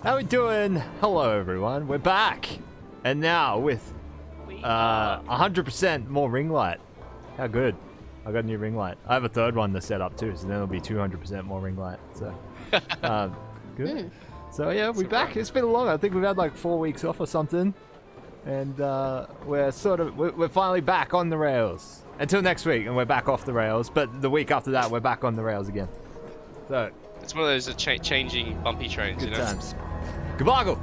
How we doing? Hello everyone, we're back! And now with 100% more ring light. How good. I got a new ring light. I have a third one to set up too, so then it'll be 200% more ring light. So, good. So yeah, we're back. It's been long. I think we've had like 4 weeks off or something. And we're finally back on the rails. Until next week, and we're back off the rails. But the week after that, we're back on the rails again. So it's one of those changing bumpy trains, good you know? Times. Gabago!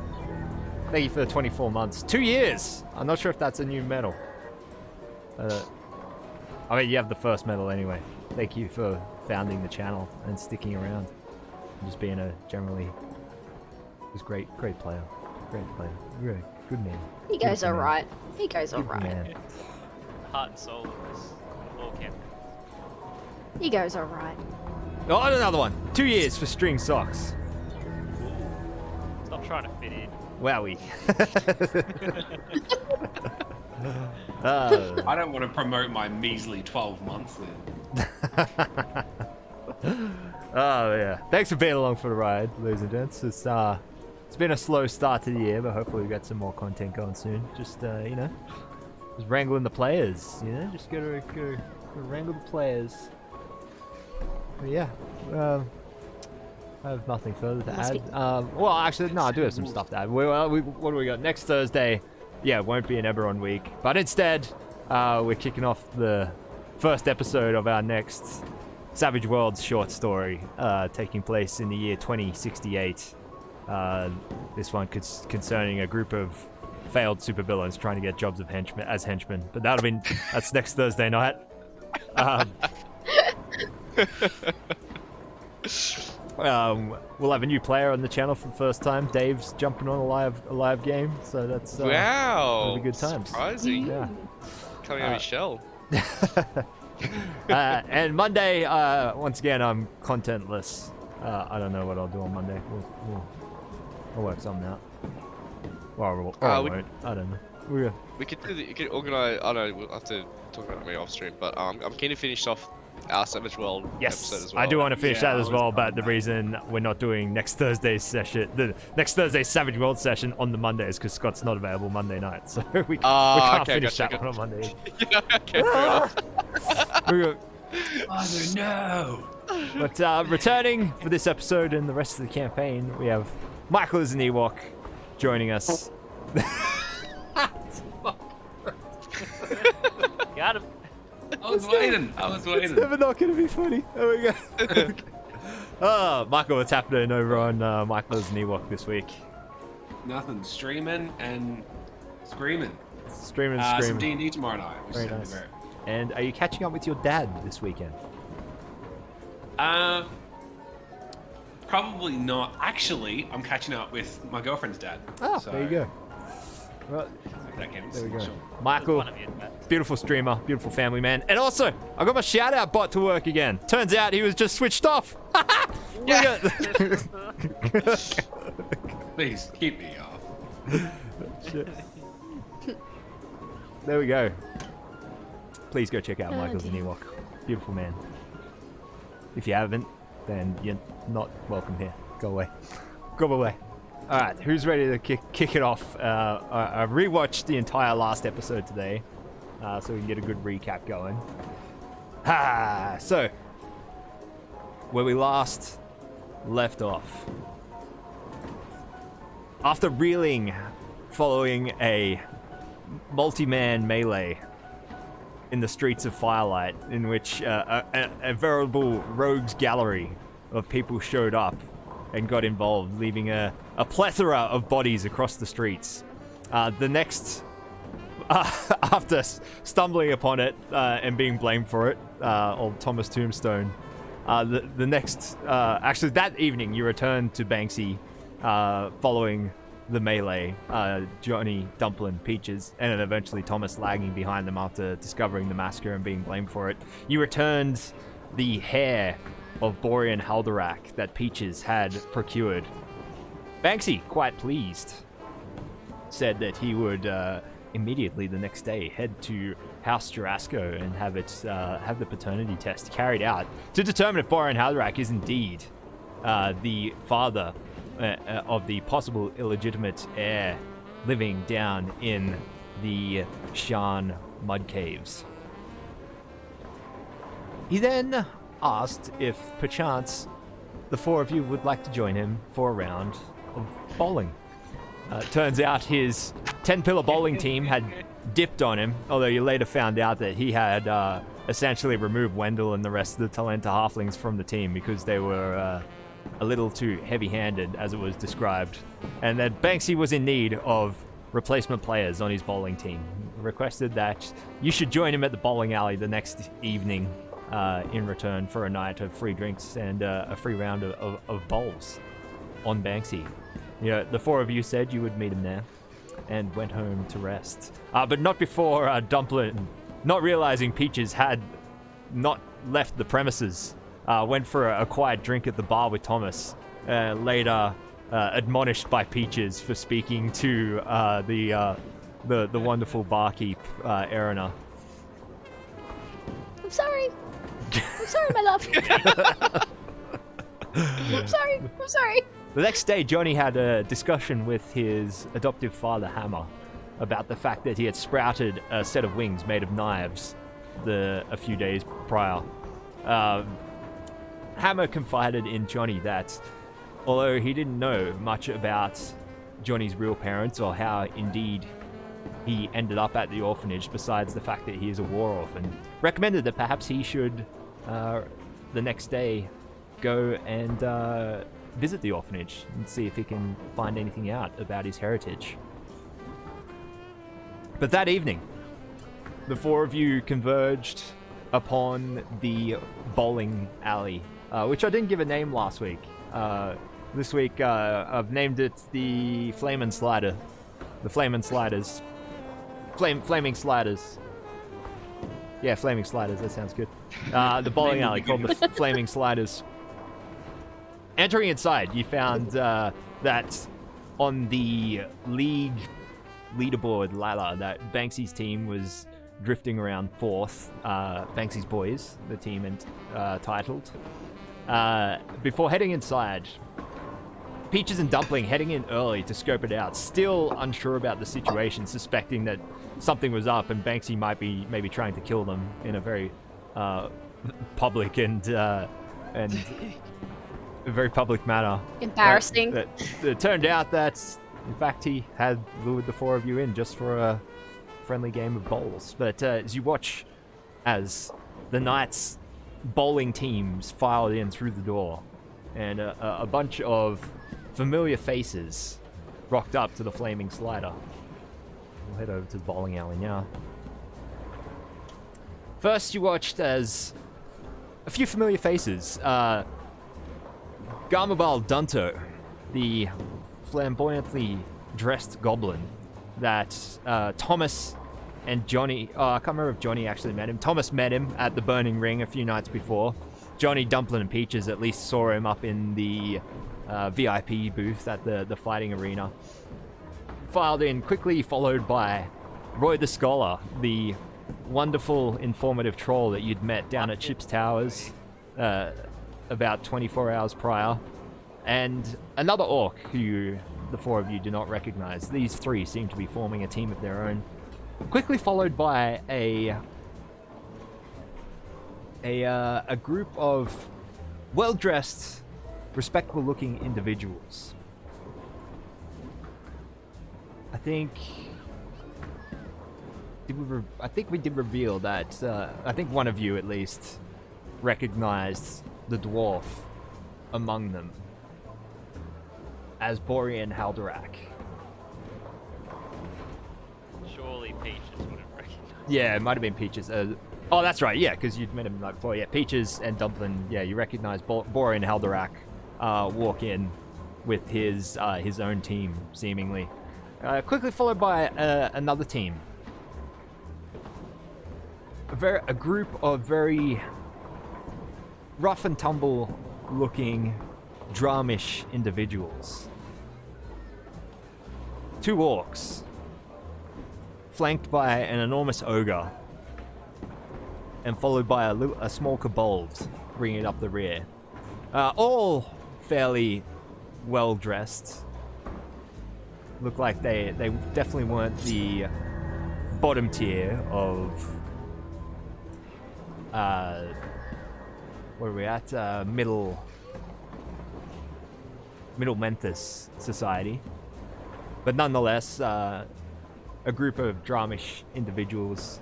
Thank you for the 24 months. 2 years! I'm not sure if that's a new medal. I mean, you have the first medal anyway. Thank you for founding the channel and sticking around. And just being a generally just great player. Great player. Really good man. He goes alright. He goes alright. Man. Heart and soul of this all campaign. He goes alright. Oh, and another one. 2 years for string socks. Stop trying to fit in. Wowie. I don't want to promote my measly 12 months then. Oh yeah. Thanks for being along for the ride, ladies and gents. It's been a slow start to the year, but hopefully we got some more content going soon. Just you know, just wrangling the players. You know, just gotta wrangle the players. But yeah. I have nothing further to add. Well, actually, no, I do have some stuff to add. What do we got? Next Thursday, yeah, it won't be an Eberron week. But instead, we're kicking off the first episode of our next Savage Worlds short story, taking place in the year 2068. This one concerning a group of failed supervillains trying to get jobs of henchmen. But that's next Thursday night. We'll have a new player on the channel for the first time. Dave's jumping on a live game, so that's wow, that'll be good times. Surprising. Yeah. Coming out of his shell. And Monday, once again, I'm contentless. I don't know what I'll do on Monday. We'll work something out. Or I won't. I don't know. We could organise. I don't know. We'll have to talk about it maybe off stream. But I'm keen to finish off our Savage World episode as well. I do want to finish that as well, but the reason we're not doing next Thursday's session, the next Thursday's Savage World session on the Monday is because Scott's not available Monday night, so we can't finish that one on Monday. Yeah, okay, fair enough. Oh no! But returning for this episode and the rest of the campaign, we have Michaelisanewok joining us. Got him. I was waiting. It's never not going to be funny. There we go. Michael, what's happening over on Michaelisanewok this week? Nothing. Streaming and screaming. Streaming. Some D&D tomorrow night. Which Very is nice. And are you catching up with your dad this weekend? Probably not. Actually, I'm catching up with my girlfriend's dad. Oh, so there you go. Well, that counts. there we go. Sure. Michael, One of you, Matt. beautiful streamer, beautiful family man. And also, I got my shout out bot to work again. Turns out he was just switched off. Yeah. Please keep me off. Shit. There we go. Please go check out Michaelisanewok. Beautiful man. If you haven't, then you're not welcome here. Go away. Go away. Alright, who's ready to kick it off? I rewatched the entire last episode today, so we can get a good recap going. So, where we last left off. After reeling following a multi-man melee in the streets of Firelight, in which a veritable rogues gallery of people showed up and got involved, leaving a plethora of bodies across the streets. The next, after stumbling upon it and being blamed for it, old Thomas Tombstone, the next, actually that evening you returned to Banksy following the melee, Johnny, Dumplin, Peaches, and then eventually Thomas lagging behind them after discovering the massacre and being blamed for it. You returned the hair of Borean Haldorak that Peaches had procured. Banksy, quite pleased, said that he would immediately the next day head to House Jurasco and have the paternity test carried out to determine if Borean Haldorak is indeed the father of the possible illegitimate heir living down in the Sharn mud caves. He then asked if perchance the four of you would like to join him for a round of bowling. Turns out his 10-pillar bowling team had dipped on him, although you later found out that he had essentially removed Wendell and the rest of the Talenta halflings from the team because they were a little too heavy-handed, as it was described, and that Banksy was in need of replacement players on his bowling team. Requested that you should join him at the bowling alley the next evening in return for a night of free drinks and a free round of bowls on Banksy. You know, the four of you said you would meet him there and went home to rest. But not before Dumplin, not realizing Peaches had not left the premises, went for a quiet drink at the bar with Thomas, later admonished by Peaches for speaking to the wonderful barkeep, Erina. I'm sorry. I'm sorry, my love. I'm sorry. The next day, Johnny had a discussion with his adoptive father, Hammer, about the fact that he had sprouted a set of wings made of knives a few days prior. Hammer confided in Johnny that, although he didn't know much about Johnny's real parents or how indeed he ended up at the orphanage, besides the fact that he is a war orphan, recommended that perhaps he should, the next day, go and visit the orphanage and see if he can find anything out about his heritage. But that evening, the four of you converged upon the bowling alley, which I didn't give a name last week. This week, I've named it the Flamin' Slider. The Flamin' Sliders. Flaming Sliders. Yeah, Flaming Sliders, that sounds good. The bowling alley called the Flaming Sliders. Entering inside, you found that on the league leaderboard ladder that Banksy's team was drifting around fourth. Banksy's Boys, the team titled. Before heading inside, Peaches and Dumpling heading in early to scope it out, still unsure about the situation, suspecting that something was up and Banksy might be maybe trying to kill them in a very public and a very public manner. Embarrassing. It turned out that, in fact, he had lured the four of you in just for a friendly game of bowls. But as you watch as the Knights' bowling teams filed in through the door, and a bunch of familiar faces rocked up to the Flaming Slider. We'll head over to the bowling alley now. First, you watched as a few familiar faces. Garmabal Dunto, the flamboyantly dressed goblin that Thomas and Johnny... Oh, I can't remember if Johnny actually met him. Thomas met him at the Burning Ring a few nights before. Johnny, Dumplin, and Peaches at least saw him up in the VIP booth at the fighting arena. Filed in quickly, followed by Roy the Scholar, the wonderful, informative troll that you'd met down at Ship's Towers about 24 hours prior, and another orc who the four of you do not recognize. These three seem to be forming a team of their own. Quickly followed by a group of well-dressed, respectable-looking individuals. I think we did reveal that. I think one of you at least recognized the dwarf among them as Borean Haldorak. Surely Peaches would have recognized. Yeah, it might have been Peaches. Oh, that's right. Yeah, because you'd met him like before. Yeah, Peaches and Dumpling. Yeah, you recognize Borean Haldorak walk in with his own team, seemingly. Quickly followed by another team. A group of very rough and tumble looking Dramish individuals. 2 orcs, flanked by an enormous ogre, and followed by a small kobold bringing up the rear. All fairly well dressed. Look like they definitely weren't the bottom tier of where are we at? Middle Menthis society. But nonetheless, a group of Dramish individuals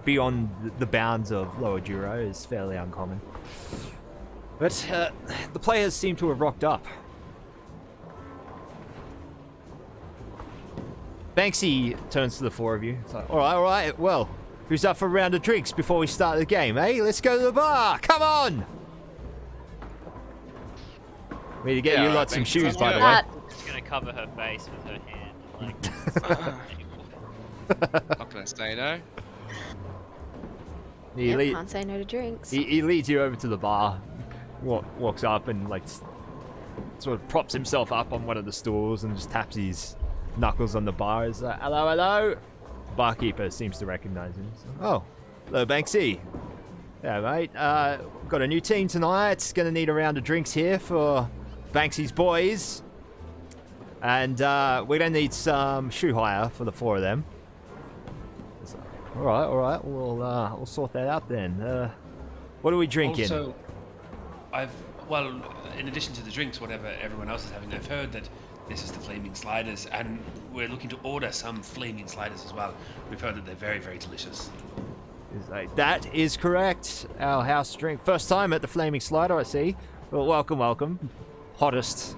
beyond the bounds of Lower Juro is fairly uncommon. But the players seem to have rocked up. Banksy turns to the 4 of you. It's like, all right, well, who's up for a round of drinks before we start the game, eh? Let's go to the bar, come on! We need to get you lot some shoes, by the way. She's gonna cover her face with her hand. Not gonna say no. Can't say no to drinks. He leads you over to the bar, walks up and like sort of props himself up on one of the stools and just taps his knuckles on the bar. Is hello, hello. Barkeeper seems to recognize him. So, oh, hello, Banksy. Yeah, mate. Got a new team tonight. Gonna need a round of drinks here for Banksy's boys, and we're gonna need some shoe hire for the 4 of them. So, all right. We'll sort that out then. What are we drinking? Also, in addition to the drinks, whatever everyone else is having, I've heard that this is the Flaming Sliders, and we're looking to order some Flaming Sliders as well. We've heard that they're very, very delicious. That is correct. Our house drink. First time at the Flaming Slider, I see. Well, welcome. Hottest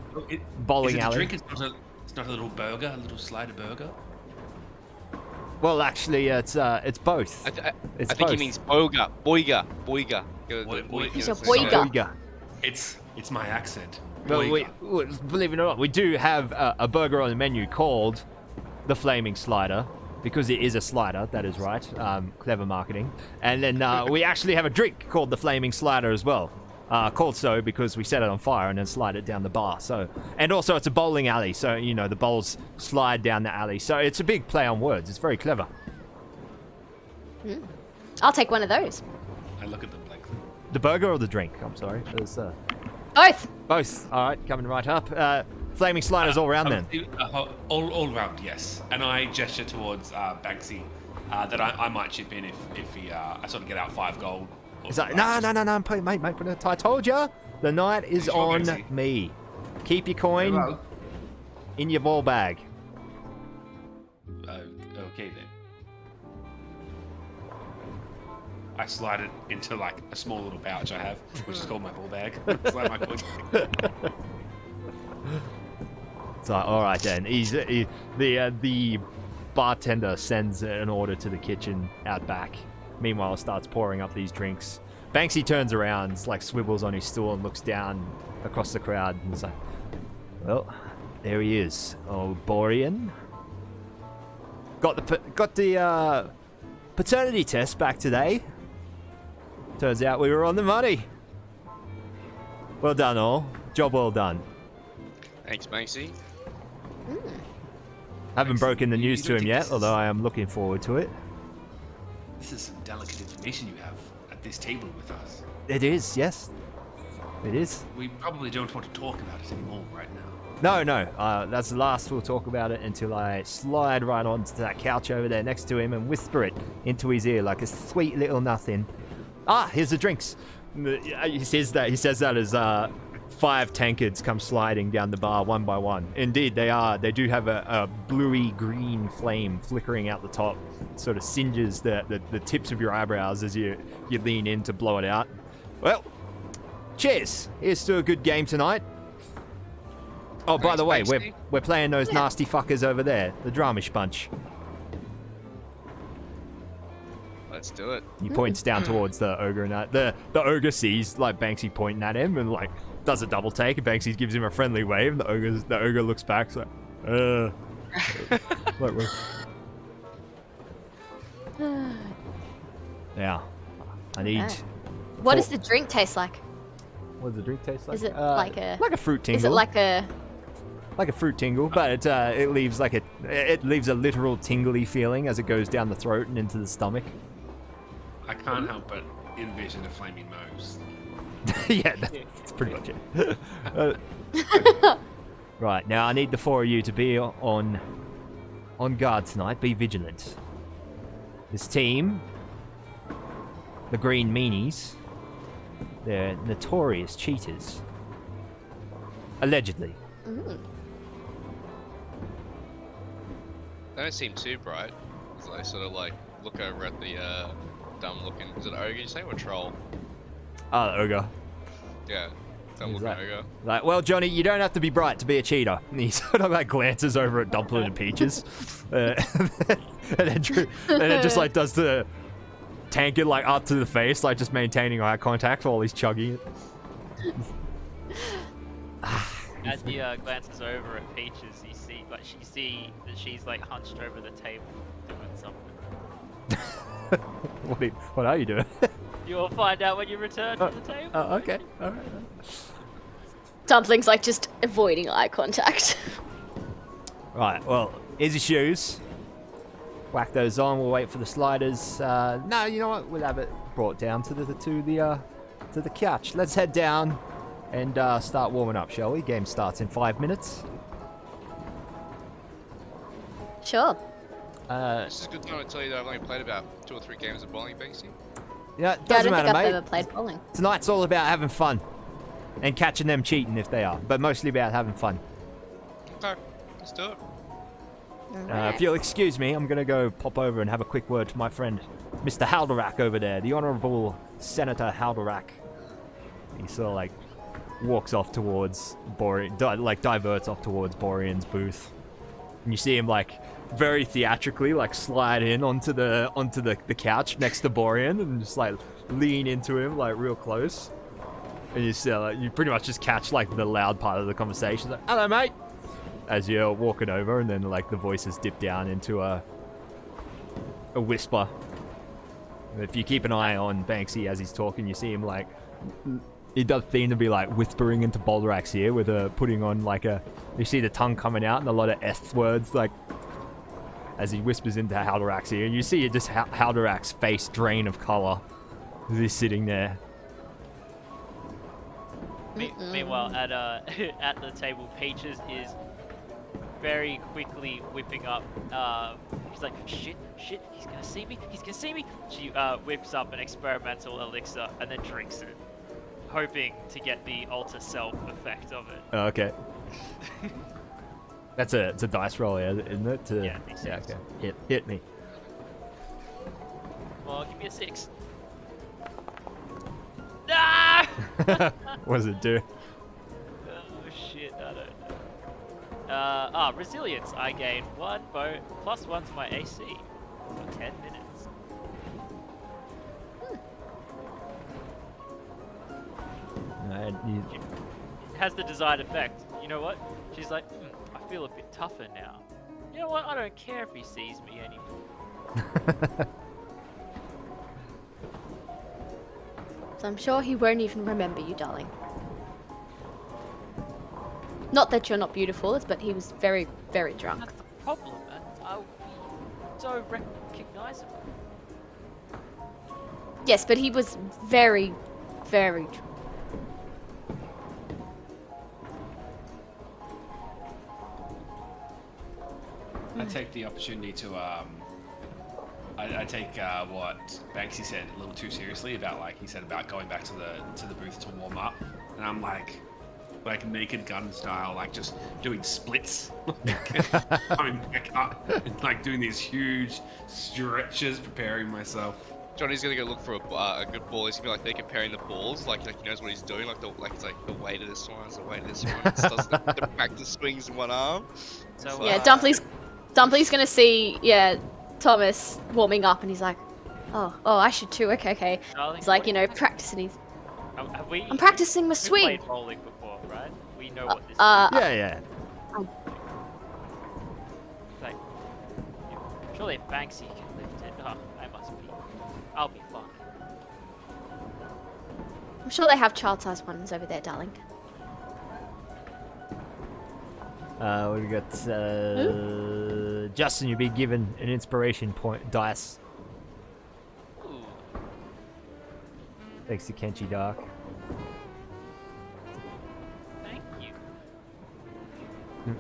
bowling alley. Drink? It's not a little burger, a little slider burger. Well, actually, it's both. I think he means boiga. It's a boiga. It's my accent. Well, believe it or not, we do have a burger on the menu called the Flaming Slider, because it is a slider, that is right. Clever marketing. And then we actually have a drink called the Flaming Slider as well. Called so because we set it on fire and then slide it down the bar. So, and also it's a bowling alley, so you know the bowls slide down the alley. So it's a big play on words. It's very clever. I'll take one of those. I look at them like the burger or the drink. I'm sorry. There's Both. both. All right, coming right up. Flaming sliders all round then. All round, yes. And I gesture towards Banksy that I might chip in if he I sort of get out 5 gold. It's like, no, mate, I told ya, the night is on me. Keep your coin in your ball bag. Okay then. I slide it into like a small little pouch I have, which is called my ball bag. Slide my coin. It's like, all right then. The bartender sends an order to the kitchen out back. Meanwhile, starts pouring up these drinks. Banksy turns around, like swivels on his stool and looks down across the crowd and is like, well, there he is, old Borean. Got the paternity test back today. Turns out we were on the money. Well done, all. Job well done. Thanks, Banksy. Haven't broken the news to him yet, although I am looking forward to it. This is some delicate information you have at this table with us. It is, yes. It is. We probably don't want to talk about it anymore right now. No. That's the last we'll talk about it until I slide right onto that couch over there next to him and whisper it into his ear like a sweet little nothing. Here's the drinks. He says that as 5 tankards come sliding down the bar one by one. Indeed, they do have a bluey green flame flickering out the top. It sort of singes the tips of your eyebrows as you lean in to blow it out. Well, cheers. Here's to a good game tonight. Oh, by the way, we're playing those nasty fuckers over there, the Dramish bunch. Let's do it. He points down towards the ogre, and the ogre sees like Banksy pointing at him, and like does a double take, and Banksy gives him a friendly wave. And the ogre looks back, it's like, like, yeah, I need. What does the drink taste like? What does the drink taste like? Is it like a fruit tingle? Is it like a fruit tingle? But it leaves like it leaves a literal tingly feeling as it goes down the throat and into the stomach. I can't help but envision a flaming nose. Yeah, that's pretty much it. Right, now I need the four of you to be on guard tonight. Be vigilant. This team, the Green Meanies, they're notorious cheaters. Allegedly. Mm. They don't seem too bright. So they sort of like look over at the dumb looking. Is it ogre you say or troll? Oh, the ogre. Yeah, dumb looking ogre. Like, well, Johnny, you don't have to be bright to be a cheater. And he sort of like glances over at Dumpling and Peaches, and then just like does the tank it like up to the face, like just maintaining eye contact while he's chugging it. As he glances over at Peaches, you see that she's like hunched over the table doing something. What are you doing? You'll find out when you return to the table. Oh, okay. All right. Dumpling's like just avoiding eye contact. Right. Well, here's your shoes. Whack those on. We'll wait for the sliders. No, you know what? We'll have it brought down to the couch. Let's head down and start warming up, shall we? Game starts in 5 minutes. Sure. This is a good time to tell you that I've only played about 2 or 3 games of bowling, Banksy. Yeah, it I doesn't don't matter, think I've mate. ever played bowling. Tonight's all about having fun and catching them cheating if they are, but mostly about having fun. Okay, let's do it. If you'll excuse me, I'm going to go pop over and have a quick word to my friend, Mr. Haldorak over there, the Honourable Senator Haldorak. He sort of like walks off towards diverts off towards Borean's booth. And you see him like very theatrically like slide in onto the couch next to Borean and just like lean into him like real close. And you see like, you pretty much just catch like the loud part of the conversation, like, "Hello, mate," as you're walking over, and then like the voices dip down into a whisper. And if you keep an eye on Banksy as he's talking, you see him like he does seem to be like whispering into Boulderak's ear with putting on like you see the tongue coming out and a lot of S words like as he whispers into Haldorak's ear, and you see just Haldorak's face drain of color as he's sitting there. Meanwhile, at at the table, Peaches is very quickly whipping up. She's like, shit, he's gonna see me. She whips up an experimental elixir and then drinks it, hoping to get the alter self effect of it. Oh, okay. It's a dice roll, isn't it? Yeah, D6. Yeah, okay. Hit me. Well, give me a 6. Ah! What does it do? Oh shit, I don't know. Resilience. I gain +1 to my AC for 10 minutes. It has the desired effect. You know what? She's like, I feel a bit tougher now. You know what? I don't care if he sees me anymore. So I'm sure he won't even remember you, darling. Not that you're not beautiful, but he was very, very drunk. That's the problem, man. I'll be so recognizable. Yes, but he was very, very drunk. I take the opportunity to I take what Banksy said a little too seriously about he said about going back to the booth to warm up, and I'm like Naked Gun style, like just doing splits, coming back up and like doing these huge stretches, preparing myself. Johnny's gonna go look for a good ball. He's gonna be like they're comparing the balls, like he knows what he's doing, like it's like the weight of this one, it's the weight of this one. It does the practice swings in one arm. So, Yeah, Dumpling's gonna see, Thomas warming up, and he's like, oh, I should too. Okay. Darling, He's like, practicing. I'm practicing my We've swing. played bowling before, right? We know what this is. Yeah. It's like, surely if Banksy can lift it, I'll be fine. I'm sure they have child-sized ones over there, darling. We got Justin. You'll be given an inspiration point dice. Ooh. Thanks to Kenchi Dark. Thank you.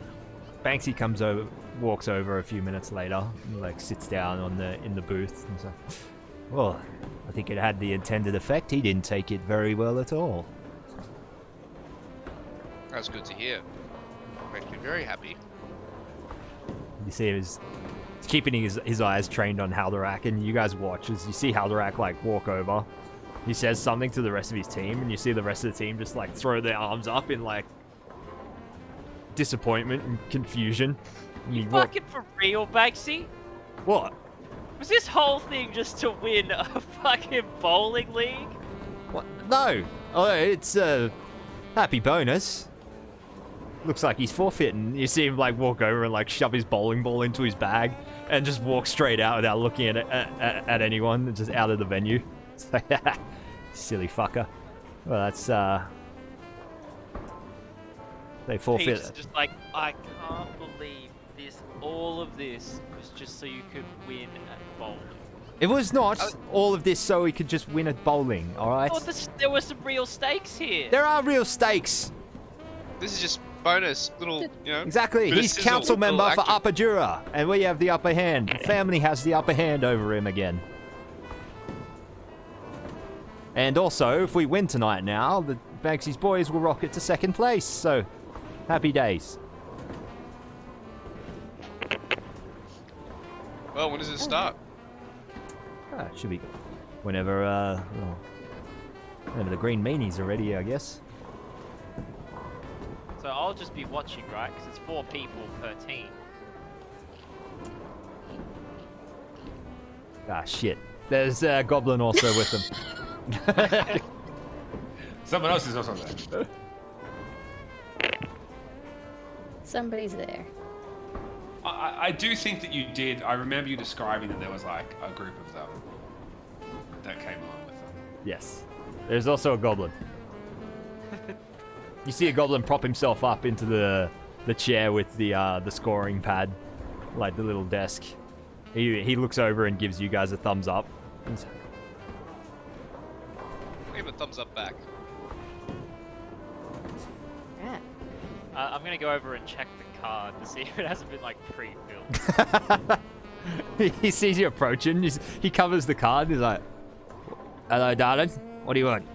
Banksy comes over, walks over a few minutes later, and, like sits down in the booth, and so, well, I think it had the intended effect. He didn't take it very well at all. That's good to hear. Makes me very happy. You see him he's keeping his eyes trained on Haldorak, and you guys watch as you see Haldorak like walk over. He says something to the rest of his team, and you see the rest of the team just like throw their arms up in like disappointment and confusion. And You fucking for real, Banksy? What? Was this whole thing just to win a fucking bowling league? What? No. Oh, it's a happy bonus. Looks like he's forfeiting. You see him like walk over and like shove his bowling ball into his bag and just walk straight out without looking at anyone, and just out of the venue. It's like, silly fucker. Well, that's they forfeit. Peach is just like, I can't believe this. All of this was just so you could win at bowling. It was not all of this so he could just win at bowling. All right. I thought there were some real stakes here. There are real stakes. This is just bonus, little, Exactly. bit of He's sizzle, council little member for action. Upper Jura, and we have the upper hand. The family has the upper hand over him again. And also, if we win tonight now, the Banksy's boys will rocket to second place. So, happy days. Well, when does it start? It should be whenever the green meanies are ready, I guess. So I'll just be watching, right? Because it's 4 people per team. Ah, shit. There's a goblin also with them. Someone else is also there. Somebody's there. I do think that you did. I remember you describing that there was like a group of them that came along with them. Yes. There's also a goblin. You see a goblin prop himself up into the chair with the scoring pad, like the little desk. He looks over and gives you guys a thumbs up. Give a thumbs up back. Yeah. I'm gonna go over and check the card to see if it hasn't been like pre-filled. He sees you approaching. He covers the card. He's like, "Hello, darling. What do you want?"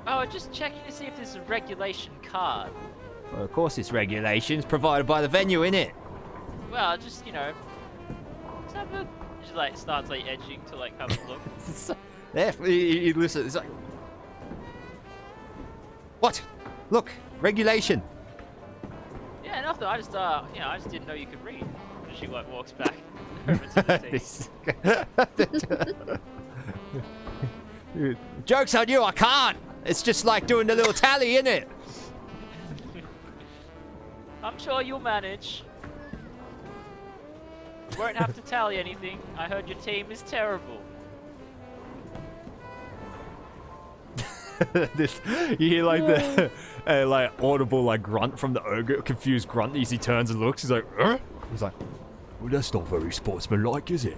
Oh, just checking to see if there's a regulation card. Well, of course, it's regulations provided by the venue, innit? Well, just just have a. Just like starts like edging to like have a look. Yeah, he listens. It's like, what? Look, regulation. Yeah, nothing. I just I just didn't know you could read. And she like walks back over to the team. Joke's on you, I can't. It's just like doing the little tally, innit? I'm sure you'll manage. You won't have to tally anything. I heard your team is terrible. You hear like the like audible like grunt from the ogre, confused grunt as he turns and looks. He's like, "Huh?" He's like, well, that's not very sportsmanlike, is it?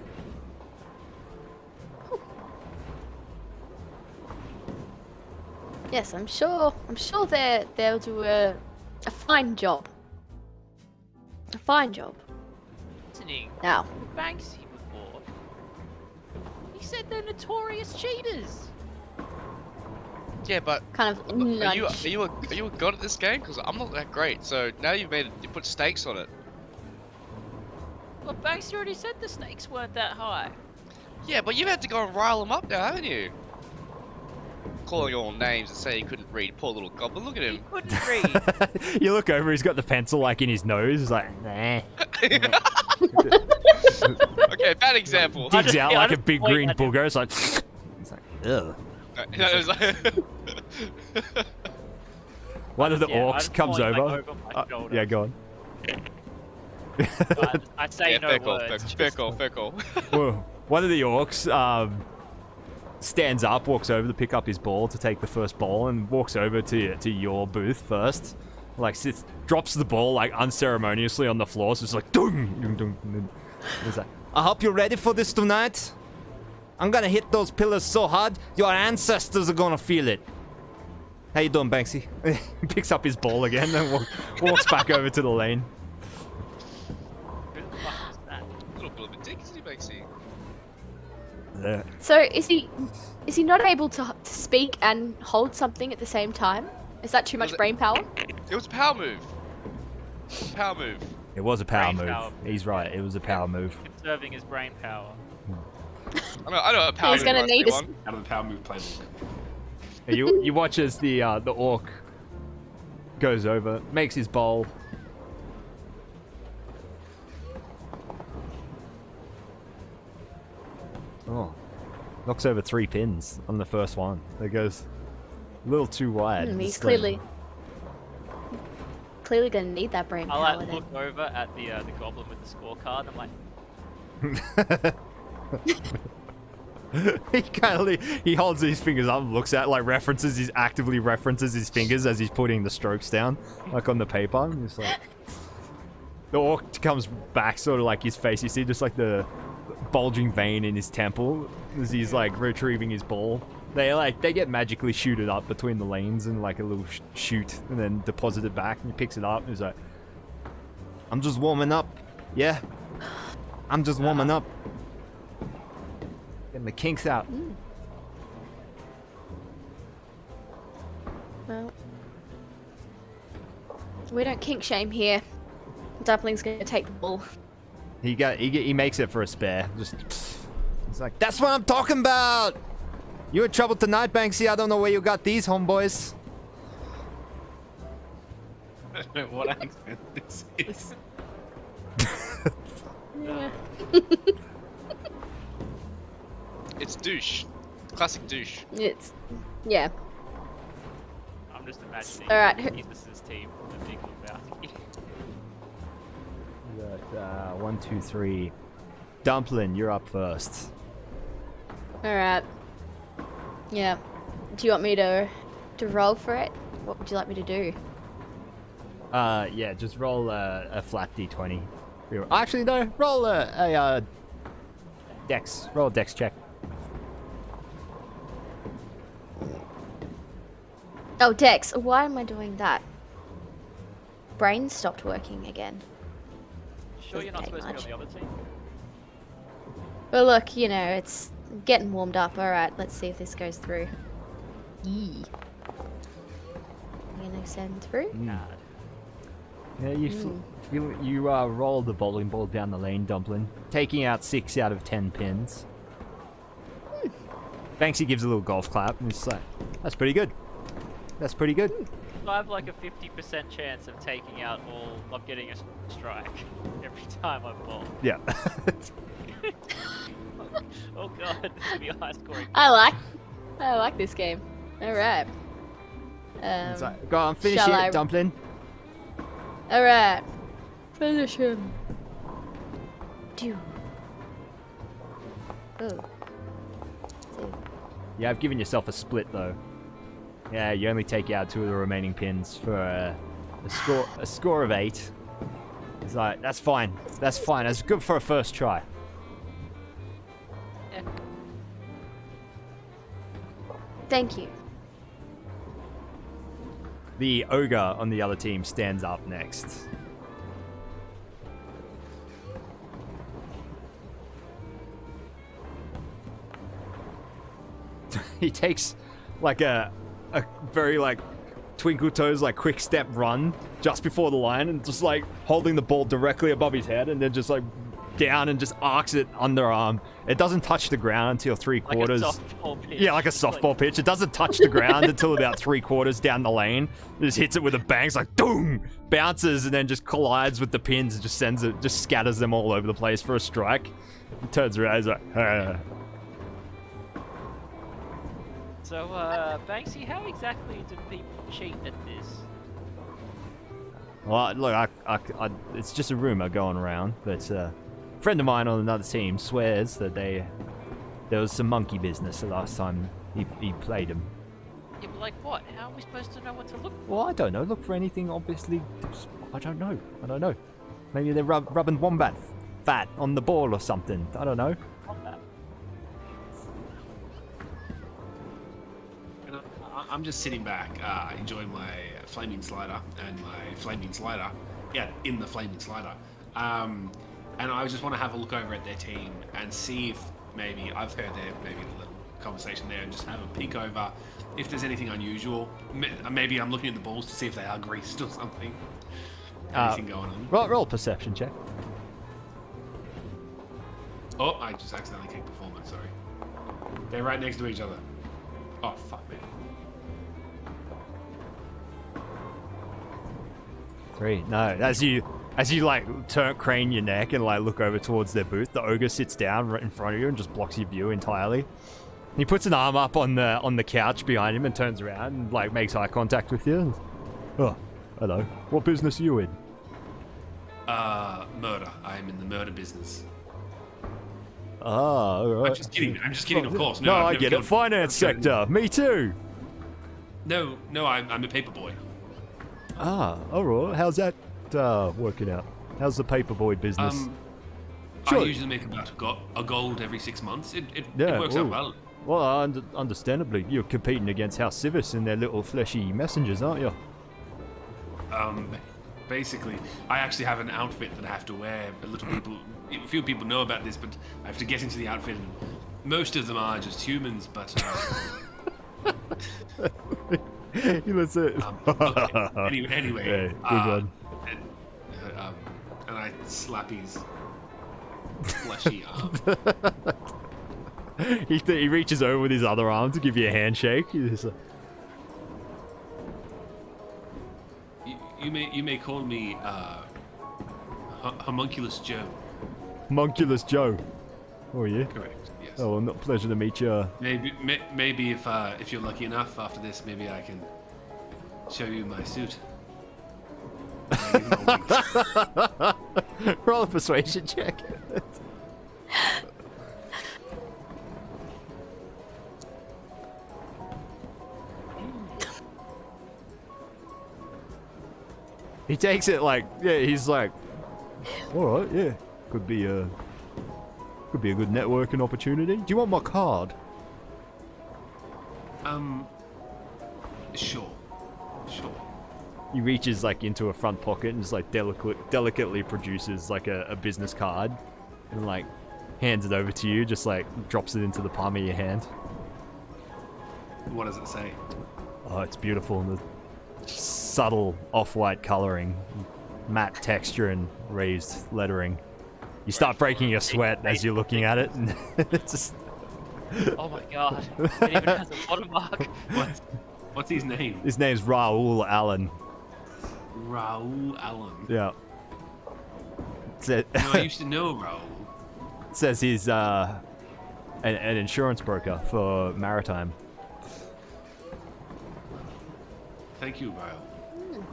Yes, I'm sure they'll do a fine job. A fine job. Listening Now, to Banksy before. He said they're notorious cheaters. Yeah, but kind of look, are nudge. you a god at this game? Because I'm not that great. So now you put stakes on it. Well, Banksy already said the stakes weren't that high. Yeah, but you've had to go and rile him up now, haven't you? Calling all names and saying he couldn't read. Poor little goblin. Look at He him. couldn't read. You look over, he's got the pencil like in his nose. He's like, nah. Okay, bad example. Digs just- out yeah, I like a just big point green at him. booger. It's like, it's like, ugh. No, it was like- One of the Yeah, I orcs just comes point, like, over. over my shoulder. Yeah, go on. But I say yeah, no fair call, words. fair call, fair call. Whoa. One of the orcs stands up, walks over to pick up his ball to take the first ball, and walks over to your booth first. Like sits, drops the ball like unceremoniously on the floor. So it's like, dung, dung, dung, and then he's like, I hope you're ready for this tonight. I'm gonna hit those pillars so hard, your ancestors are gonna feel it. How you doing, Banksy? Picks up his ball again and walks back over to the lane. Who the fuck is that? Little bit of a dick, isn't he, Banksy? Yeah. So is he not able to speak and hold something at the same time? Is that too much brain power? It was a power move. Power move. It was a power Brain move. power. He's right. It was a power move. Conserving his brain power. I know a power He's move. gonna must need be a one. Out of the power move playbook. You watch as the orc goes over, makes his bowl. Oh, knocks over 3 pins on the first one. It goes a little too wide. He's It's clearly gonna need that brain I power like then. look over at the goblin with the scorecard. I'm like, he holds his fingers up, looks at, like actively references his fingers as he's putting the strokes down, like on the paper. And he's like, the orc comes back, sort of like his face. You see just like the bulging vein in his temple as he's like retrieving his ball. They get magically shooted up between the lanes and like a little shoot, and then deposit it back. And he picks it up. And he's like, "I'm just warming up. Yeah, I'm just warming up. Getting the kinks out." Well, we don't kink shame here. Dumpling's gonna take the ball. He makes it for a spare. Just he's like, "That's what I'm talking about. You in trouble tonight, Banksy? I don't know where you got these homeboys." I don't know what accent this is. Yeah. It's douche. Classic douche. It's yeah. I'm just imagining Alright. Jesus' team and thinking about it. Got 1, 2, 3. Dumpling, you're up first. Alright. Yeah. Do you want me to roll for it? What would you like me to do? Yeah, just roll a flat d20. Actually, no. Roll a dex. Roll a dex check. Oh, Dex. Why am I doing that? Brain stopped working again. Sure, you're not Doesn't supposed take to be on the other team. Well, look, you know, it's getting warmed up. Alright, let's see if this goes through. Yee. You gonna send through? Nah. Yeah, you roll the bowling ball down the lane, Dumpling, taking out 6 out of 10 pins. Banksy gives a little golf clap, and he's like, "That's pretty good. That's pretty good." So I have like a 50% chance of taking out of getting a strike every time I bowl. Yeah. Oh god, this will be a high scoring. I like this game. Alright. It's like, go on, finish shall it, I- Dumpling. Alright. Finish him. Do. Oh. Yeah, I've given yourself a split though. Yeah, you only take out 2 of the remaining pins for a score of 8. It's like, that's fine. That's fine. That's good for a first try. Thank you. The ogre on the other team stands up next. He takes like a very like twinkle toes like quick step run just before the line and just like holding the ball directly above his head and then just like down and just arcs it underarm. It doesn't touch the ground until 3/4. Like a softball pitch. Yeah, like a softball pitch. It doesn't touch the ground until about 3/4 down the lane. It just hits it with a bang. It's like, boom! Bounces and then just collides with the pins and just sends it, just scatters them all over the place for a strike. He turns around, he's like, ah. So, Banksy, how exactly do people cheat at this? Well, look, it's just a rumor going around, but a friend of mine on another team swears that there was some monkey business the last time he played him. Yeah, but like what? How are we supposed to know what to look for? Well, I don't know. Look for anything, obviously. I don't know. Maybe they're rubbing wombat fat on the ball or something. I don't know. I'm just sitting back, enjoying my flaming slider and my flaming slider. Yeah, in the flaming slider. And I just want to have a look over at their team and see if maybe I've heard there maybe a little conversation there, and just have a peek over if there's anything unusual. Maybe I'm looking at the balls to see if they are greased or something. Anything going on? Roll a perception check. Oh, I just accidentally kicked performance. Sorry. They're right next to each other. Oh fuck me. 3. No, as you like crane your neck and like look over towards their booth, the ogre sits down right in front of you and just blocks your view entirely. He puts an arm up on the couch behind him and turns around and like makes eye contact with you. Oh, hello. What business are you in? Murder. I am in the murder business. Ah, all right. I'm just kidding, of course. No, I've I never get it. killed- Finance sector. Me too. No, I'm a paper boy. Ah, all right. How's that working out? How's the paperboy business? I usually make about a gold every 6 months. It works out well. Well, understandably, you're competing against House Civis and their little fleshy messengers, aren't you? Basically, I actually have an outfit that I have to wear. A few people know about this, but I have to get into the outfit. And most of them are just humans, but. Listen. Anyway. Yeah, good one. And I slap his fleshy arm. He reaches over with his other arm to give you a handshake. He's like, You may call me Homunculus Joe. Homunculus Joe. Oh, yeah? Correct. Yes. Oh, well, not pleasure to meet you. Maybe if you're lucky enough after this, maybe I can show you my suit. Roll a persuasion check. He takes it like, yeah, he's like, all right, yeah, could be a good networking opportunity. Do you want my card? Sure. He reaches like into a front pocket and just like delicately produces like a business card and like hands it over to you, just like drops it into the palm of your hand. What does it say? Oh, it's beautiful. And the subtle off-white coloring, matte texture and raised lettering. You start breaking a sweat as you're looking at it, and it's just... Oh my god! It even has a watermark. What's his name? His name's Raoul Allen. Raoul Allen. Yeah. I used to know Raoul. It says he's an insurance broker for Maritime. Thank you, Raoul.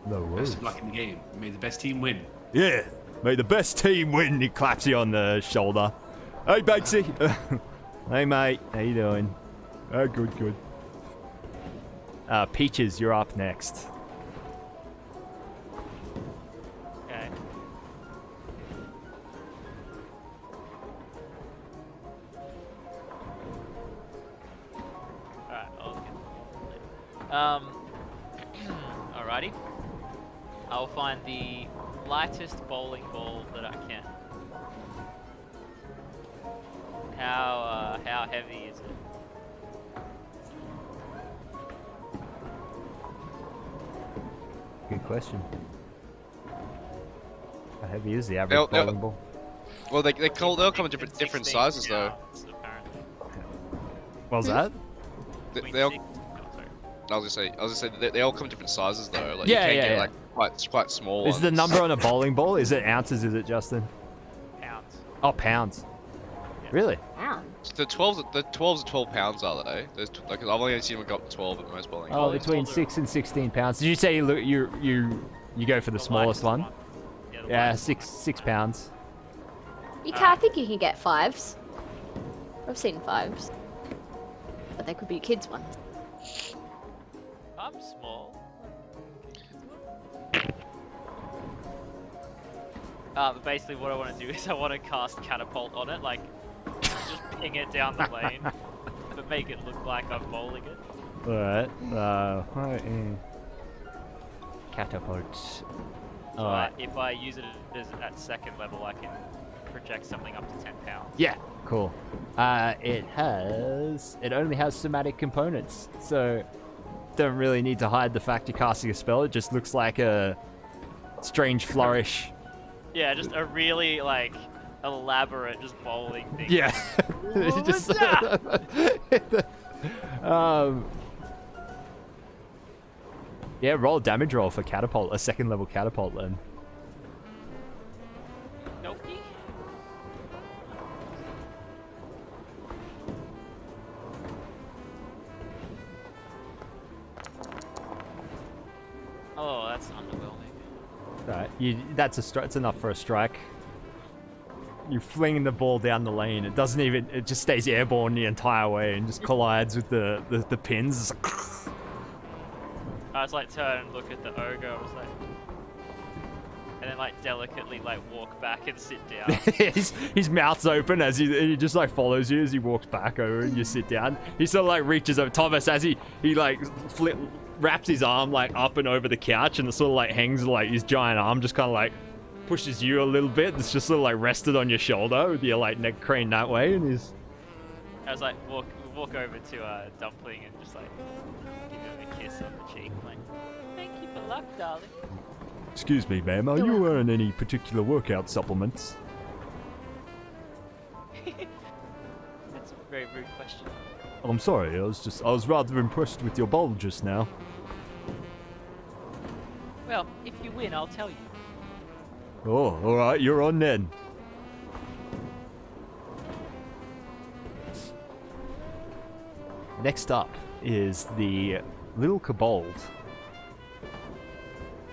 No worries. Best of luck in the game. May the best team win. Yeah, may the best team win. He claps you on the shoulder. Hey, Batesy. Hey, mate. How you doing? Oh, good. Peaches, you're up next. Okay. Alright, alrighty. I'll find the lightest bowling ball that I can. How heavy is it? Good question. How heavy is the average bowling ball? Well, they'll come in different 16 sizes though. pounds, apparently. What was that? They all, 26 oh, sorry. I was gonna say they all come in different sizes though. Like Yeah, you can't yeah, get like quite small Is ones. the number on a bowling ball? Is it ounces? Is it Justin? Pounds. Oh, pounds. Really? Wow. The 12s are 12 pounds, are they? Like I've only seen them go up to 12 at most bowling. Oh, it's between older. 6 and 16 pounds. Did you say you go for the smallest lightest one? Yeah, the Yeah, lightest 6 pounds. You can. I think you can get 5s. I've seen 5s, but they could be kids' ones. I'm small. But basically what I want to do is I want to cast catapult on it, like just ping it down the lane, but make it look like I'm bowling it. Alright. Catapult. So Alright. if I use it as at second level, I can project something up to 10 pounds. Yeah, cool. It only has somatic components, so don't really need to hide the fact you're casting a spell. It just looks like a strange flourish. Yeah, just a really like elaborate just bowling thing. Yeah. What Just- was that? Yeah, roll a damage roll for catapult, a second level catapult then. Nope. Oh, that's underwhelming. Right, that's enough for a strike. You fling the ball down the lane. It doesn't even. It just stays airborne the entire way and just collides with the pins. It's like, I was like turn and look at the ogre. I was like, and then like delicately like walk back and sit down. his mouth's open as he just like follows you as he walks back over and you sit down. He sort of like reaches over Thomas as he like wraps his arm like up and over the couch and it sort of like hangs like his giant arm just kind of like pushes you a little bit. It's just sort of like rested on your shoulder with your like neck craned that way and he's I was like walk over to Dumpling and just like give him a kiss on the cheek. I'm like, thank you for luck, darling. Excuse me, ma'am, are You're you welcome. wearing any particular workout supplements? That's a very rude question. I'm sorry, I was rather impressed with your bowl just now. Well, if you win, I'll tell you. Oh, alright, you're on then. Next up is the little kobold.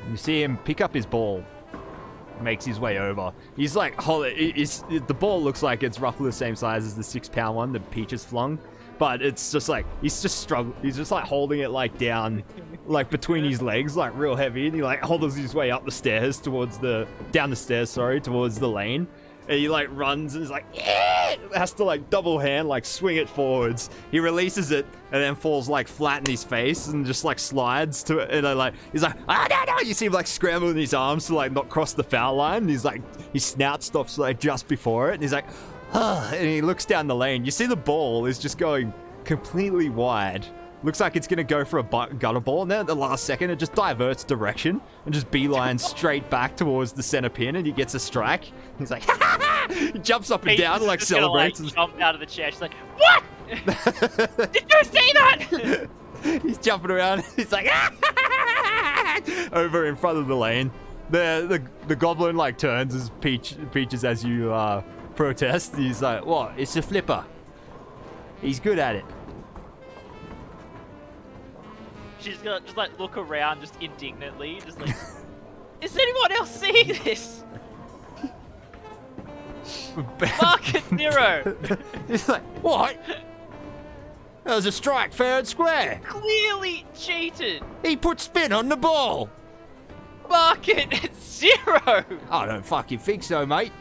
You see him pick up his ball, makes his way over. He's like, the ball looks like it's roughly the same size as the 6 pound one that Peach has flung, but it's just like, he's just struggling. He's just like holding it like down, like between his legs, like real heavy, and he like holds his way up the stairs towards towards the lane. And he like runs and is like, yeah! Has to like double hand, like swing it forwards. He releases it and then falls like flat in his face and just like slides to it. And then, like, he's like, ah, no. You see him like scrambling his arms to like not cross the foul line. And he's like, his snout stops like just before it. And he's like, ah, and he looks down the lane. You see the ball is just going completely wide. Looks like it's going to go for a gutter ball. And then at the last second, it just diverts direction and just beelines straight back towards the center pin. And he gets a strike. He's like, he jumps up and Peach down, is like just gonna, celebrates. like, jump out of the chair. She's like, what? Did you see that? He's jumping around. He's like, over in front of the lane. The goblin like turns as Peaches as you protest. He's like, what? It's a flipper. He's good at it. She's gonna just like look around just indignantly, just like, is anyone else seeing this? Market 0. He's like, what? That was a strike fair and square. Clearly cheated. He put spin on the ball. Market 0. I don't fucking think so, mate.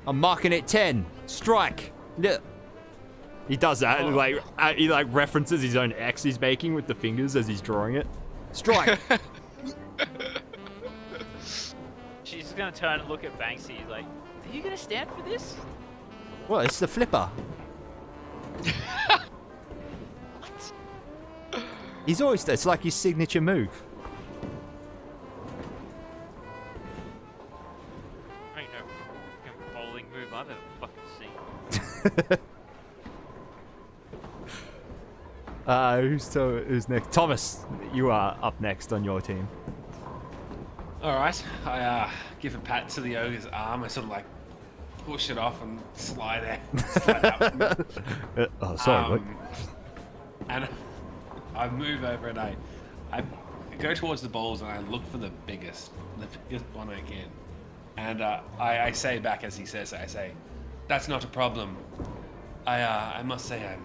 I'm marking it 10. Strike. Look. He does that, and he references his own X he's making with the fingers as he's drawing it. Strike. She's just gonna turn and look at Banksy. He's like, are you gonna stand for this? Well, it's the flipper. What? He's always, it's like his signature move. I ain't no fucking I've ever fucking seen. Who's next? Thomas, you are up next on your team. All right, I give a pat to the ogre's arm. I sort of like push it off and slide out. Oh, sorry. What? And I move over and I go towards the balls and I look for the biggest one I can. And I say back as he says it, I say, "That's not a problem. I must say I'm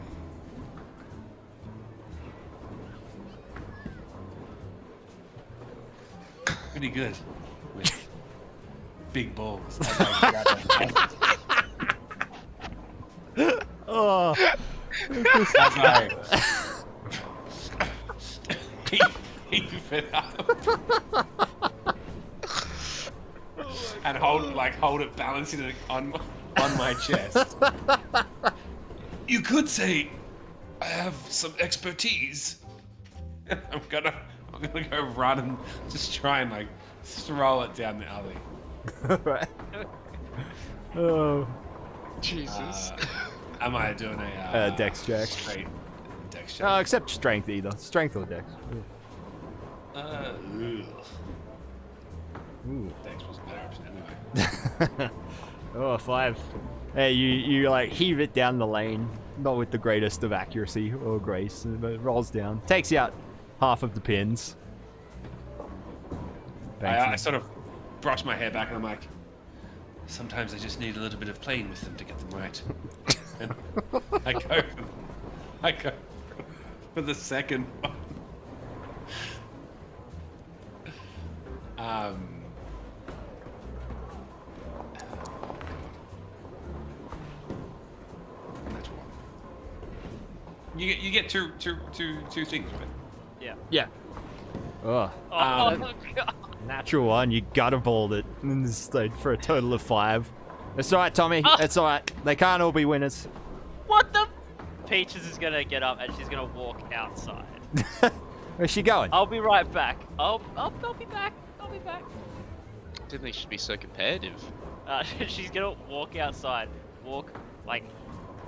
pretty good with big balls." As I grab them. Oh, As I heave it up and hold it, balancing it on my chest. You could say I have some expertise. I'm gonna go run and just try and like throw it down the alley. right. Oh, Jesus. Am I doing a dex check. straight dex check? Except strength either. Strength or dex. Ooh. Dex was a better option anyway. Oh, 5. Hey, you like heave it down the lane, not with the greatest of accuracy or grace, but it rolls down. Takes you out half of the pins. I sort of brush my hair back and I'm like, sometimes I just need a little bit of playing with them to get them right. And I go for the second one. That's one. You get two things, right? Yeah. Yeah. Oh, Oh, God. natural one. You gutterballed it. And it's like for a total of 5. It's alright, Tommy. It's alright. They can't all be winners. What the? Peaches is gonna get up and she's gonna walk outside. Where's she going? I'll be right back. I'll be back. I'll be back. Didn't think she'd be so competitive. She's gonna walk outside, walk like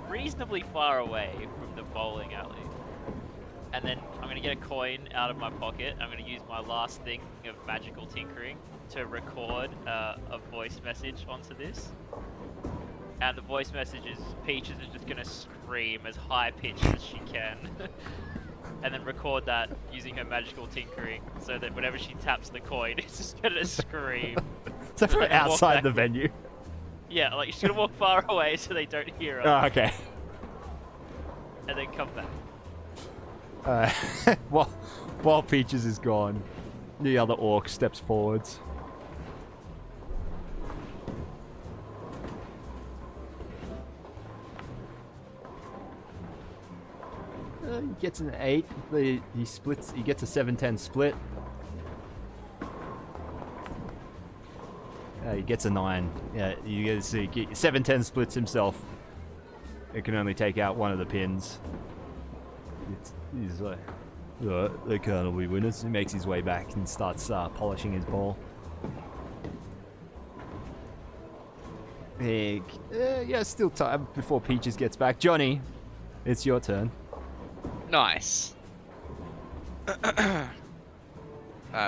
reasonably far away from the bowling alley, and then I'm gonna get a coin out of my pocket. I'm gonna use my last thing of magical tinkering to record a voice message onto this. And the voice message is Peaches is just gonna scream as high pitched as she can. And then record that using her magical tinkering, so that whenever she taps the coin, it's just gonna scream. So from outside the venue. Yeah, like she's gonna walk far away so they don't hear her, Oh, okay. and then come back. While Peaches is gone, the other orc steps forwards. He gets an 8. He splits. He gets a 7-10 split. He gets a 9. Yeah, you get to see 7-10 splits himself. It can only take out one of the pins. He's like, they can't all be winners. He makes his way back and starts polishing his ball. Yeah, still time before Peaches gets back. Johnny, it's your turn. Nice. Alright,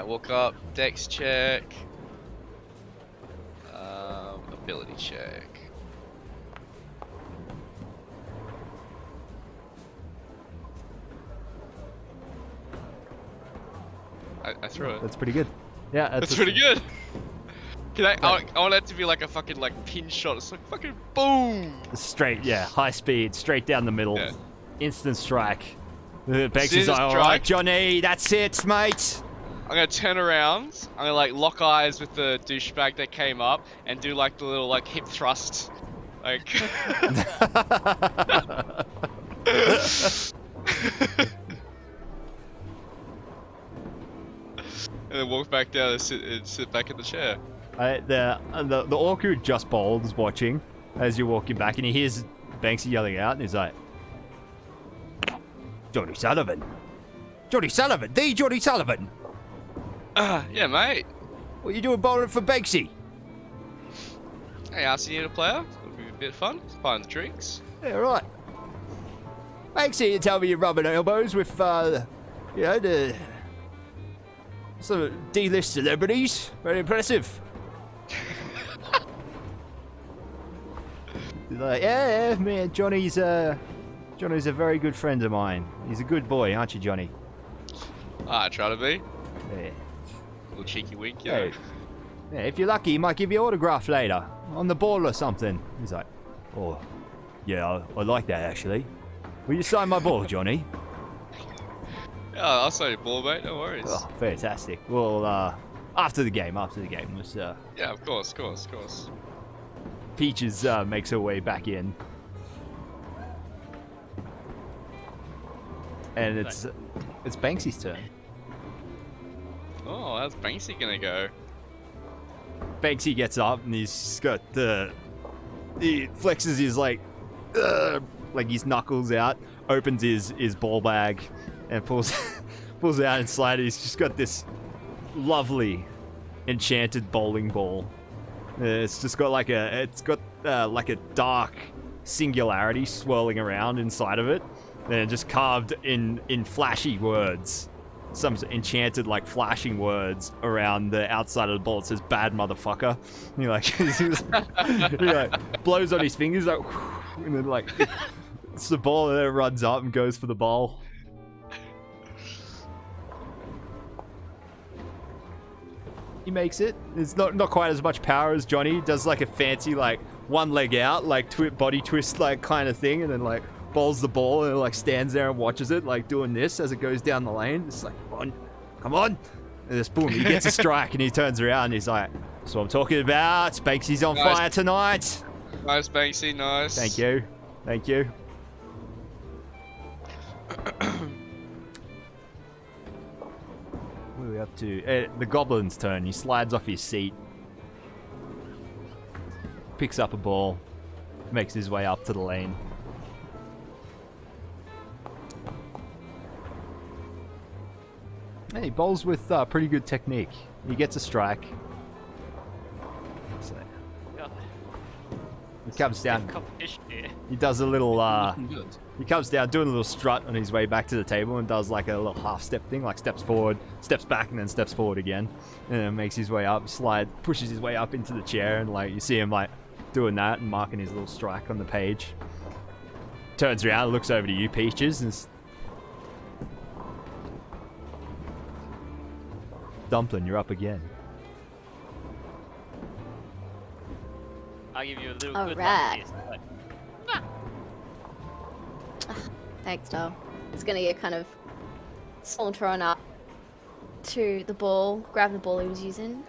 walk up, dex check. Ability check. I threw it. That's pretty good. Yeah, That's pretty good. Can I want that to be like a fucking like pin shot. It's like fucking boom. Straight, yeah, high speed, straight down the middle. Yeah. Instant strike. Bex is Instant like, alright, strike. Johnny, that's it, mate. I'm gonna turn around. I'm gonna like lock eyes with the douchebag that came up and do like the little like hip thrust, like. And then walk back down and sit back in the chair. The orc who just bowled is watching as you're walking back, and he hears Banksy yelling out, and he's like, Johnny Sullivan. Johnny Sullivan, the Johnny Sullivan. Yeah, mate. What are you doing bowling for Banksy? Hey, Arsenal need a player? Bit of fun. Find the drinks. Yeah, right. Banksy, you tell me you're rubbing elbows with, you know, the sort of D-list celebrities. Very impressive. He's like, yeah, man, Johnny's a very good friend of mine. He's a good boy, aren't you, Johnny? I try to be. Yeah. Little cheeky wink, Yeah. yeah. Yeah, if you're lucky, he might give you an autograph later on the ball or something. He's like, oh, yeah, I like that actually. Will you sign my ball, Johnny? Yeah, I'll say ball, mate. No worries. Oh, fantastic. Well, after the game was Yeah, of course. Peaches makes her way back in, and it's Banksy's turn. Oh, how's Banksy gonna go? Banksy gets up and he's got he flexes his like his knuckles out, opens his ball bag, and pulls it out and slides. He's just got this lovely enchanted bowling ball. It's just got like a dark singularity swirling around inside of it, and just carved in flashy words. Some enchanted, like, flashing words around the outside of the ball. It says, bad motherfucker. And he like blows on his fingers, like, and then, like, it's the ball, and then it runs up and goes for the ball. He makes it. It's not quite as much power as Johnny. He does, like, a fancy, like, one leg out, like, body twist, like, kind of thing, and then, like, bowls the ball and like stands there and watches it, like doing this as it goes down the lane. It's like, come on. And just boom, he gets a strike and he turns around and he's like, that's what I'm talking about. Banksy's on fire tonight. Nice, Banksy, nice. Thank you. What are we up to? The goblin's turn. He slides off his seat, picks up a ball, makes his way up to the lane. Hey, he bowls with pretty good technique. He gets a strike. So, he comes down. He does a little. He comes down, doing a little strut on his way back to the table, and does like a little half step thing, like steps forward, steps back, and then steps forward again, and then makes his way up, pushes his way up into the chair, and like you see him like doing that and marking his little strike on the page. Turns around, looks over to you, Peaches, and. Dumpling, you're up again. I'll give you a little All good right. like this. Thanks, doll. It's gonna get kind of saunter on up to the ball, grab the ball he was using.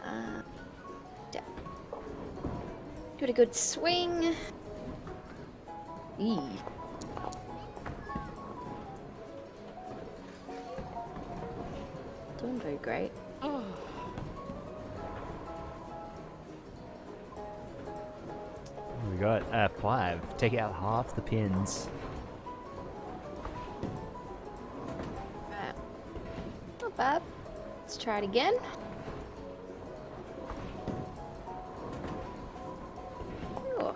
Yeah. Give it a good swing. Eee. Doing very great. Oh. We got 5. Take out half the pins. Right. Not bad. Let's try it again. Oh.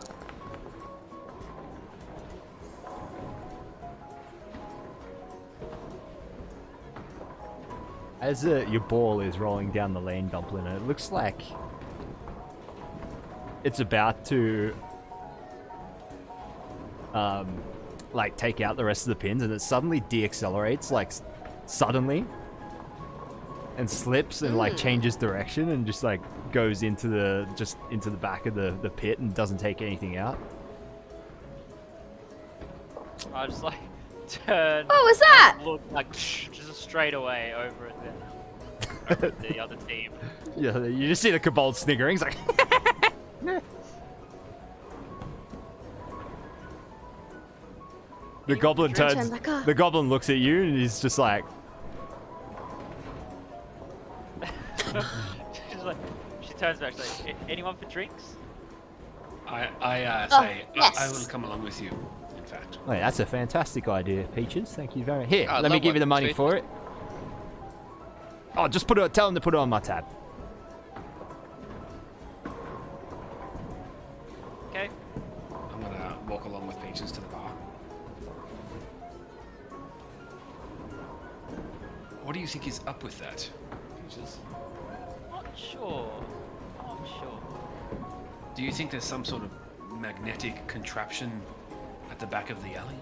As your ball is rolling down the lane, Dumpling, it looks like it's about to like take out the rest of the pins, and it suddenly deaccelerates, like suddenly, and slips and like changes direction and just like goes into the back of the pit and doesn't take anything out. I just like turn. What was that? Look like just straight away over at the other team. Yeah, you just see the kobold sniggering. It's like. The goblin turns. The goblin looks at you and he's just like. She's like, she turns back. She's like, anyone for drinks? I Oh, say yes. I will come along with you. In fact. Oh, yeah, that's a fantastic idea, Peaches. Thank you very much. Here, I let me love give you the one, money Peaches. for it. Oh, just put it. Tell him to put it on my tab. Okay. I'm walk along with Peaches to the bar. What do you think is up with that, Peaches? Not sure. Not sure. Do you think there's some sort of magnetic contraption at the back of the alley?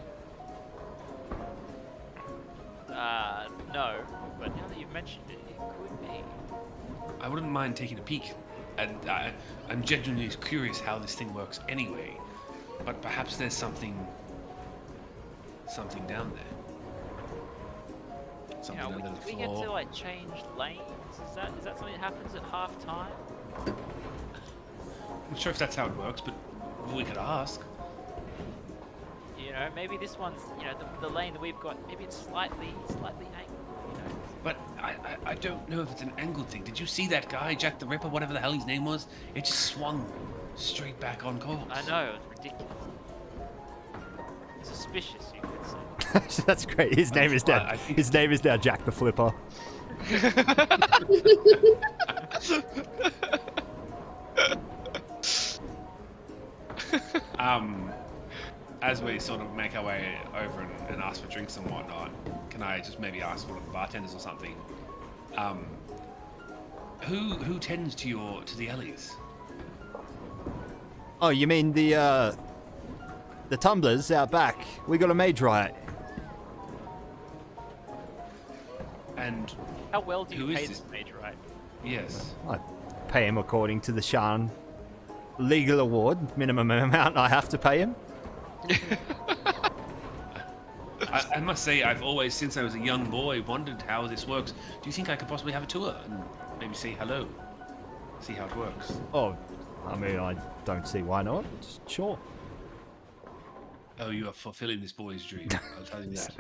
No. But now that you've mentioned it, it could be. I wouldn't mind taking a peek. And I'm genuinely curious how this thing works anyway. But perhaps there's something down there. Something Yeah, under the we floor. get to like change lanes. Is that something that happens at half time? I'm not sure if that's how it works, but we could ask. You know, maybe this one's, you know, the lane that we've got, maybe it's slightly angled, you know. But I don't know if it's an angled thing. Did you see that guy, Jack the Ripper, whatever the hell his name was? It just swung straight back on course. I know, it's ridiculous. Suspicious, you could say. That's great. His name is now. His name is now Jack the Flipper. As we sort of make our way over and ask for drinks and whatnot, can I just maybe ask one of the bartenders or something? Who tends to the alleys? Oh, you mean the tumblers out back? We got a mage riot. And How well do who you is pay this? this major, right? Yes. I pay him according to the Sharn legal award, minimum amount I have to pay him. I must say, I've always, since I was a young boy, wondered how this works. Do you think I could possibly have a tour and maybe say hello? See how it works? Oh, I mean, I don't see why not. Sure. Oh, you are fulfilling this boy's dream. I'll tell you that.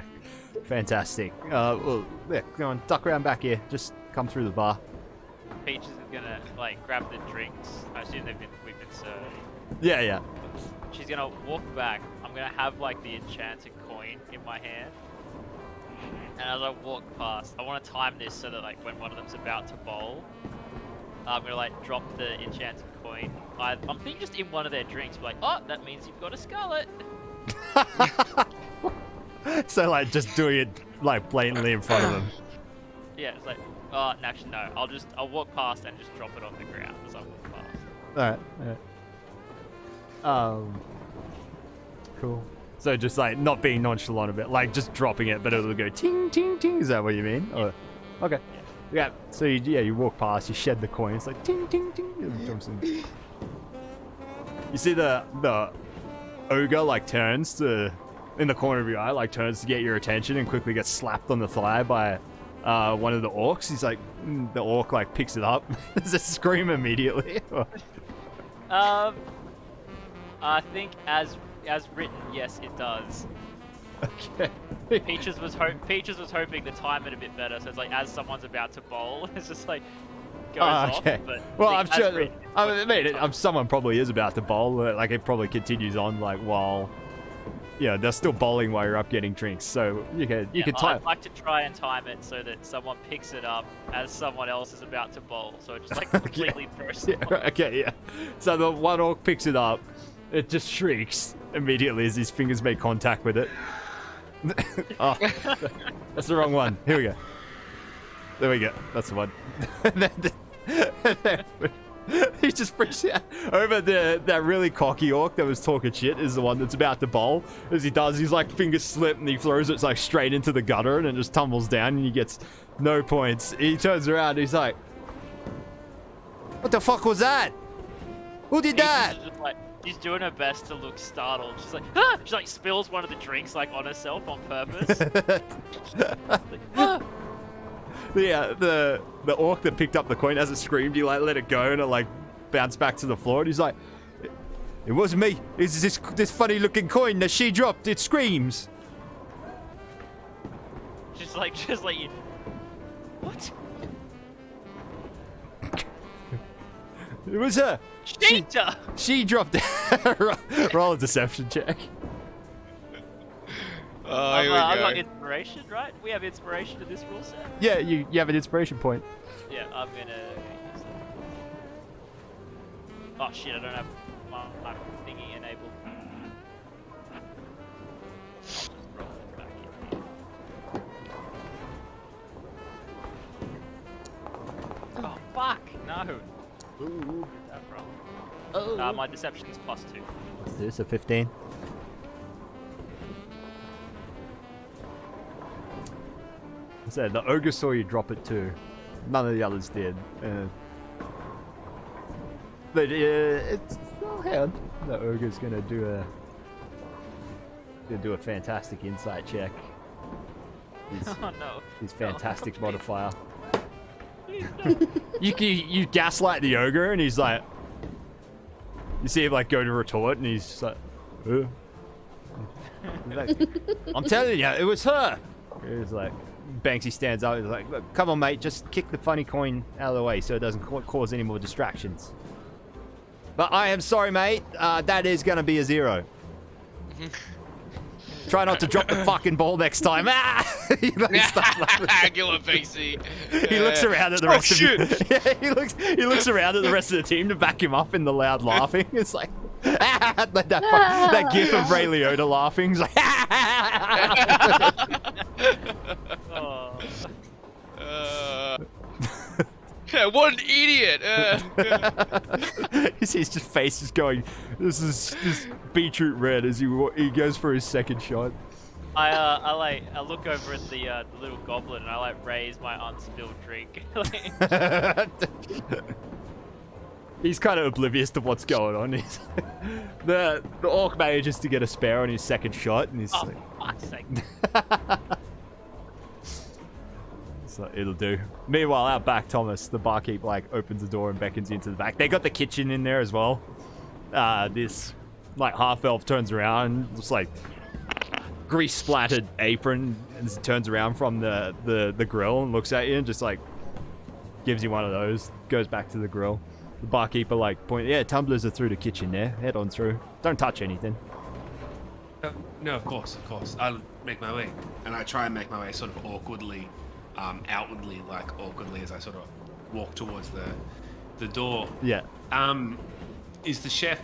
Fantastic. Well, yeah, go on, duck around back here. Just come through the bar. Peaches is gonna like grab the drinks. I assume we've been served. Yeah, yeah. She's gonna walk back. I'm gonna have like the enchanted coin in my hand. And as I walk past, I want to time this so that like when one of them's about to bowl, I'm gonna like drop the enchanted coin. I'm thinking just in one of their drinks, be like, oh, that means you've got a scarlet. So, like, just doing it, like, blatantly in front of them. Yeah, it's like, oh, actually no. I'll walk past and just drop it on the ground as I walk past. Alright. Cool. So just, like, not being nonchalant a bit, like, just dropping it, but it'll go ting, ting, ting. Is that what you mean? Yeah. Or, okay. Yeah. So, you walk past, you shed the coin, it's like ting, ting, ting. It jumps in. You see the ogre, like, turns to... in the corner of your eye, like turns to get your attention and quickly gets slapped on the thigh by one of the orcs. He's like, the orc like picks it up. Does it scream immediately? I think as written, yes, it does. Okay. Peaches was hoping to time it a bit better, so it's like as someone's about to bowl, it's just like goes Okay. off. But Well, I I'm think sure. as written, I mean, someone probably is about to bowl. Like it probably continues on, like while. Yeah, they're still bowling while you're up getting drinks, so you can time. I'd like to try and time it so that someone picks it up as someone else is about to bowl, so it's just like completely personal. Yeah, okay, yeah. So the one orc picks it up, it just shrieks immediately as his fingers make contact with it. Oh, that's the wrong one. Here we go. There we go. That's the one. He just freaks out over that really cocky orc that was talking shit is the one that's about to bowl. As he does, he's like fingers slip and he throws it like straight into the gutter and it just tumbles down and he gets no points. He turns around and he's like, "What the fuck was that? Who did that?" Just like, she's doing her best to look startled. She's like, ah! She like spills one of the drinks like on herself on purpose. Like, ah! Yeah, the orc that picked up the coin as it screamed, he like let it go and it like bounced back to the floor. And he's like, "It wasn't me. It's this funny looking coin that she dropped. It screams." Just like you. What? It was her. Cheater! She dropped it. Roll a deception check. Oh, I've here we got go. inspiration, right? We have inspiration in this rule set. Yeah, you have an inspiration point. Yeah, I'm gonna use that. Oh shit, I don't have my thingy enabled. fuck! No. Ooh. That wrong. Oh. My deception is +2. What's this? A 15. I said the ogre saw you drop it too. None of the others did. But it's hang on. The ogre's gonna do a fantastic insight check. Oh no. His fantastic No, modifier. Please, no. You gaslight the ogre and he's like, you see him like go to retort and he's just like, He's like, I'm telling you, it was her. He's like, Banksy stands up. He's like, look, come on, mate, just kick the funny coin out of the way so it doesn't cause any more distractions. But I am sorry, mate. That is gonna be a 0. Try not to drop the fucking ball next time. He Go on, Banksy. He looks around at the rest of shit. yeah, he looks around at the rest of the team to back him up in the loud laughing. It's like that gif of Ray Liotta laughing. He's like, Oh. Yeah, what an idiot! His just face is going. This is just beetroot red as he goes for his second shot. I look over at the little goblin and I like raise my unspilled drink. He's kind of oblivious to what's going on. The orc manages to get a spare on his second shot, and he's Oh, like, fuck's sake. so it'll do. Meanwhile, out back, Thomas, the barkeep, like opens the door and beckons you into the back. They got the kitchen in there as well. This like half elf turns around, just like grease splattered apron, and turns around from the grill and looks at you and just like gives you one of those. Goes back to the grill. The barkeeper like point, yeah, tumblers are through the kitchen there. Head on through. Don't touch anything. No, of course. I'll make my way. And I try and make my way sort of awkwardly, outwardly, like awkwardly as I sort of walk towards the door. Yeah. Is the chef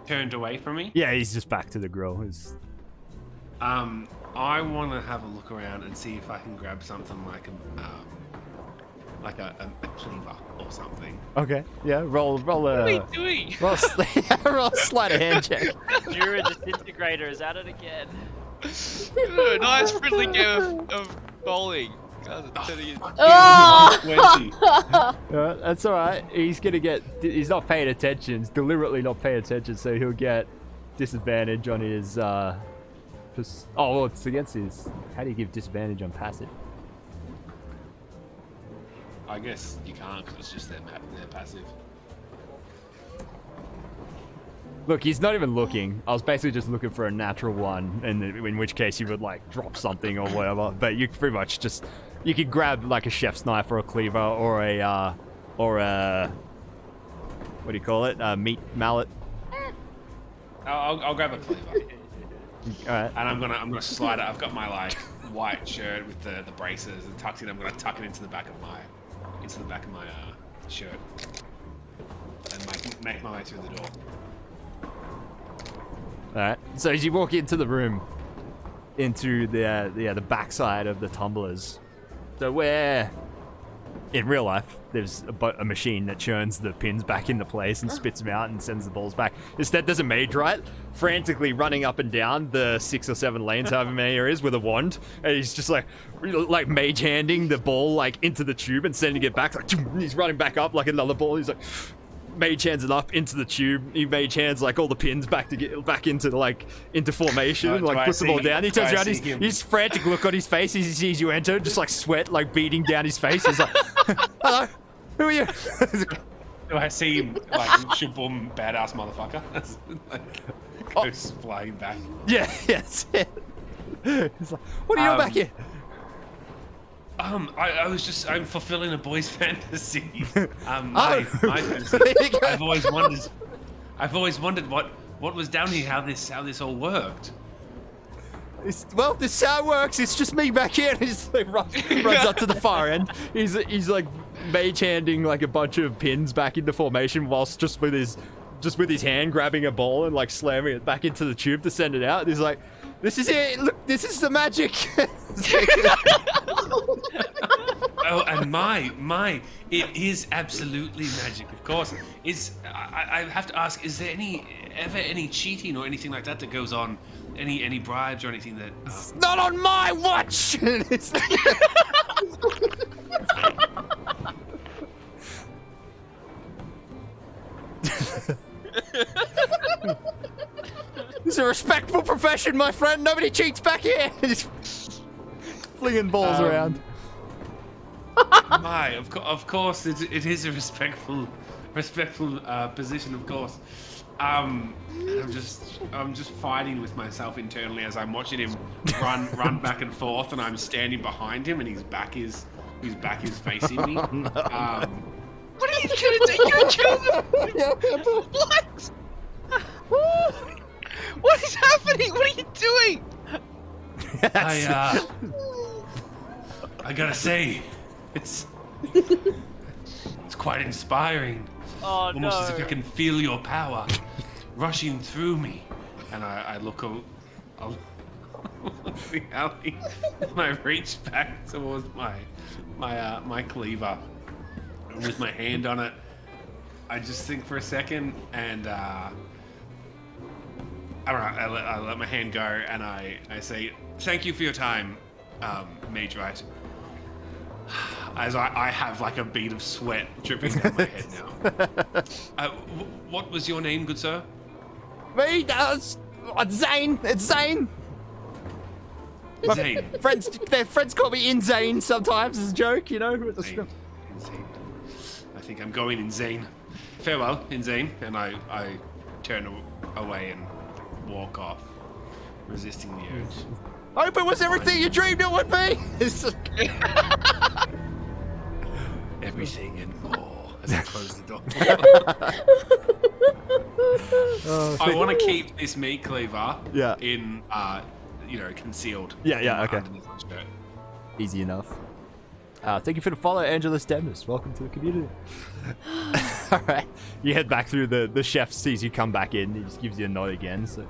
turned away from me? Yeah, he's just back to the grill. I want to have a look around and see if I can grab something like a cleaver or something. Okay. Yeah. Roll a. What are we doing? Roll a sleight of hand check. Jura Disintegrator is at it again. Nice friendly game of bowling. God, I'm telling you. Oh! That's all right. He's not paying attention. He's deliberately not paying attention, so he'll get disadvantage on his. Well, it's against his. How do you give disadvantage on passive? I guess you can't because it's just their passive. Look, he's not even looking. I was basically just looking for a natural one, and in which case you would like drop something or whatever. But you pretty much just you could grab like a chef's knife or a cleaver or a what do you call it? A meat mallet. I'll grab a cleaver. All right. And I'm gonna slide it. I've got my like white shirt with the braces and tucked in. I'm gonna tuck it into the back of my shirt and make my way through the door. Alright, so as you walk into the room, into the backside of the tumblers, so where, in real life, there's a machine that churns the pins back into place and spits them out and sends the balls back. Instead, there's a mage, right, frantically running up and down the 6 or 7 lanes, however many there is, with a wand, and he's just like mage handing the ball like into the tube and sending it back. Like he's running back up like another ball. He's like. Mage hands it up into the tube. He mage hands like all the pins back to get back into formation. Like puts them all down. He turns around. He's frantic look on his face. He sees you enter, just like sweat like beating down his face. He's like, "Hello, who are you?" Do I see him like shaboom badass motherfucker? Like, goes flying back. Yeah, that's it. He's like, "What are you back here?" I'm fulfilling a boy's fantasy. My fantasy. I've always wondered what was down here, how this all worked. This is how it works. It's just me back here. And he's like runs up to the far end. He's like mage handing like a bunch of pins back into formation, whilst just with his hand grabbing a ball and like slamming it back into the tube to send it out. And he's like, "This is it. Look, this is the magic." Oh, and it is absolutely magic, of course. I have to ask, is there ever any cheating or anything like that goes on? Any bribes or anything that... It's not on my watch! It's a respectable profession, my friend. Nobody cheats back here. Just flinging balls around. Of course, it is a respectful position, of course. I'm just fighting with myself internally as I'm watching him run back and forth, and I'm standing behind him, and his back is facing me. Oh, no. What are you gonna do? You're gonna kill them? What? What is happening? What are you doing? I gotta say, it's quite inspiring. Oh, Almost as if I can feel your power rushing through me. And I look the alley, and I reach back towards my cleaver. And with my hand on it, I just think for a second, and I don't know, I let my hand go, and I say, thank you for your time, Mage Right. As I have like a bead of sweat dripping down my head now. What was your name, good sir? Me? Zane. It's Zane. Zane. Their friends call me Insane sometimes as a joke, you know. Insane. I think I'm going insane. Farewell, Insane. And I turn away and walk off, resisting the urge. I hope it was everything you dreamed it would be. Everything and more. As I close the door. I want to keep this meat cleaver in, concealed. Yeah, okay. Underneath my shirt. Easy enough. Thank you for the follow, Angelus Demus. Welcome to the community. All right, you head back through. The chef sees you come back in. He just gives you a nod again. So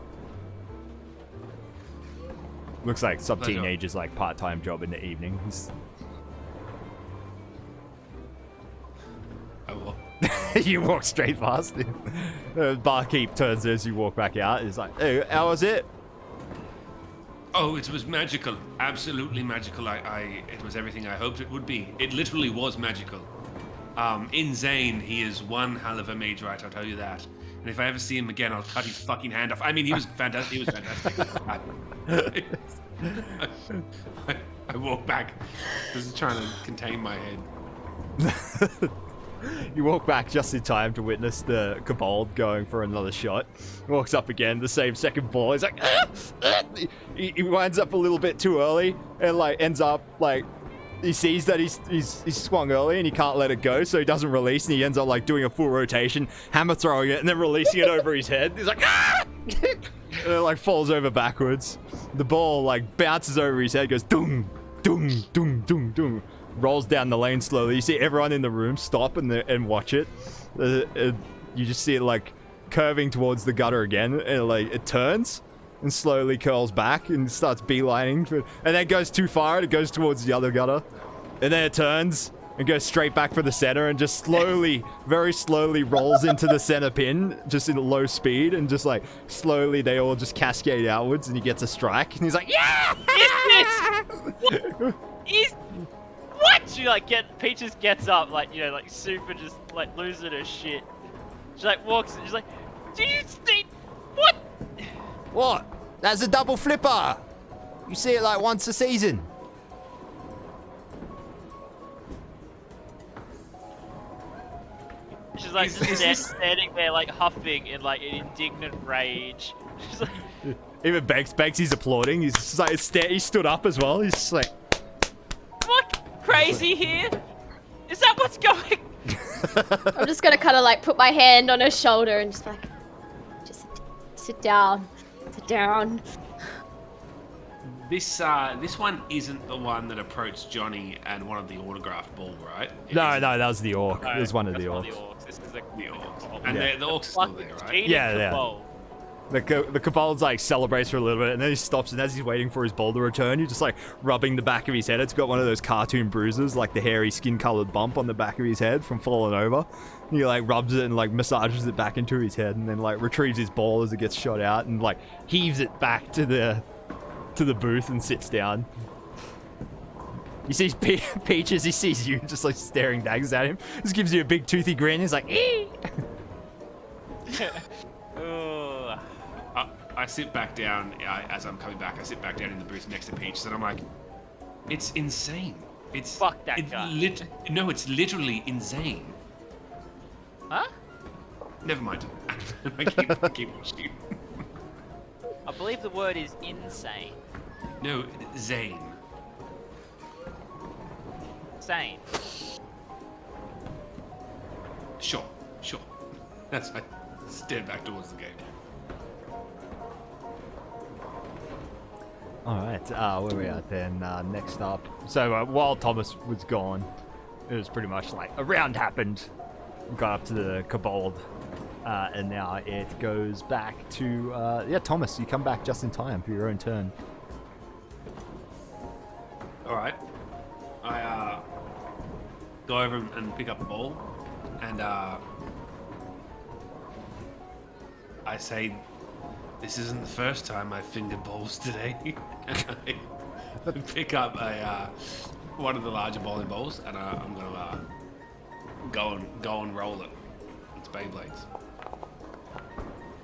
looks like some teenager's like part-time job in the evenings. I will. You walk straight past him. The barkeep turns as you walk back out. He's like, "Hey, how was it?" Oh, it was magical. Absolutely magical. It was everything I hoped it would be. It literally was magical. In Zane, he is one hell of a mage right, I'll tell you that. And if I ever see him again, I'll cut his fucking hand off. I mean, he was fantastic. He was fantastic. I walk back, just trying to contain my head. You walk back just in time to witness the kobold going for another shot. He walks up again, the same second ball. He's like, he winds up a little bit too early and like ends up like he sees that he's swung early and he can't let it go, so he doesn't release, and he ends up like doing a full rotation, hammer throwing it, and then releasing it over his head. He's like, and it like falls over backwards. The ball like bounces over his head, goes doom, doom, doom, doom, doom. Rolls down the lane slowly. You see everyone in the room stop and watch it. You just see it like curving towards the gutter again, and like it turns and slowly curls back and starts beelining, and then goes too far and it goes towards the other gutter, and then it turns and goes straight back for the center and just slowly, very slowly rolls into the center pin, just in low speed, and just like slowly they all just cascade outwards, and he gets a strike, and he's like, yeah! What is what? She like Peaches gets up, like, you know, like super just like losing her shit. She like walks and she's like, do you see what? What? That's a double flipper. You see it like once a season. She's like just standing there like huffing in like an indignant rage. She's like, even Banksy's applauding. He's just like he stood up as well. He's just like, what? Crazy here? Is that what's going? I'm just gonna kind of like put my hand on her shoulder and just like, just sit down, sit down. This one isn't the one that approached Johnny and wanted the autographed ball, right? No, that was the orc. It was one of the orcs. This is the orcs. And the orcs are still there, right? Yeah. The kobold's like celebrates for a little bit, and then he stops, and as he's waiting for his bowl to return, you're just like rubbing the back of his head. It's got one of those cartoon bruises, like the hairy skin-colored bump on the back of his head from falling over. And he like rubs it and like massages it back into his head, and then like retrieves his ball as it gets shot out, and like heaves it back to the booth and sits down. He sees Peaches, he sees you just like staring daggers at him. Just gives you a big toothy grin. He's like, "Ee!" I sit back down as I'm coming back. I sit back down in the booth next to Peaches, and I'm like, "It's insane. It's Fuck that guy." No, it's literally insane." Huh? Never mind. I keep watching. I believe the word is insane. No, Zane. Sane. Sure. That's I stare back towards the game. Alright, where we at then? Next up. So while Thomas was gone, it was pretty much like a round happened. We got up to the kobold. And now it goes back to, Thomas, you come back just in time for your own turn. Alright. I go over and pick up the ball, and I say, "This isn't the first time I've fingered balls today." And I pick up one of the larger bowling balls, and I'm gonna go and roll it. It's Beyblades.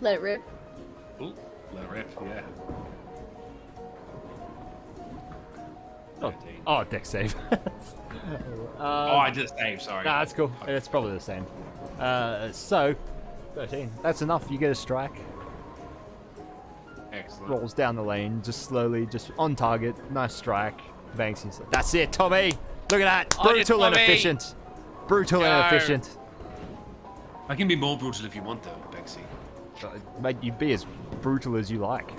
Let it rip. Ooh, let it rip, yeah. Oh, deck save. I did a save, sorry. Nah, that's cool. It's probably the same. So, 13. That's enough. You get a strike. Excellent. Rolls down the lane, just slowly, just on target. Nice strike. Banks. That's it, Tommy. Look at that. Oh, Brutal yeah, and Tommy. efficient. Brutal and Go. efficient. I can be more brutal if you want, though, Bexy. Mate, you be as brutal as you like.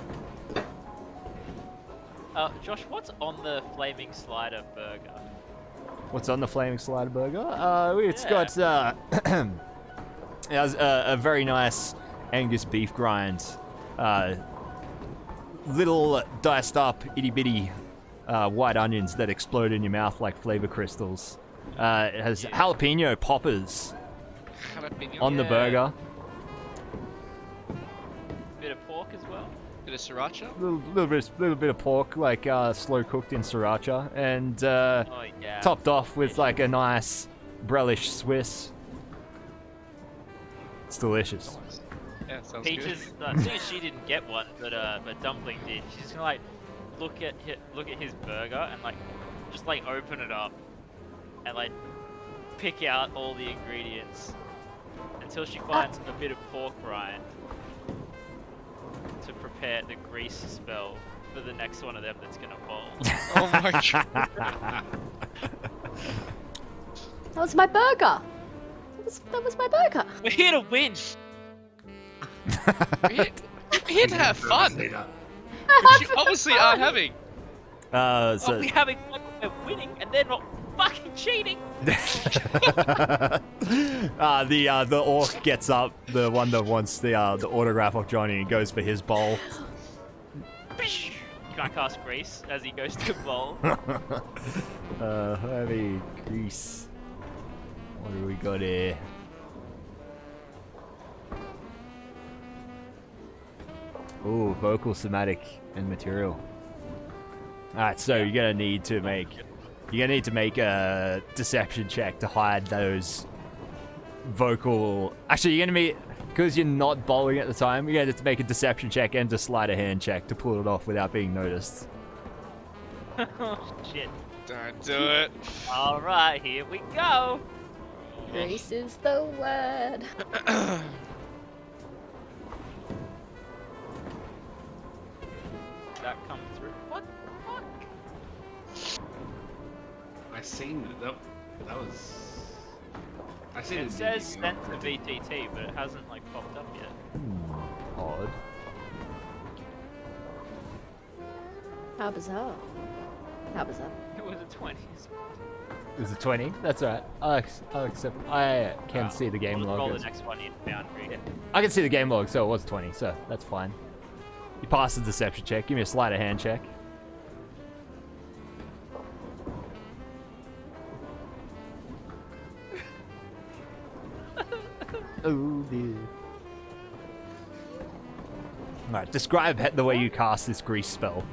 Josh, what's on the flaming slider burger? What's on the flaming slider burger? It's Yeah. got it has a very nice Angus beef grind, little diced up itty bitty white onions that explode in your mouth like flavor crystals. It has jalapeno poppers Jalapeno. on the Yeah. burger. Bit of pork as well. Bit of sriracha. Little bit of pork, like slow cooked in sriracha, and Oh yeah. topped off with like a nice Brelish Swiss. It's delicious. Yeah, sounds Peaches, good. seeing she didn't get one, but Dumpling did. She's gonna like look at his burger and like just like open it up and like pick out all the ingredients until she finds a bit of pork rind to prepare the grease spell for the next one of them that's gonna bowl. Oh my god. That was my burger. That was my burger. We're here to win. We're here to have fun. Which you obviously aren't having. Are So we having fun? We're winning, and they're not fucking cheating. the orc gets up, the one that wants the autograph of Johnny, and goes for his bowl. You can't cast grease as he goes to bowl. Heavy grease. What do we got here? Ooh, vocal, somatic, and material. Alright, so you're gonna need to make a deception check to hide those vocal. Actually, you're gonna be, because you're not bowling at the time, you're gonna have to make a deception check and a sleight of hand check to pull it off without being noticed. Oh shit. Don't do it. Alright, here we go. Grease is the word. That come through. What the fuck? I seen that was. I seen It says sent to VTT, but it hasn't like popped up yet. Odd. How bizarre. How bizarre. It was a 20s. It was a 20. That's alright. I'll accept. I can see the game We'll log. roll the next one in boundary. I can see the game log, so it was 20, so that's fine. You passed the deception check. Give me a sleight of hand check. Oh dear. Alright, describe the way you cast this grease spell.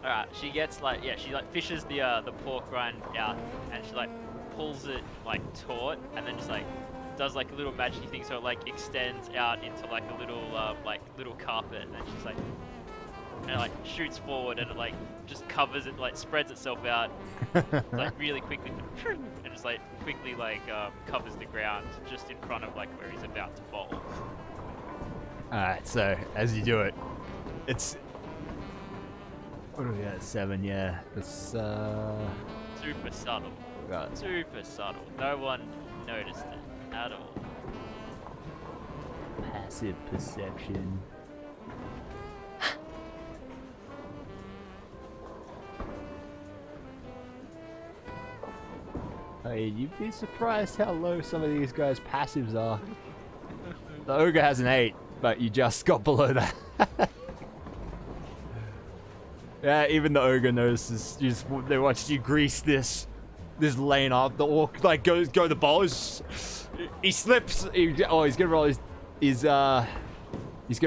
Alright, she gets like, yeah, she like fishes the pork rind out, and she like pulls it like taut, and then just like does like a little magic thing, so it like extends out into like a little little carpet, and then she's like, and it like shoots forward, and it like just covers it, like spreads itself out, like really quickly, and just like quickly like covers the ground just in front of like where he's about to bowl. Alright, so as you do it, it's. What do we got? 7, yeah. That's Super subtle. Right. Super subtle. No one noticed it at all. Passive perception. Hey, you'd be surprised how low some of these guys' passives are. The ogre has an 8, but you just got below that. Yeah, even the ogre notices. They watched you grease this lane up. The orc like go the ball. He slips. He's gonna roll his. He's gonna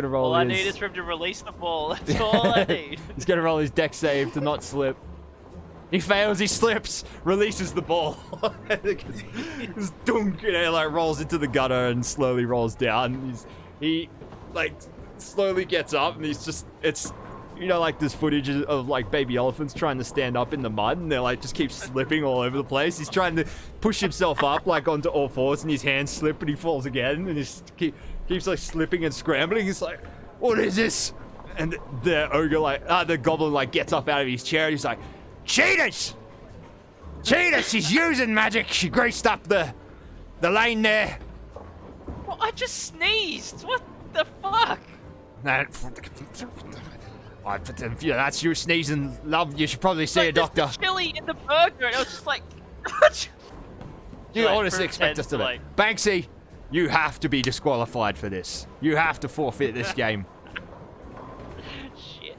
roll. All I need is for him to release the ball. That's all I need. He's gonna roll his deck save to not slip. He fails. He slips. Releases the ball. Just dunk, like rolls into the gutter and slowly rolls down. He like slowly gets up and it's. Like this footage of like baby elephants trying to stand up in the mud, and they're like just keep slipping all over the place. He's trying to push himself up like onto all fours, and his hands slip, and he falls again, and he keeps like slipping and scrambling. He's like, "What is this?" And the ogre the goblin like gets up out of his chair, and he's like, "Cheaters! Cheaters! She's using magic. She greased up the lane there." Well, I just sneezed. What the fuck? That's you sneezing, love. You should probably see a doctor. There's chili in the burger, and I was just like, You like, honestly expect us to like, Banksy, you have to be disqualified for this. You have to forfeit this game. Shit.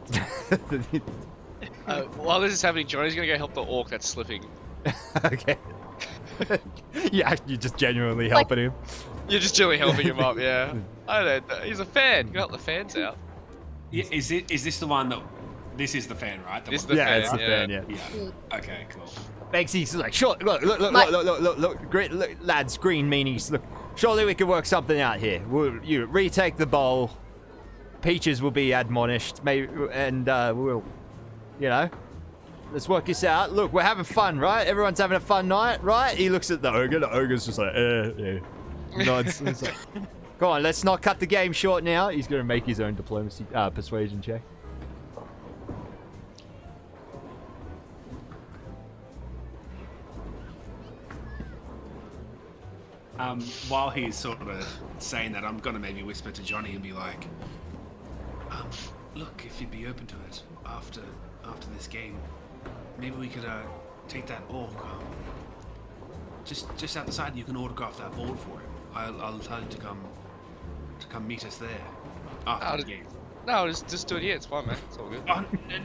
While this is happening, Johnny's gonna go help the orc that's slipping. Okay. Yeah, you're just genuinely helping him. You're just generally helping him up, yeah. I don't know. He's a fan. You can help the fans out. Yeah, is this the one that? This is the fan, right? This one- the fan, It's the fan, yeah. Yeah. Okay, cool. Banksy's like, sure, look, great, look, lads, green meanies, look, surely we can work something out here. You retake the bowl, Peaches will be admonished, maybe, and we'll, let's work this out. Look, we're having fun, right? Everyone's having a fun night, right? He looks at the ogre's just like, yeah. Nods. It's like, come on, let's not cut the game short now. He's going to make his own diplomacy, persuasion check. While he's sort of saying that, I'm gonna maybe whisper to Johnny and be like, look, if you'd be open to it after this game, maybe we could take that orc just out the side. You can autograph that board for him. I'll tell him to come meet us there after the game. No, just do it here. It's fine, man. It's all good.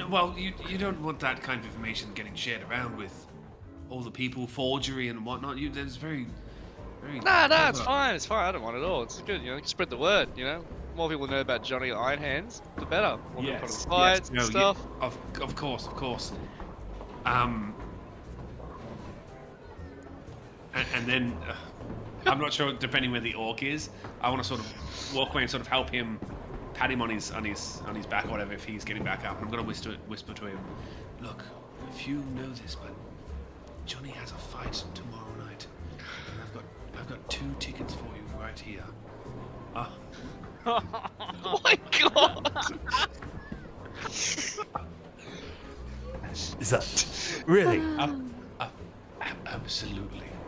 Well, you don't want that kind of information getting shared around with all the people, forgery and whatnot. There's very Nah, it's fine. It's fine. I don't want it all. It's good. Spread the word. More people know about Johnny Iron Hands, the better. More people put on fights and stuff. Yeah, of course. And then I'm not sure, depending where the orc is, I want to sort of walk away and sort of help him, pat him on his back or whatever if he's getting back up. I'm gonna whisper to him, look, if you know this, but Johnny has a fight tomorrow night, and I've got 2 tickets for you right here. Oh my god! Is that really?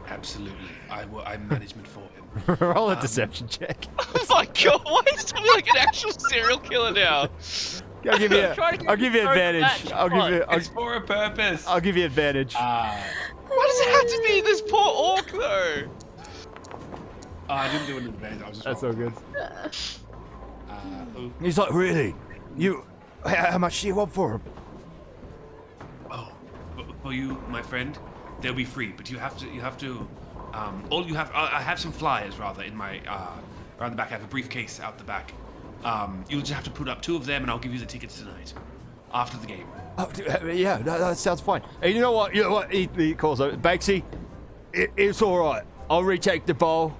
Absolutely. I'm management for him. Roll a deception check. Oh my god! Why is he like an actual serial killer now? I'll give you. Trying to get I'll give you this over advantage. match, I'll come give you. It's for a purpose. I'll give you advantage. Why does it have to be this poor orc though? I didn't do an advantage. I was just That's all rolling. good. Ooh. He's like, really? How much do you want for him? Oh, for you, my friend, they'll be free. But you have to. All you have. I have some flyers rather in my around the back. I have a briefcase out the back. You'll just have to put up 2 of them, and I'll give you the tickets tonight, after the game. Oh, yeah, that sounds fine. Hey, you know what? He calls out, Banksy, it's all right. I'll retake the bowl.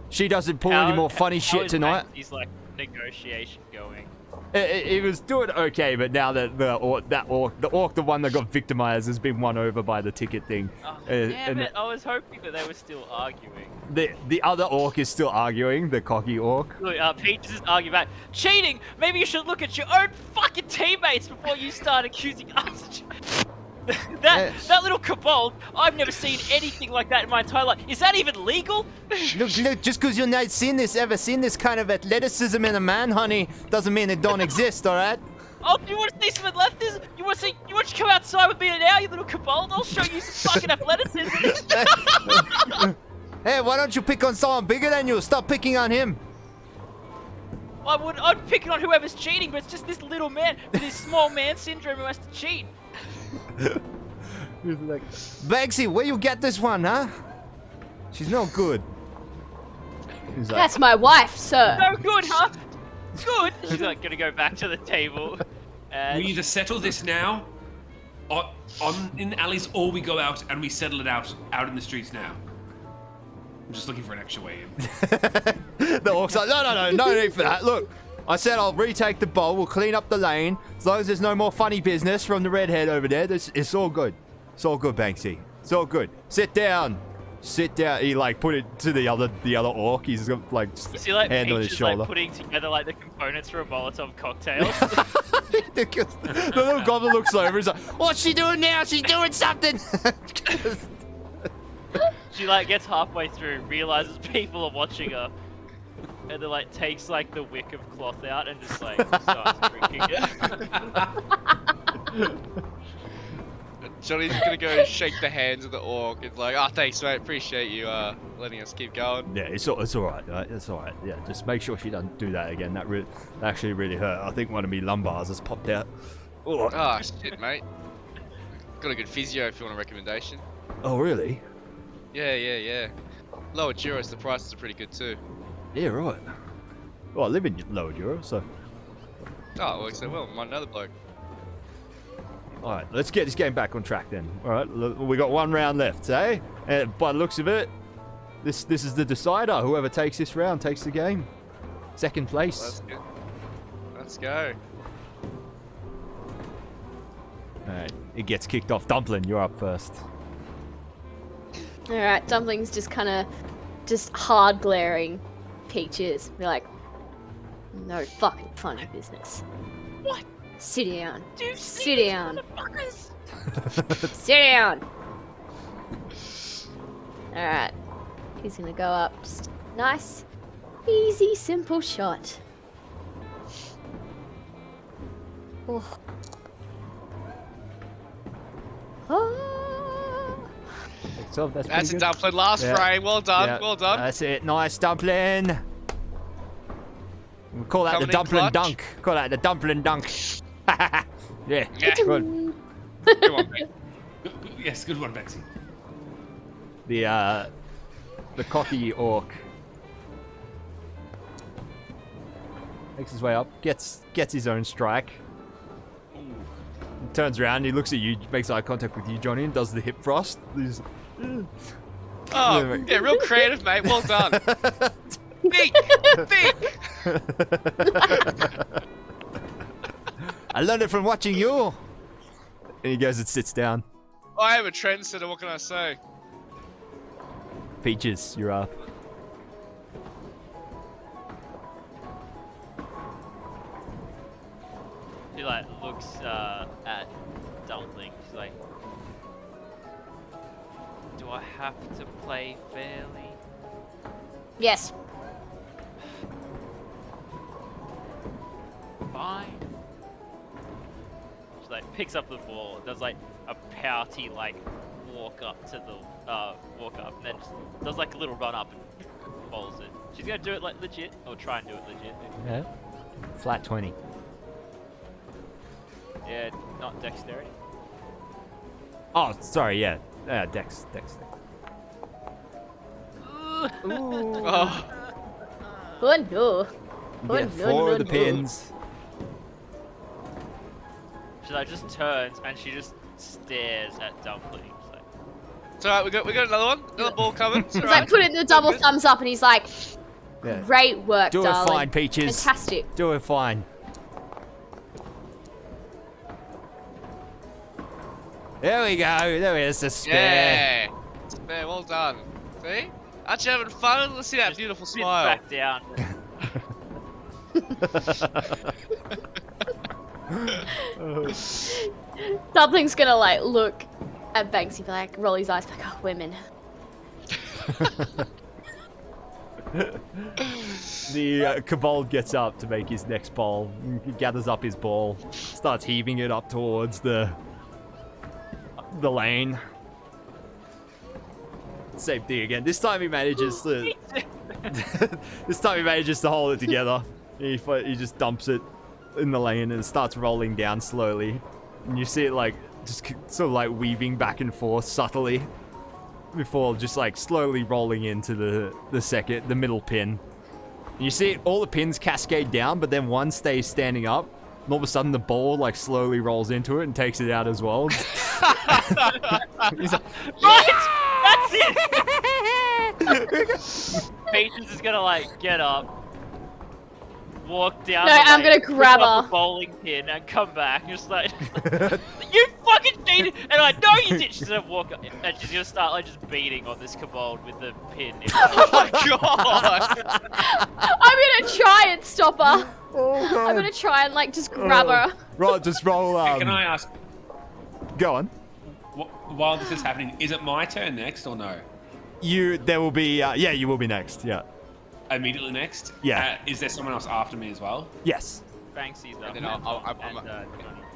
She doesn't pull any more funny shit tonight. He's like negotiation going. He was doing okay, but now that the orc, the one that got victimized, has been won over by the ticket thing. Oh, damn it! I was hoping that they were still arguing. The other orc is still arguing, the cocky orc. Look, Peaches is arguing about cheating. Maybe you should look at your own fucking teammates before you start accusing us. That little kobold, I've never seen anything like that in my entire life. Is that even legal? Look, just because you've not ever seen this kind of athleticism in a man, honey, doesn't mean it don't exist, alright? Oh, do you want to see some athleticism? You want to come outside with me now, you little kobold? I'll show you some fucking athleticism. Hey, why don't you pick on someone bigger than you? Stop picking on him. I'd pick it on whoever's cheating, but it's just this little man with his small man syndrome who has to cheat. He's like, Banksy, where you get this one, huh? She's no good. He's like, That's my wife, sir. No good, huh? Good. She's like gonna go back to the table. And We either settle this now, in alleys, or we go out and we settle it out in the streets now. I'm just looking for an extra way in. the orc's like, no need for that. Look, I said I'll retake the bowl, we'll clean up the lane. As long as there's no more funny business from the redhead over there, it's all good. It's all good, Banksy. It's all good. Sit down. Sit down. He like put it to the other orc. He's got like you see, like, hand on his Peach is shoulder. like putting together like the components for a Molotov cocktail. the little goblin looks over. He's like, "What's she doing now? She's doing something." She like gets halfway through, realizes people are watching her, and then like takes like the wick of cloth out and just like starts drinking it. Johnny's gonna go shake the hands of the orc. It's like, oh, thanks, mate. Appreciate you letting us keep going. Yeah, it's all right. It's all right. Yeah, just make sure she doesn't do that again. That actually really hurt. I think one of me lumbars has popped out. Oh, Oh, shit, mate. Got a good physio if you want a recommendation. oh really? Yeah. Lower Duros, the prices are pretty good too. Yeah, right. Well, I live in Lower Euro, so. Oh, it works so well. Might another bloke. All right, let's get this game back on track then. All right, we got 1 round left, eh? And by the looks of it, this is the decider. Whoever takes this round takes the game. Second place. Let's go. Let's go. All right, it gets kicked off. Dumpling, you're up first. Alright, Dumpling's just kind of hard glaring Peaches. Be like, no fucking funny business. What? Sit down. Dude, Sit down. motherfuckers. Sit down. Alright. He's gonna go up. Just nice, easy, simple shot. Oh. Oh. So that's That's pretty a good. dumpling last Yeah. frame. Well done. Yeah, Well done. That's it. Nice dumpling. We call that Coming the in dumpling clutch. dunk. Call that the dumpling dunk. Yeah. Yeah. Good. Come on, mate. Yes, good one, Bexy. The cocky orc makes his way up, gets his own strike. Turns around, he looks at you, makes eye contact with you, Johnny, and does the hip thrust. He's, Oh, yeah, real creative, mate. Well done. Think. I learned it from watching you. And he goes and sits down. I am a trendsetter. What can I say? Peaches, you're up. She like looks at Dumpling. She's like, "Do I have to play fairly?" Yes. Fine. She like picks up the ball, does like a pouty like walk up, and then just does like a little run up and bowls it. She's gonna do it like legit, or try and do it legit. Yeah. Flat 20. Yeah, not dexterity. Oh, sorry, yeah. Dex. Oh, Oh no. You Oh, get no, 4 no, of the no. pins. She like just turns and she just stares at Dumpling. Like, it's alright, we got another one. Another ball coming. It's He's alright. like putting the double thumbs up and he's like, Yeah. great work, Do it darling. fine, Peaches. Fantastic. Do it fine. There we go. There is a spare. Yeah. Spare, well done. See? Aren't you having fun? Let's see that beautiful sit smile. back down. Dumpling's gonna like look at Banksy, be like, roll his eyes back, oh, women. The Kobold gets up to make his next bowl. He gathers up his ball, starts heaving it up towards the lane. Same thing again. This time he manages to. This time he manages to hold it together. He just dumps it in the lane and it starts rolling down slowly. And you see it like just sort of like weaving back and forth subtly before just like slowly rolling into the middle pin. And you see all the pins cascade down, but then one stays standing up. And all of a sudden the ball like slowly rolls into it and takes it out as well. He's like, Right! That's it! Patience is gonna like get up, walk down. No, the I'm lane, gonna grab pick up her. a bowling pin and come back. Just like, you fucking cheated! And I know you did. She's gonna walk up and she's gonna start like just beating on this kobold with the pin. Oh my god! I'm gonna try and stop her. oh god. I'm gonna try and like just grab her. Right, just roll. Can I ask, Go on. while this is happening, is it my turn next or no? There will be. Yeah, you will be next. Yeah. Immediately next? Yeah. Is there someone else after me as well? Yes. Banksy's up. And then and I'm Johnny.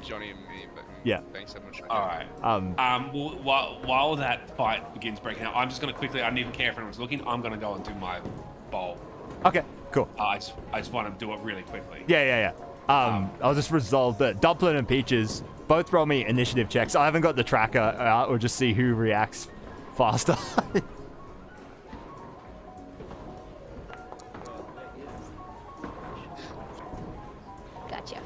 Johnny and me, but Yeah. thanks so much. All right. Well, while that fight begins breaking out, I'm just going to quickly, I don't even care if anyone's looking, I'm going to go and do my bowl. Okay. Cool. I just want to do it really quickly. Yeah. I'll just resolve that. Dumpling and Peaches both roll me initiative checks. I haven't got the tracker out. We'll just see who reacts faster. Gotcha.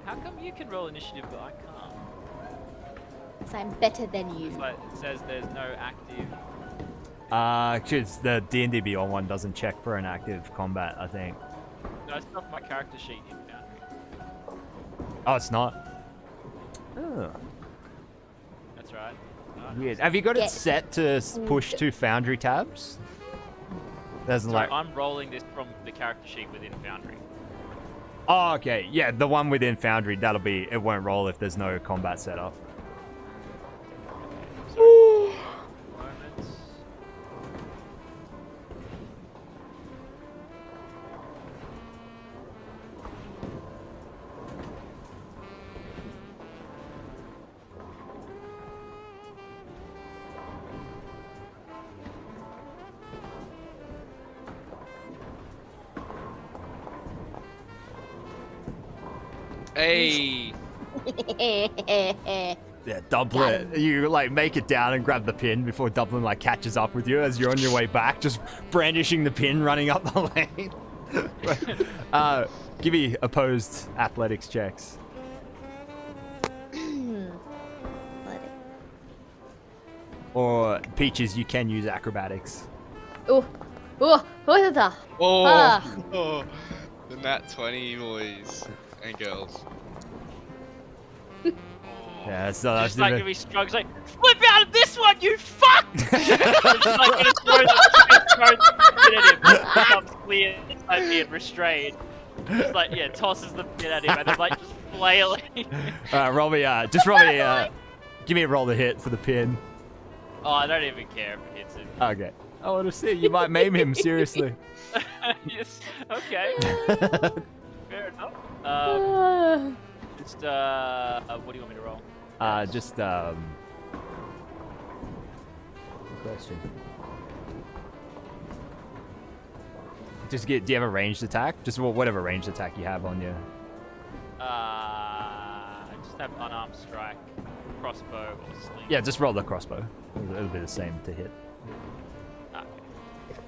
How come you can roll initiative but I can't? Because I'm better than It's you. like it says there's no active. Actually, it's the D&D Beyond one doesn't check for an active combat, I think. No, it's not my character sheet in Foundry. Oh, it's not. Oh, That's right. weird. Have you got it Yeah. set to push to Foundry tabs? There's Sorry, like. I'm rolling this from the character sheet within Foundry. Oh, okay. Yeah, the one within Foundry, that'll be. It won't roll if there's no combat setup. Sorry. Moments. Hey! Yeah, Dumpling. You like make it down and grab the pin before Dumpling like catches up with you as you're on your way back, just brandishing the pin, running up the lane. Give me opposed athletics checks. Or Peaches, you can use acrobatics. Oh, the. Oh! Ah. Oh. The nat 20 boys and girls. Yeah, so that's Just like if he struggles, like flip out of this one, you fuck! Just like gonna throw the pin at him, it becomes clear inside being restrained. Just like tosses the pin at him and then like just flailing. roll me. Give me a roll to hit for the pin. Oh, I don't even care if it hits him. Okay. I want to see. You might maim him, seriously. Yes. Okay. Fair enough. Just what do you want me to roll? Just good question. Just do you have a ranged attack? Just whatever ranged attack you have on you. I just have unarmed strike, crossbow, or sling. Yeah, just roll the crossbow. It'll be the same to hit. Okay.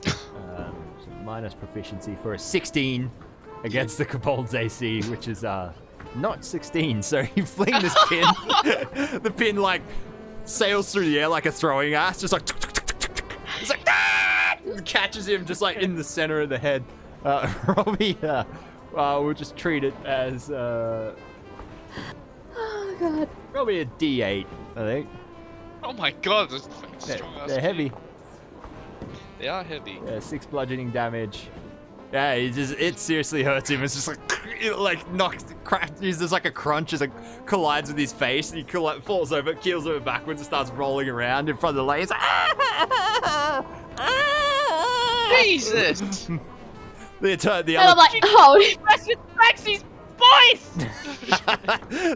So minus proficiency for a 16 against the Kobold's AC, which is not 16. So you fling this pin. The pin like sails through the air like a throwing axe, just like it's like catches him just like in the center of the head. Robbie, we'll just treat it as Oh god. probably a D8, I think. Oh my god, those fucking strong ass They're heavy. They are heavy. Yeah, 6 bludgeoning damage. Yeah, it seriously hurts him. It's just like it like knocks, cracks. There's like a crunch as it collides with his face, and he falls over, keels over backwards, and starts rolling around in front of the lane. It's like, Jesus! the And I'm like, oh, Maxie's voice!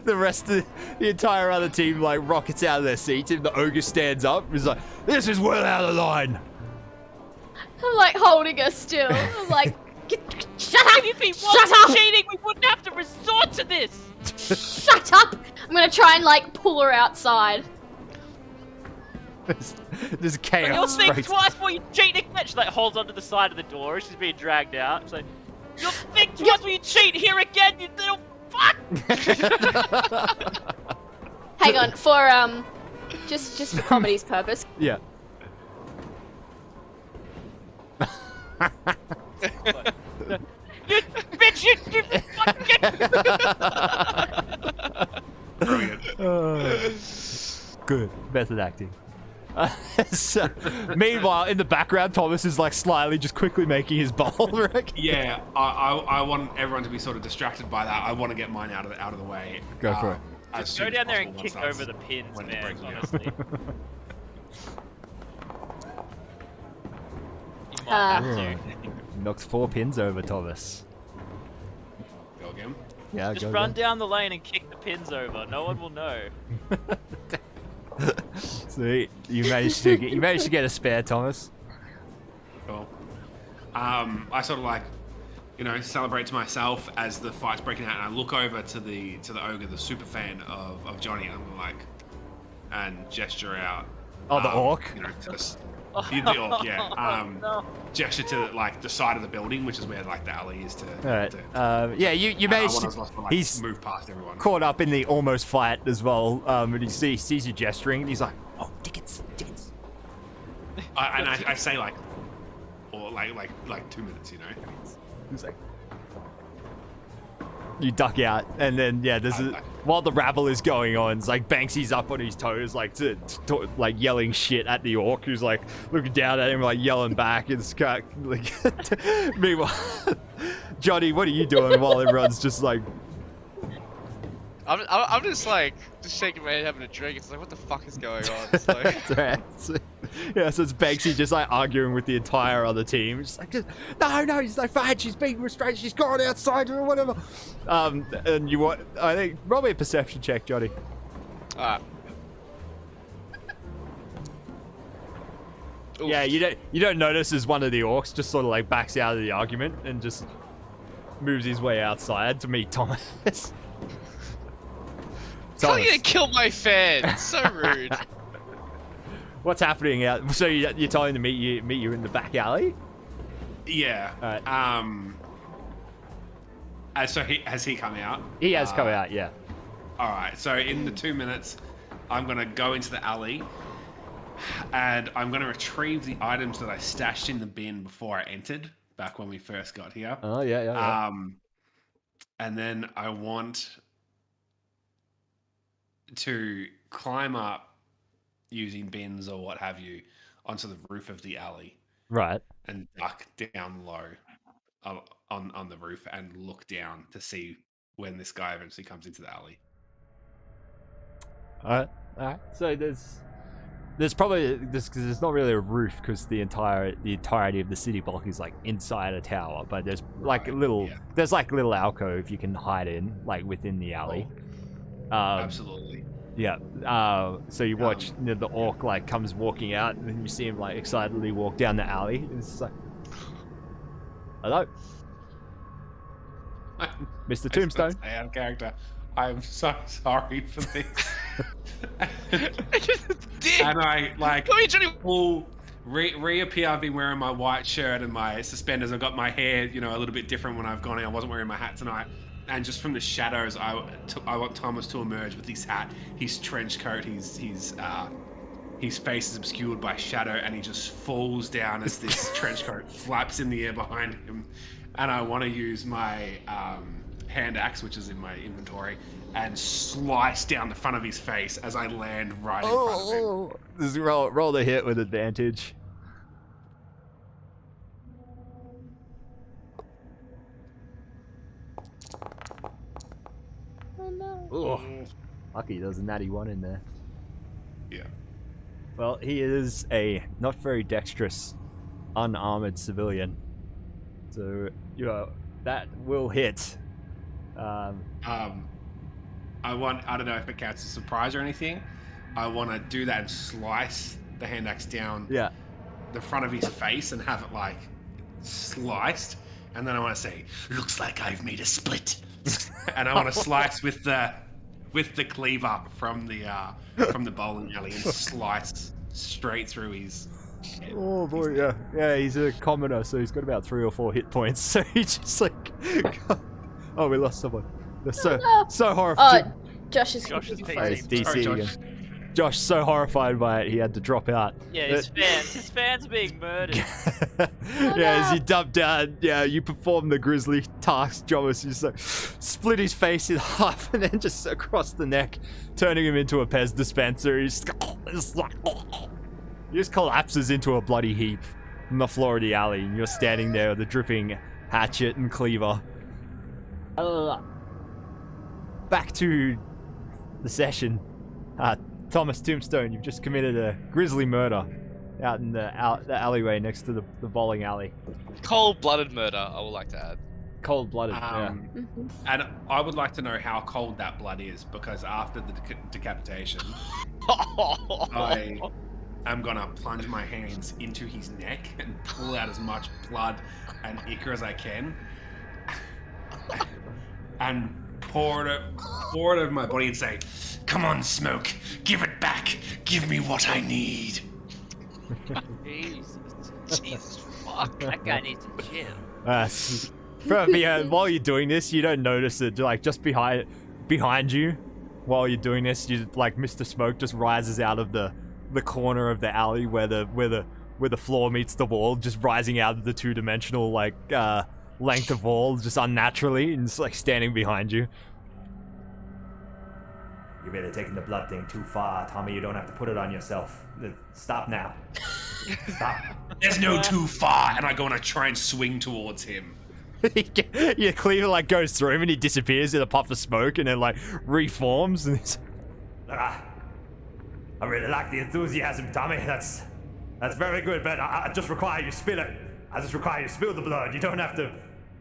the rest of the entire other team like rockets out of their seats, and the ogre stands up. He's like, "This is well out of line." I'm like holding her still. I'm like, shut up! If he Shut wasn't up! cheating, we wouldn't have to resort to this! Shut up! I'm gonna try and like pull her outside. There's You'll chaos. think breaks- twice before you cheat again. She like holds onto the side of the door as she's being dragged out. She's like, you'll think twice before you cheat here again, you little fuck! Hang on, for just for comedy's purpose. Yeah. You bitch, you fucking... Brilliant. Good. Method acting. So, meanwhile, in the background, Thomas is like slyly just quickly making his bowl. Rick. Yeah, I want everyone to be sort of distracted by that. I want to get mine out of the way. Go for it. as Just soon go as down there and possible kick once over the pins, when it man, breaks me out. honestly. You might have to. Knocks 4 pins over Thomas. Go again. Yeah, Just go run again. down the lane and kick the pins over. No one will know. So you managed to get a spare, Thomas. Cool. I sort of like, celebrate to myself as the fight's breaking out, and I look over to the ogre, the super fan of Johnny, and I'm like, and gesture out. Oh, the orc? To the orc, yeah. No. Gesture to like the side of the building, which is where like the alley is to. All right. Yeah, you managed to. He's move past everyone. caught up in the almost fight as well. And he sees you gesturing, and he's like, "Oh, tickets." I say like 2 minutes, He's like, you duck out, and then while the rabble is going on, it's like Banksy's up on his toes, like like yelling shit at the orc, who's like looking down at him, like yelling back. It's kind of, like, meanwhile, Johnny, what are you doing while everyone's just like? I'm just like shaking my head, having a drink. It's like, what the fuck is going on? It's like, It's alright. So it's Banksy just like arguing with the entire other team. It's like, no, he's like, fine, she's being restrained, she's gone outside or whatever. And you want, I think, probably a perception check, Johnny. alright. Yeah, you don't notice as one of the orcs just sort of like backs out of the argument and just moves his way outside to meet Thomas. Tell you to kill my fan. It's so rude. What's happening out? So you're telling him to meet you in the back alley? Yeah. Alright. So has he come out? He has come out, yeah. All right. So in the 2 minutes, I'm gonna go into the alley, and I'm gonna retrieve the items that I stashed in the bin before I entered, back when we first got here. Oh yeah. And then I want to climb up using bins or what have you onto the roof of the alley Right. and duck down low on the roof and look down to see when this guy eventually comes into the alley. Alright. Alright, so there's probably there's not really a roof because the entirety of the city block is like inside a tower, but there's like there's like little alcove you can hide in like within the alley. Absolutely. Yeah. So you watch the orc like comes walking out, and then you see him like excitedly walk down the alley. And it's like, hello, Mr. Tombstone. Out of character. I'm so sorry for this. And I like full reappear. I've been wearing my white shirt and my suspenders. I've got my hair, a little bit different when I've gone in. I wasn't wearing my hat tonight. And just from the shadows, I want Thomas to emerge with his hat, his trench coat, his face is obscured by shadow, and he just falls down as this trench coat flaps in the air behind him. And I want to use my hand axe, which is in my inventory, and slice down the front of his face as I land right in front of him. Just roll the hit with advantage. Oh no. Oh, lucky there's a natty one in there. Yeah. Well, he is a not very dexterous, unarmored civilian. So, that will hit. I don't know if it counts as a surprise or anything. I want to do that and slice the hand axe down the front of his face and have it like sliced. And then I want to say, looks like I've made a split. And I want to slice with the cleaver from the bowling alley and slice straight through his head. Oh boy, yeah, he's a commoner, so he's got about 3 or 4 hit points. So he just like, oh, we lost someone. They're so horrified. Josh is DC Sorry, again. Josh. Josh so horrified by it, he had to drop out. Yeah, his fans being murdered. As you dump down, you perform the grisly task, Thomas. You just like split his face in half and then just across the neck, turning him into a Pez dispenser. He just collapses into a bloody heap on the floor of the alley, and you're standing there with a dripping hatchet and cleaver. Back to the session. Thomas Tombstone, you've just committed a grisly murder out in the alleyway next to the bowling alley. Cold-blooded murder, I would like to add. Cold-blooded, And I would like to know how cold that blood is, because after the decapitation, I am gonna plunge my hands into his neck and pull out as much blood and ichor as I can, and pour it over my body and say, "Come on, Smoke, give it back. Give me what I need." Jesus fuck, that guy needs to chill. While you're doing this, you don't notice it. Like just behind you, while you're doing this, you like Mr. Smoke just rises out of the corner of the alley where the floor meets the wall, just rising out of the 2-dimensional like length of wall, just unnaturally, and it's like standing behind you. You're really taking the blood thing too far, Tommy. You don't have to put it on yourself. Stop now. Stop. There's no too far, and I go and I try and swing towards him. Your cleaver like goes through him and he disappears in a puff of smoke and then like reforms. And I really like the enthusiasm, Tommy. That's very good, but I just require you spill it. I just require you spill the blood. You don't have to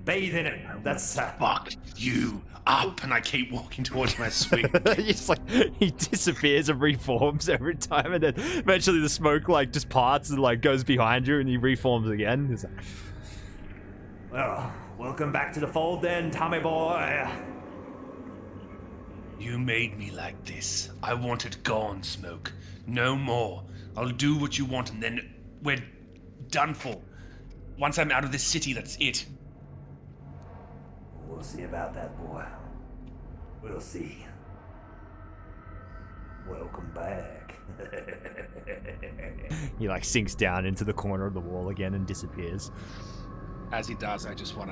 bathe in it. That's fuck you up, and I keep walking towards my swing. It's like he disappears and reforms every time, and then eventually the smoke like just parts and like goes behind you, and he reforms again. He's like, well, welcome back to the fold, then, Tommy boy. You made me like this. I want it gone, Smoke. No more. I'll do what you want, and then we're done for. Once I'm out of this city, that's it. We'll see about that, boy. We'll see. Welcome back. He like sinks down into the corner of the wall again and disappears. As he does, I just want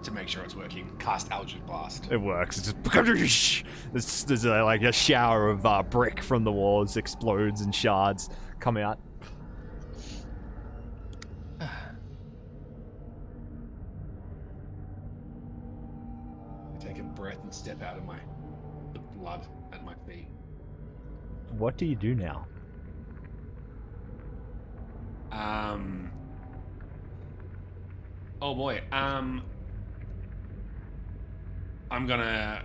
to make sure it's working. Cast Eldritch Blast. It works. It's just there's like a shower of brick from the walls, explodes and shards come out. Take a breath and step out of the blood at my feet. what do you do now? Oh boy. I'm gonna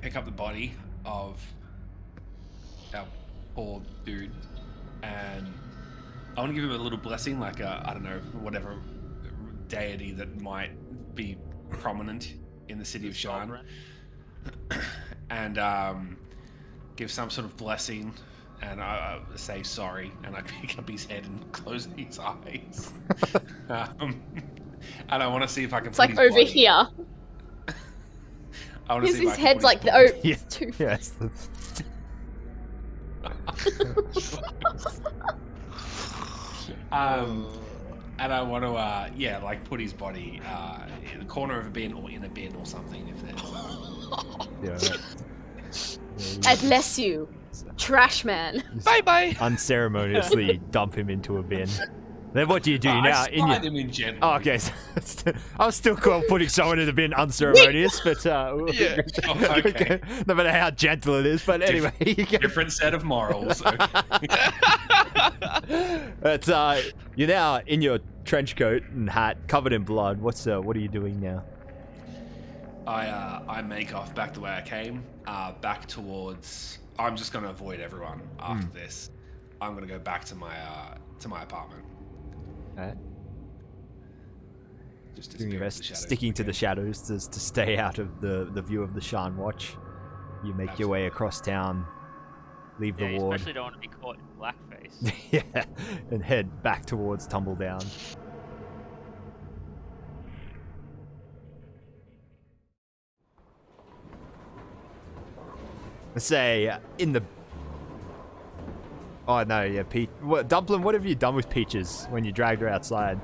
pick up the body of our poor dude, and I want to give him a little blessing, like I don't know, whatever deity that might be prominent in the city of Sharn, and give some sort of blessing, and I say sorry, and I pick up his head and close his eyes, and I want to see if I can. It's like over here. I want to see if His I can head's put like his the body- too. Yes. And I want to, like put his body in the corner of a bin or in a bin or something if there's. Yeah. God bless you, trash man. Bye bye. Unceremoniously dump him into a bin. Then what do you do now? I slide him in gently. Oh, okay. So I was still cool putting someone in the bin unceremonious, but Yeah. Okay. no matter how gentle it is. But anyway, you get Different set of morals. Okay. But you're now in your trench coat and hat, covered in blood. What are you doing now? I make off back the way I came, back towards. I'm just gonna avoid everyone after this. I'm gonna go back to my apartment. Alright. Just Doing your disappear into best, the shadows sticking to the again. shadows to stay out of the view of the Sharn watch. You make your way across town, leave Yeah, the you ward. especially don't want to be caught in blackface. Yeah, and head back towards Tumbledown. Let's say in the. Oh no, yeah, Peach. What, Dumpling? What have you done with Peaches when you dragged her outside?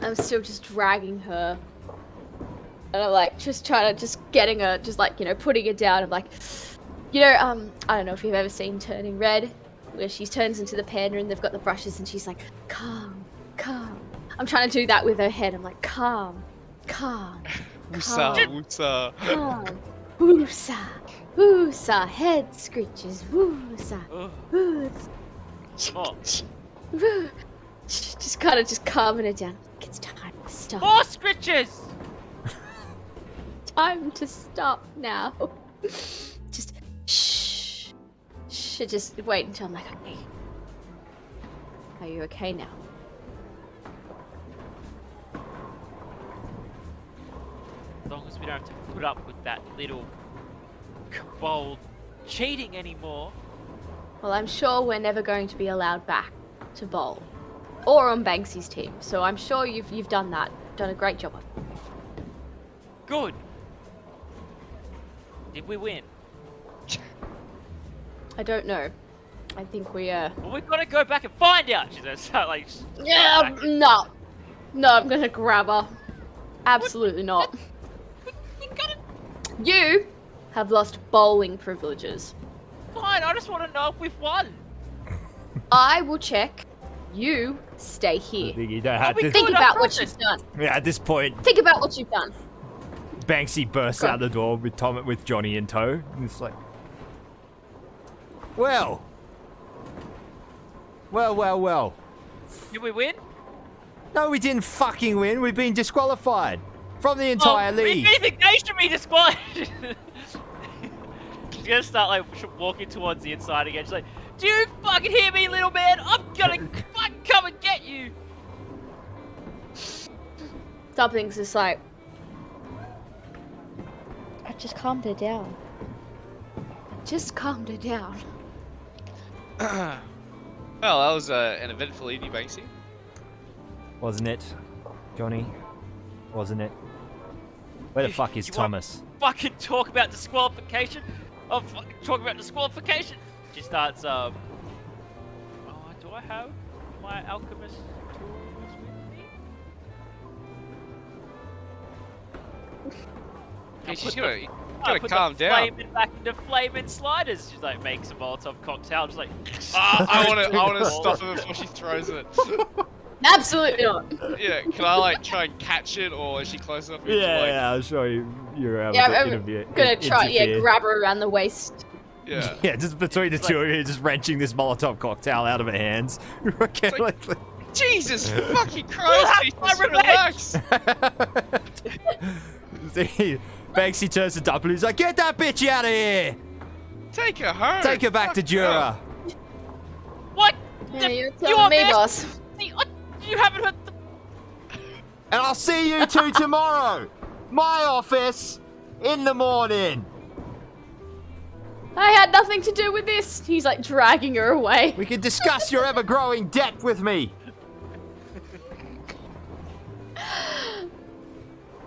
I'm still just dragging her. And I'm like, just trying to, just getting her, just like, putting her down. I'm like, I don't know if you've ever seen Turning Red, where she turns into the panda and they've got the brushes and she's like, calm, calm. I'm trying to do that with her head. I'm like, calm, calm, calm, Wootsa. calm. Woosa, woosa, head screeches, woosa, Ugh. woosa. More. Woo. Just kind of just calming her down. It's time to stop. More scritches! Time to stop now. Just shh. Shh. Just wait until I'm like, okay. Are you okay now? As long as we don't have to put up with that little kobold cheating anymore. Well, I'm sure we're never going to be allowed back to bowl. Or on Banksy's team. So I'm sure you've done that. Done a great job of it. Good. Did we win? I don't know. I think we Well, we've got to go back and find out. She's gonna start like. Yeah, back. no. No, I'm gonna grab her. Absolutely not. You have lost bowling privileges. Fine. I just want to know if we've won. I will check. You stay I here. think you don't have we this. Think Good, I about what promise. you've done. Yeah, at this point, Think about what you've done. Banksy bursts Go. out the door with Johnny in tow, and it's like, well. Did we win? No, we didn't fucking win. We've been disqualified from the entire league. If anything, they should be disqualified. She's gonna start like walking towards the inside again. She's like, "Do you fucking hear me, little man? I'm gonna fucking come and get you." Something's just like, I just calmed her down. Just calmed her down. Well, that was an eventful evening, Banksy. Wasn't it, Johnny? Wasn't it? Where the You- fuck is you want- Thomas? Fucking talk about disqualification. Oh, fucking talk about disqualification. She starts. Oh, do I have my alchemist tools with me? Yeah, she's put gonna, I gotta put calm the down. flaming back into flaming sliders. She's like makes a Molotov cocktail. Just like. I wanna stop her before she throws it. Absolutely not. Yeah, can I like try and catch it, or is she close enough? for me to, like... Yeah, I'm sure you're able Yeah, to I'm interview. gonna try. Yeah, interfere. grab her around the waist. Yeah. Yeah, just between the two of you, just wrenching this Molotov cocktail out of her hands. Jesus fucking Christ! Jesus, relax. Banksy turns to Double, he's like, "Get that bitch out of here! Take her home. Take her back to Jura." What? Yeah, you're You telling are me, this- boss. You haven't heard the... And I'll see you two tomorrow. My office in the morning. I had nothing to do with this. He's like dragging her away. We can discuss your ever-growing debt with me.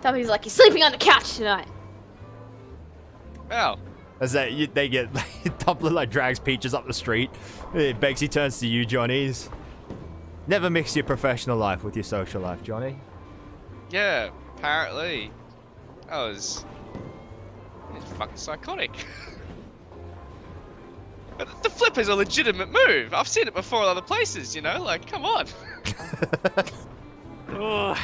Somebody's like, "You're sleeping on the couch tonight." Ow. As they get Dumpler like drags Peaches up the street. Banksy turns to you, Johnny's. Never mix your professional life with your social life, Johnny. Yeah, apparently. It's fucking psychotic. But the flip is a legitimate move. I've seen it before in other places, you know? Like, come on. Ugh.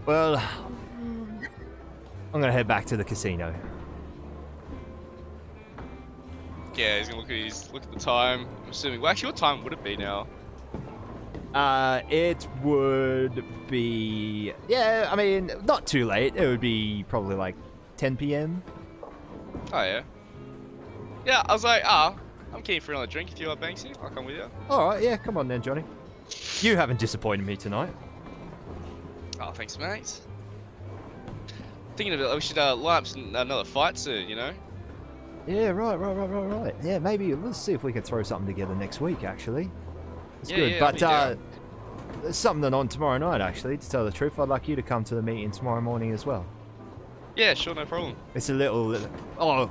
Well, I'm gonna head back to the casino. Yeah, he's gonna look at the time. I'm assuming. Well, actually, what time would it be now? It would be, yeah, I mean, not too late. It would be probably like 10 p.m. Oh yeah. Yeah, I was like, I'm keen for another drink if you are Banksy. I'll come with you. Alright, yeah, come on then, Johnny. You haven't disappointed me tonight. Oh, thanks, mate. Thinking of it, we should line up another fight soon, you know? Yeah, right. Yeah, maybe let's see if we can throw something together next week, actually. It's good, yeah, but I'll be there's something on tomorrow night, actually, to tell the truth. I'd like you to come to the meeting tomorrow morning as well. Yeah, sure, no problem. It's a little... Oh,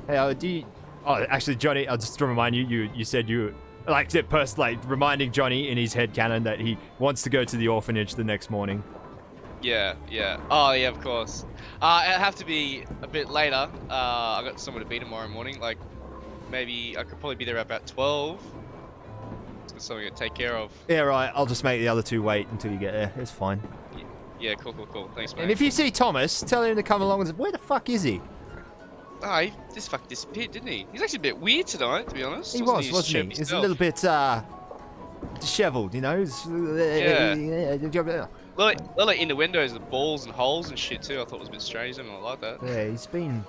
hey, do you... Oh, actually, Johnny, I'll just to remind you, you said you... Like, reminding Johnny in his head canon that he wants to go to the orphanage the next morning. Yeah. Oh, yeah, of course. It'll have to be a bit later. I got somewhere to be tomorrow morning. Like, maybe I could probably be there about 12. It's something to take care of. Yeah, right. I'll just make the other two wait until you get there. It's fine. Yeah, cool. Thanks, mate. And if you see Thomas, tell him to come along and say, where the fuck is he? Oh, he just fucking disappeared, didn't he? He's actually a bit weird tonight, to be honest. He wasn't he? He's a little bit, disheveled, you know? Yeah. Well, like in the windows, the balls and holes and shit too. I thought it was a bit strange. I don't like that. Yeah, he's been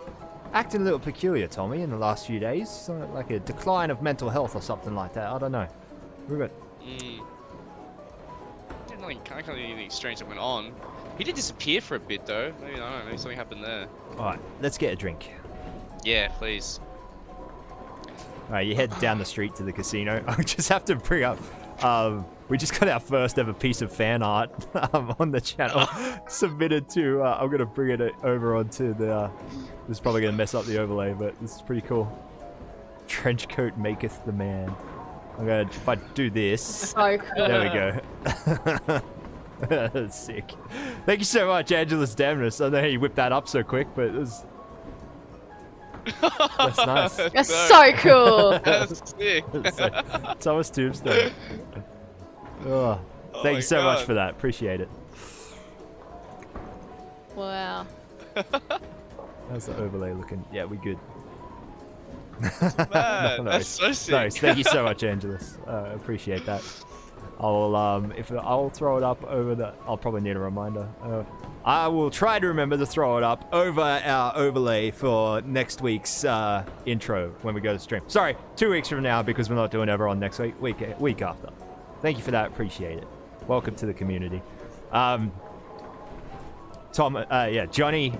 acting a little peculiar, Tommy, in the last few days. Like a decline of mental health or something like that. I don't know. We're good. I can't think of anything strange that went on. He did disappear for a bit though. Maybe I don't know. Maybe something happened there. All right, let's get a drink. Yeah, please. All right, you head down the street to the casino. I just have to bring up. We just got our first ever piece of fan art on the channel submitted to. I'm gonna bring it over onto the. This is probably gonna mess up the overlay, but this is pretty cool. Trench coat maketh the man. I'm gonna, if I do this. So cool. There we go. That's sick. Thank you so much, Angelus Damnus. I don't know how you whipped that up so quick, but it was. That's nice. That's so cool. That's sick. Thomas Tombstone. Oh, thank you so much God. for that. Appreciate it. Wow. How's the overlay looking? Yeah, we good. Man, No, that's so sick. Nice. Thank you so much, Angelus. Appreciate that. I'll throw it up over the. I'll probably need a reminder. I will try to remember to throw it up over our overlay for next week's intro when we go to stream. Sorry, 2 weeks from now because we're not doing Eberron next week. Week after. Thank you for that. Appreciate it. Welcome to the community. Johnny,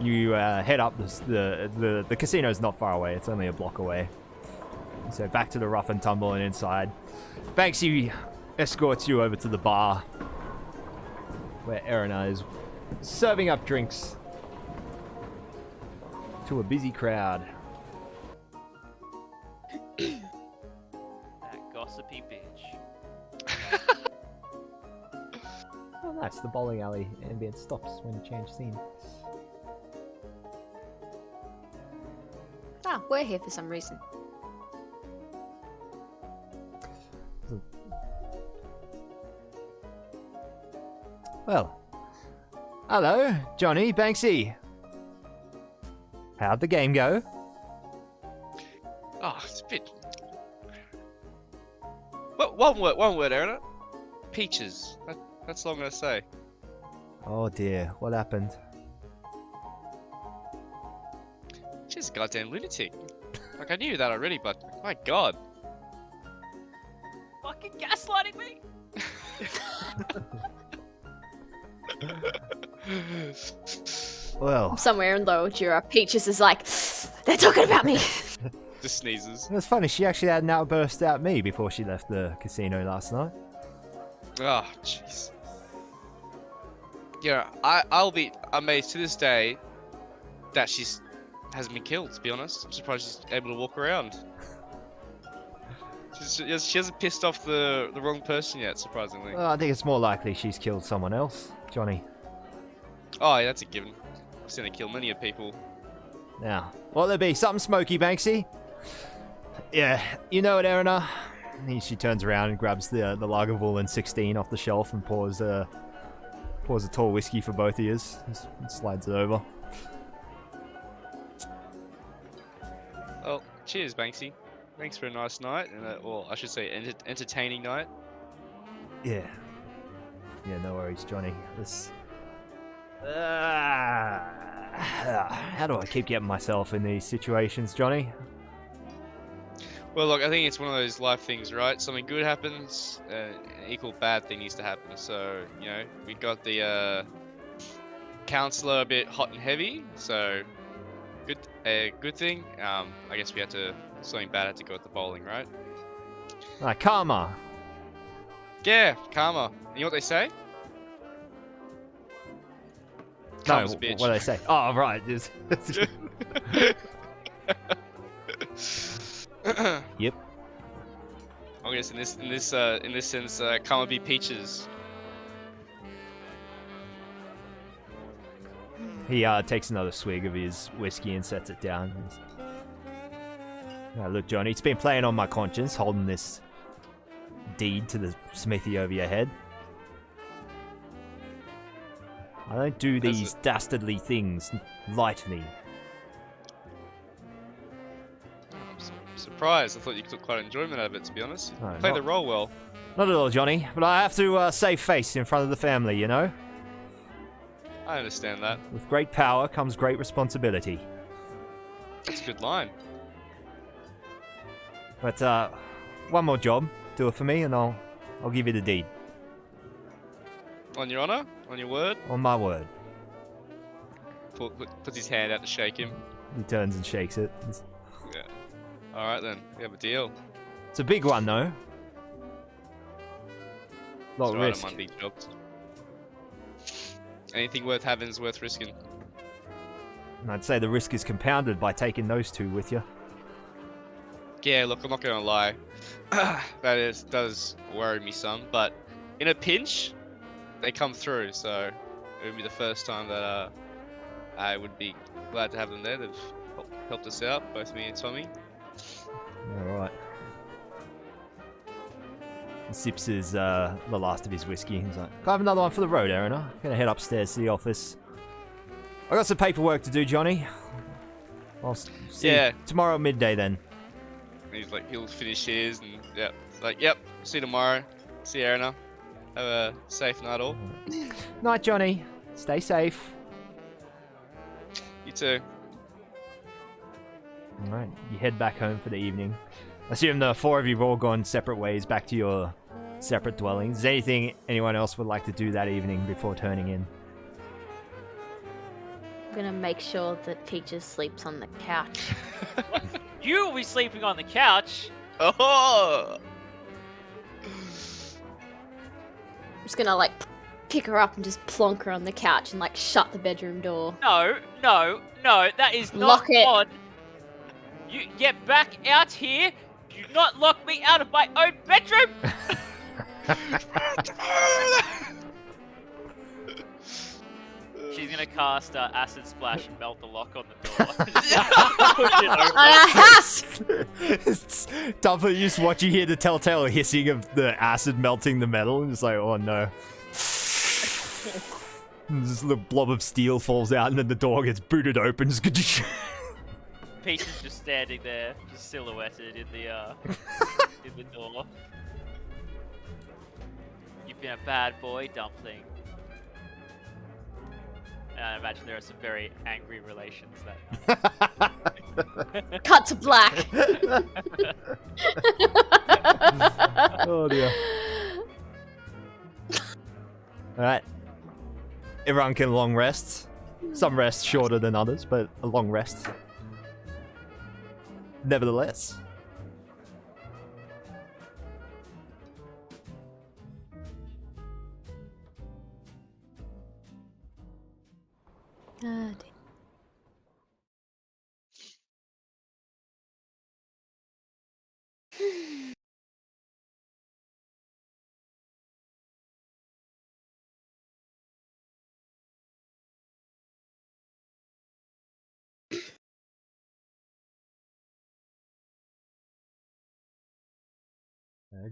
you head up the casino's not far away. It's only a block away. So back to the rough and tumble and inside. Banksy escorts you over to the bar where Erina is serving up drinks to a busy crowd. That gossipy bitch. Oh, nice. The bowling alley ambient stops when you change scene. Ah, we're here for some reason. Well, hello, Johnny, Banksy. How'd the game go? Oh, it's a bit. Well, one word, Aaron. Peaches. That's all I'm gonna say. Oh dear, what happened? She's a goddamn lunatic. Like, I knew that already, but my god. Fucking gaslighting me. Well, Somewhere in Lower Jura, Peaches is like, they're talking about me. Just sneezes. it's funny, she actually had an outburst at me before she left the casino last night. Oh, jeez. Yeah, I'll be amazed to this day that hasn't been killed, to be honest. I'm surprised she's able to walk around. She hasn't pissed off the wrong person yet, surprisingly. I think it's more likely she's killed someone else, Johnny. Oh, yeah, that's a given. I've seen her kill many of people. Now, what'll there be? Something smoky, Banksy? Yeah, you know it, Erina. She turns around and grabs the Lagavulin 16 off the shelf and pours a tall whiskey for both of you. Slides it over. Well, cheers, Banksy. Thanks for a nice night, and well, I should say entertaining night. Yeah. Yeah, no worries, Johnny. This. How do I keep getting myself in these situations, Johnny? Well, look, I think it's one of those life things, right? Something good happens, an equal bad thing needs to happen. So, you know, we got the counselor a bit hot and heavy, so good thing. I guess we had to, something bad had to go at the bowling, right? Karma. Yeah, karma. You know what they say? No, Karma's a bitch. what do they say? Oh, right. Yep. I guess in this sense, karma be peaches. He takes another swig of his whiskey and sets it down. Look, Johnny, it's been playing on my conscience, holding this deed to the smithy over your head. I don't do these dastardly things lightly. I'm surprised. I thought you took quite enjoyment out of it, to be honest. No, Play not- the role well. Not at all, Johnny, but I have to save face in front of the family, you know? I understand that. With great power comes great responsibility. That's a good line. But one more job, do it for me, and I'll give you the deed. On your honor? On your word? On my word. Puts his hand out to shake him. He turns and shakes it. Yeah. Alright then, we have a deal. It's a big one, though. Lot It's of alright risk. on big jobs. Anything worth having is worth risking. And I'd say the risk is compounded by taking those two with you. Yeah, look, I'm not gonna lie. That does worry me some, but in a pinch, they come through, so it would be the first time that I would be glad to have them there. They've helped us out, both me and Tommy. Alright. He sips the last of his whiskey. He's like, can I have another one for the road, Aaron? I'm gonna head upstairs to the office. I got some paperwork to do, Johnny. I'll see you tomorrow at midday then. And he's like, he'll finish his, and yeah, it's like, yep, see you tomorrow. See you, Aaron. Have a safe night all. Night, Johnny. Stay safe. You too. Alright, you head back home for the evening. I assume the four of you have all gone separate ways back to your separate dwellings. Is there anything anyone else would like to do that evening before turning in? I'm gonna make sure that Peaches sleeps on the couch. You will be sleeping on the couch. Oh! I'm just gonna like pick her up and just plonk her on the couch and like shut the bedroom door. No, that is not Lock it. on. You get back out here. Do not lock me out of my own bedroom. She's gonna cast acid splash and melt the lock on the door. Push it open. It's tough. You just watch, you hear the telltale hissing of the acid melting the metal, and it's like, oh no. And this little blob of steel falls out, and then the door gets booted open. Peach is just standing there, just silhouetted in the in the door. You've been a bad boy, Dumpling. And I imagine there are some very angry relations that. Cut to black. Oh dear. Alright. Everyone can long rest. Some rest shorter than others, but a long rest. Nevertheless. Ah, dear.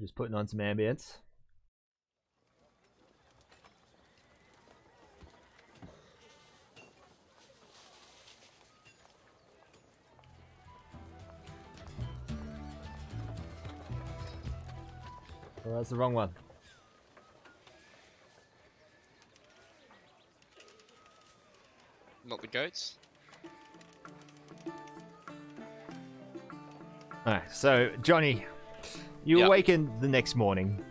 Just putting on some ambience. Oh, that's the wrong one. Not the goats. Alright, so Johnny, you awaken the next morning.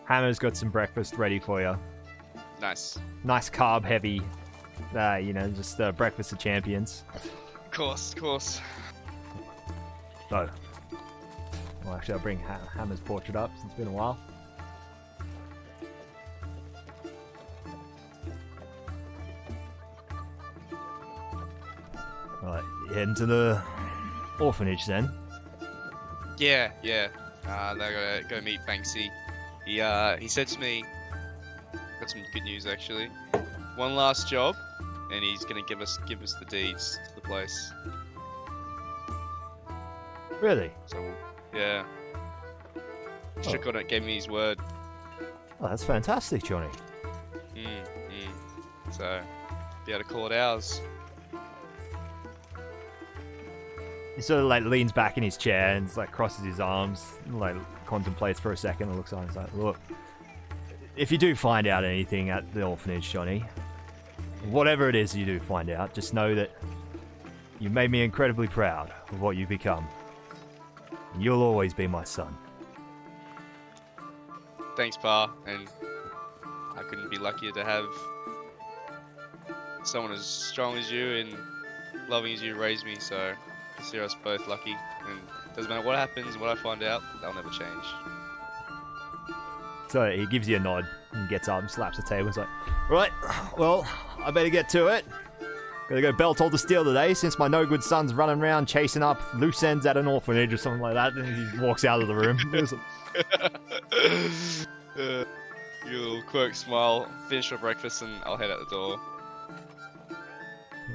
Hammer's got some breakfast ready for you. Nice. Nice carb heavy, just breakfast of champions. Of course. So, well, actually, I'll bring Hammer's portrait up since it's been a while. Right, heading to the orphanage then. Yeah. I gotta meet Banksy. He said to me, got some good news actually. One last job, and he's gonna give us the deeds to the place. Really? So, yeah. Shook on it, gave me his word. Oh, that's fantastic, Johnny. So, be able to call it ours. He sort of leans back in his chair and crosses his arms, contemplates for a second and looks on. He's like, look, if you do find out anything at the orphanage, Johnny, whatever it is you do find out, just know that you made me incredibly proud of what you've become. You'll always be my son. Thanks, Pa, and I couldn't be luckier to have someone as strong as you and loving as you raise me, so consider us both lucky, and doesn't matter what happens, what I find out, that'll never change. So he gives you a nod and gets up and slaps the table. He's like, right, well, I better get to it. Gotta go belt all the steel today since my no-good son's running around chasing up loose ends at an orphanage or something like that. And he walks out of the room. You little quirk smile, finish your breakfast, and I'll head out the door.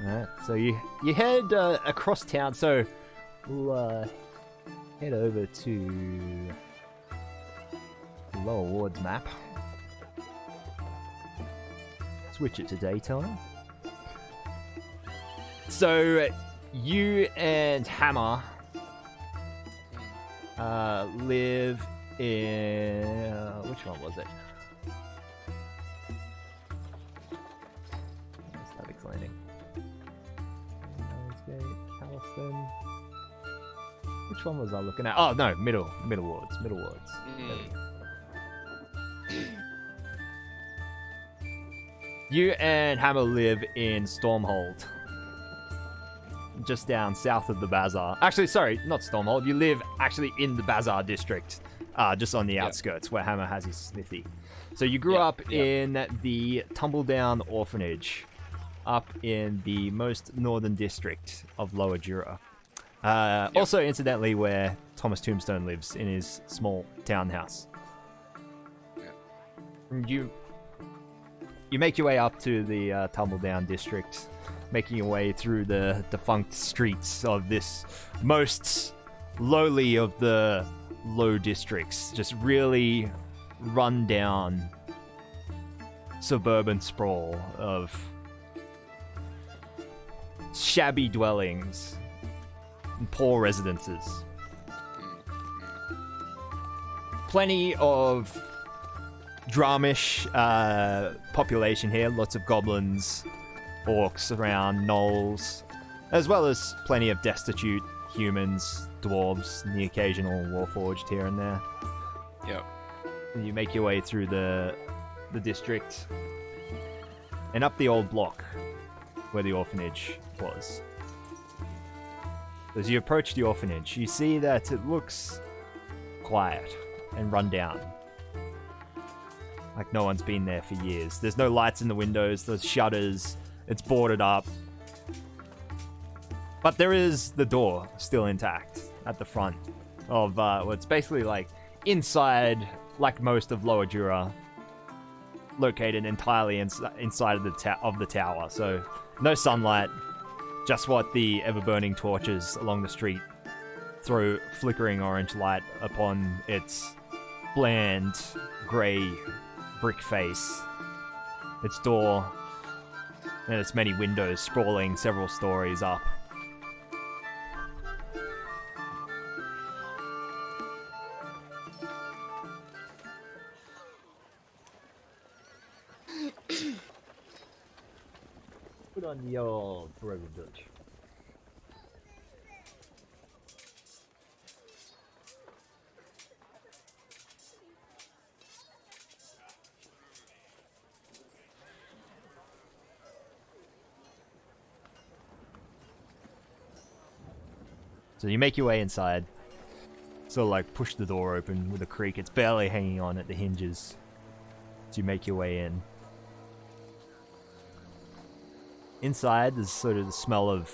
Alright, so you head across town. So we'll head over to the Lower Wards map. Switch it to daytime. So you and Hammer live in which one was it? Start explaining. Calliston. Which one was I looking at? Oh no, middle wards. You and Hammer live in Stormhold. Just down south of the Bazaar. Actually, sorry, not Stormhold. You live actually in the Bazaar district. Just on the outskirts where Hammer has his smithy. So you grew up in the Tumbledown Orphanage. Up in the most northern district of Lower Jura. Also, incidentally, where Thomas Tombstone lives in his small townhouse. You make your way up to the Tumbledown district, making your way through the defunct streets of this most lowly of the low districts. Just really run down suburban sprawl of shabby dwellings and poor residences. Plenty of Dramish population here, lots of goblins, orcs around, gnolls, as well as plenty of destitute humans, dwarves, and the occasional warforged here and there. Yep. And you make your way through the district and up the old block where the orphanage was. As you approach the orphanage, you see that it looks quiet and run down. Like no one's been there for years. There's no lights in the windows, there's shutters, it's boarded up. But there is the door still intact at the front of what's basically like inside, like most of Lower Jura, located entirely inside of the tower. So no sunlight, just what the ever-burning torches along the street throw flickering orange light upon its bland, grey brick face, its door, and its many windows sprawling several stories up. Put on the old Broken Dutch. So you make your way inside, sort of like push the door open with a creak. It's barely hanging on at the hinges. So you make your way in. Inside, there's sort of the smell of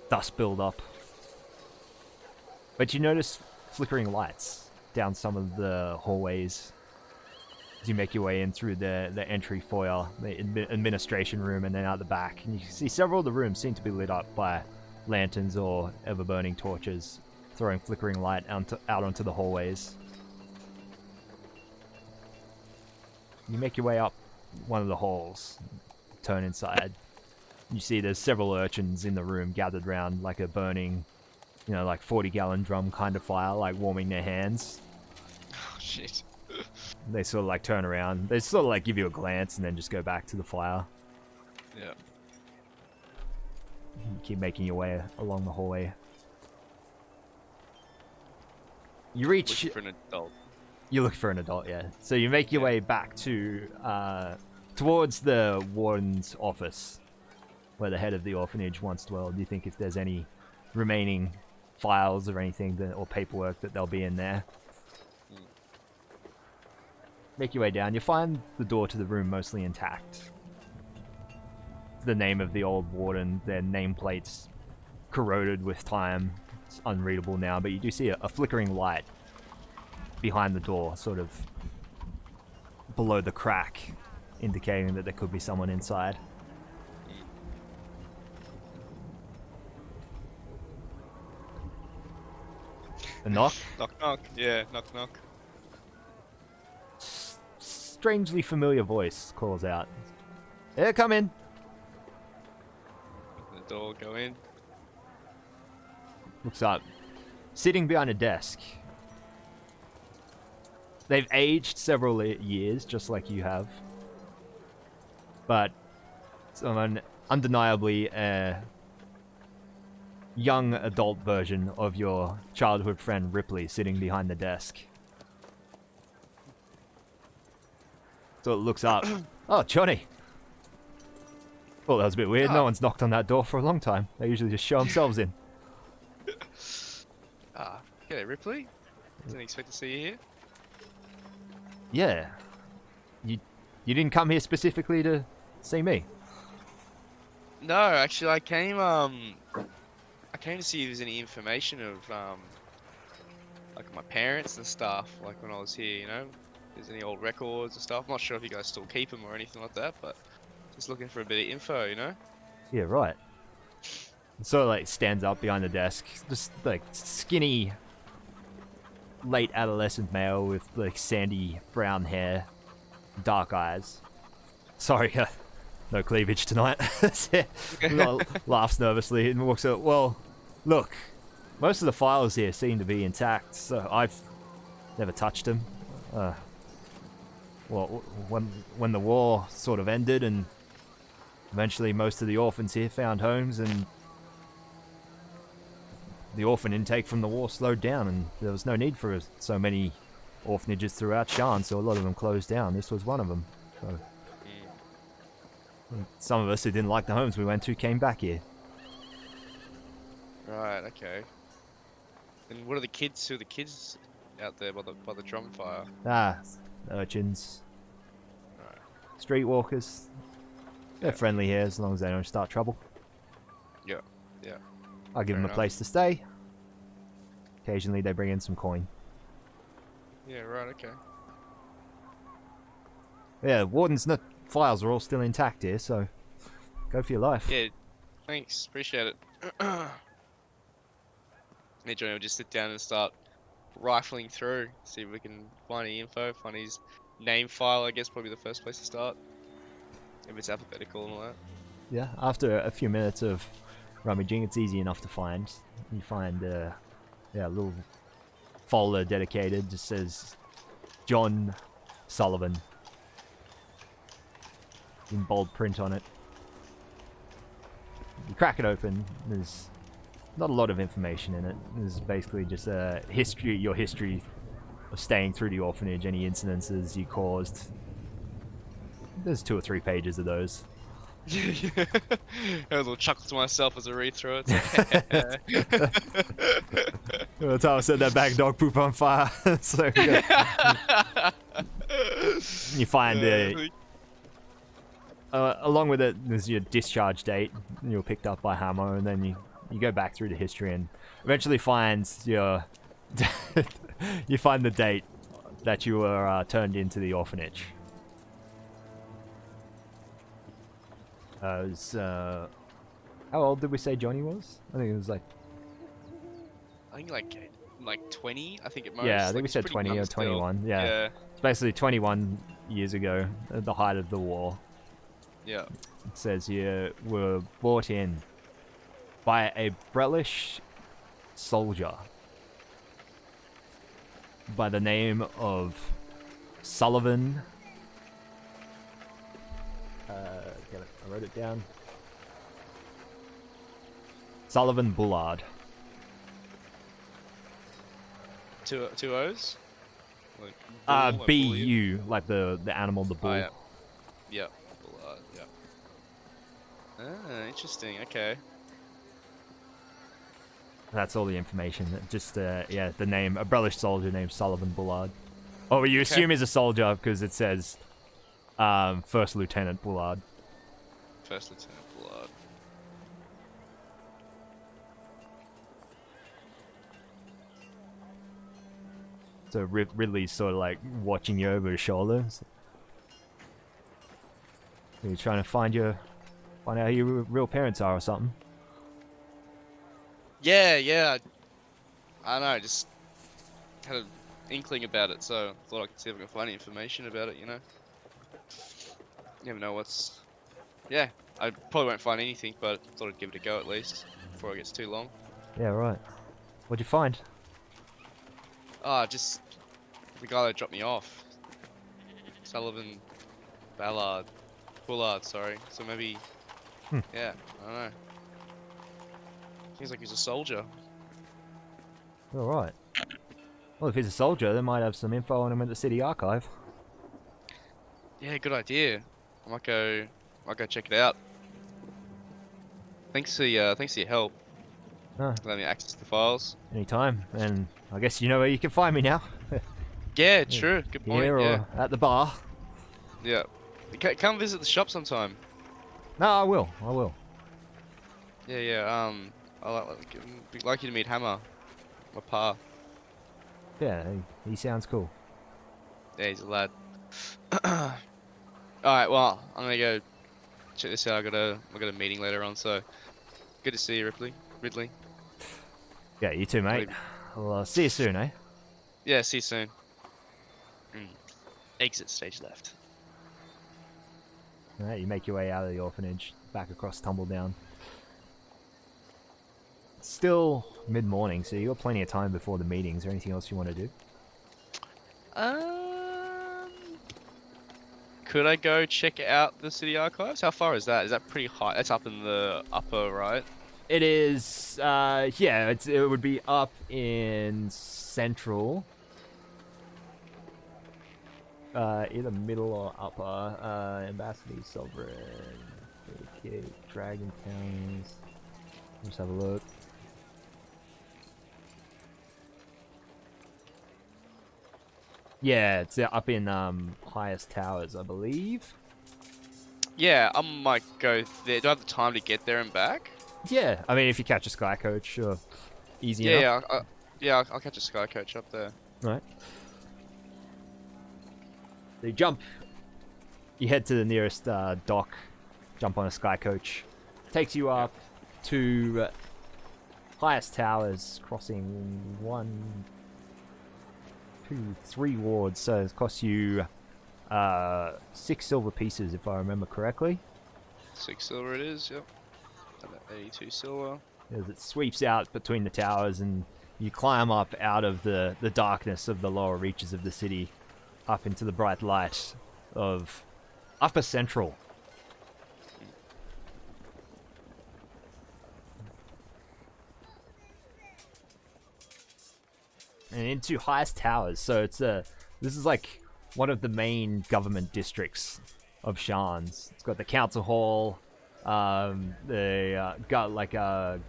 dust build-up. But you notice flickering lights down some of the hallways as you make your way in through the entry foyer, the administration room, and then out the back. And you see several of the rooms seem to be lit up by lanterns or ever-burning torches, throwing flickering light out onto the hallways. You make your way up one of the halls, turn inside. You see there's several urchins in the room gathered around like a burning, like 40-gallon drum kind of fire, like warming their hands. Oh, shit. They sort of like turn around. They sort of like give you a glance and then just go back to the fire. Yeah. You keep making your way along the hallway. You reach... Looking for an adult. You look for an adult, yeah. So you make your way back to... towards the warden's office, where the head of the orphanage once dwelled. Do you think if there's any remaining files or anything or paperwork that they'll be in there? Make your way down. You find the door to the room mostly intact. The name of the old warden, their nameplates corroded with time. It's unreadable now, but you do see a flickering light behind the door, sort of below the crack, indicating that there could be someone inside. A knock? Knock knock. Yeah, knock knock. Strangely familiar voice calls out. Yeah, come in. The door, go in. Looks up. Sitting behind a desk. They've aged several years, just like you have. But someone undeniably a young adult version of your childhood friend Ripley sitting behind the desk. So it looks up. Oh, Johnny. Well, that was a bit weird. No one's knocked on that door for a long time. They usually just show themselves in. Okay, Ripley. Didn't expect to see you here. Yeah. You didn't come here specifically to see me? No, actually, I came to see if there's any information of like my parents and stuff, like when I was here, if there's any old records and stuff. I'm not sure if you guys still keep them or anything like that, but just looking for a bit of info, Yeah, right. So like stands up behind the desk, just like skinny, late adolescent male with like sandy brown hair, dark eyes. sorry, no cleavage tonight. Laughs nervously and walks out. Well, look, most of the files here seem to be intact, so I've never touched them. Well, when the war sort of ended and eventually most of the orphans here found homes and the orphan intake from the war slowed down and there was no need for so many orphanages throughout Sharn, so a lot of them closed down. This was one of them. So some of us who didn't like the homes we went to came back here. Right. Okay. And what are the kids? Who are the kids out there by the drum fire? Urchins. Right. Streetwalkers. They're Yeah. friendly here as long as they don't start trouble. Yeah. Yeah. I'll give Fair them a enough. place to stay. Occasionally they bring in some coin. Yeah. Right. Okay. Yeah, Warden's files are all still intact here, so go for your life. Yeah. Thanks. Appreciate it. Me, Johnny will just sit down and start rifling through, see if we can find any info, find his name file, I guess probably the first place to start. If it's alphabetical and all that. Yeah, after a few minutes of rummaging, it's easy enough to find. You find a little folder dedicated, just says John Sullivan in bold print on it. You crack it open, there's not a lot of information in it. There's basically just a your history of staying through the orphanage, any incidences you caused. There's 2 or 3 pages of those. Yeah. I had a little chuckle to myself as I read through it. The time I set that bag dog poop on fire. So you find along with it, there's your discharge date. You're picked up by Hammer, and then you go back through the history and eventually find your you find the date that you were turned into the orphanage. How old did we say Johnny was? I think it was like... I think like 20, I think at most. Yeah, I think like, we it's said pretty 20 or young still. 21. Yeah. It's basically 21 years ago, at the height of the war. Yeah. It says you were brought in by a Brelish soldier by the name of Sullivan. I wrote it down. Sullivan Bullard. Two O's? Like bull, like B-U, like the animal, the bull. Oh, yeah. Yeah. Bull, yeah. Ah, interesting. Okay. That's all the information. Just, the name, a Brelish soldier named Sullivan Bullard. Oh, you assume he's a soldier because it says First Lieutenant Bullard. First Lieutenant Blood. So Ridley's sort of like watching you over his shoulder. Are you trying to find out who your real parents are or something? Yeah. I don't know, just had an inkling about it, so thought I could see if I could find any information about it, you know? You never know what's... Yeah, I probably won't find anything, but thought I'd give it a go at least, before it gets too long. Yeah, right. What'd you find? Just the guy that dropped me off. Sullivan Bullard, sorry. So maybe, yeah, I don't know. Seems like he's a soldier. Alright. Well, if he's a soldier, they might have some info on him at the city archive. Yeah, good idea. I might go check it out. Thanks for your help. Let me access the files. Anytime, and I guess you know where you can find me now. Yeah, true. Good point. Here Yeah. or at the bar. Yeah. Come visit the shop sometime. No, I will. Yeah. I'd like you to meet Hammer, my pa. Yeah, he sounds cool. Yeah, he's a lad. Alright, well, I'm gonna go check this out. I got a meeting later on, so good to see you, Ridley. Yeah, you too, mate. Well, see you soon, eh? Yeah, see you soon. Exit stage left. Alright, you make your way out of the orphanage, back across Tumbledown. Still mid-morning, so you got plenty of time before the meeting. Is there anything else you want to do? Could I go check out the city archives? How far is that? Is that pretty high? That's up in the upper right. It is, yeah, it would be up in central. Either middle or upper. Ambassador, Sovereign, okay, Dragon Towns. Let's have a look. Yeah, it's up in highest towers, I believe. Yeah, I might go there. Do I have the time to get there and back? Yeah, I mean, if you catch a sky coach, sure. Easy enough. Yeah, I'll catch a sky coach up there. Right. So you jump. You head to the nearest dock. Jump on a sky coach. Takes you up to highest towers, crossing 1, 2, 3 wards. So it costs you 6 silver pieces, if I remember correctly. 6 silver it is. Yep. And 82 silver. As it sweeps out between the towers, and you climb up out of the darkness of the lower reaches of the city, up into the bright light of Upper Central. And into highest towers. So it's this is like one of the main government districts of Sharn's. It's got the council hall, the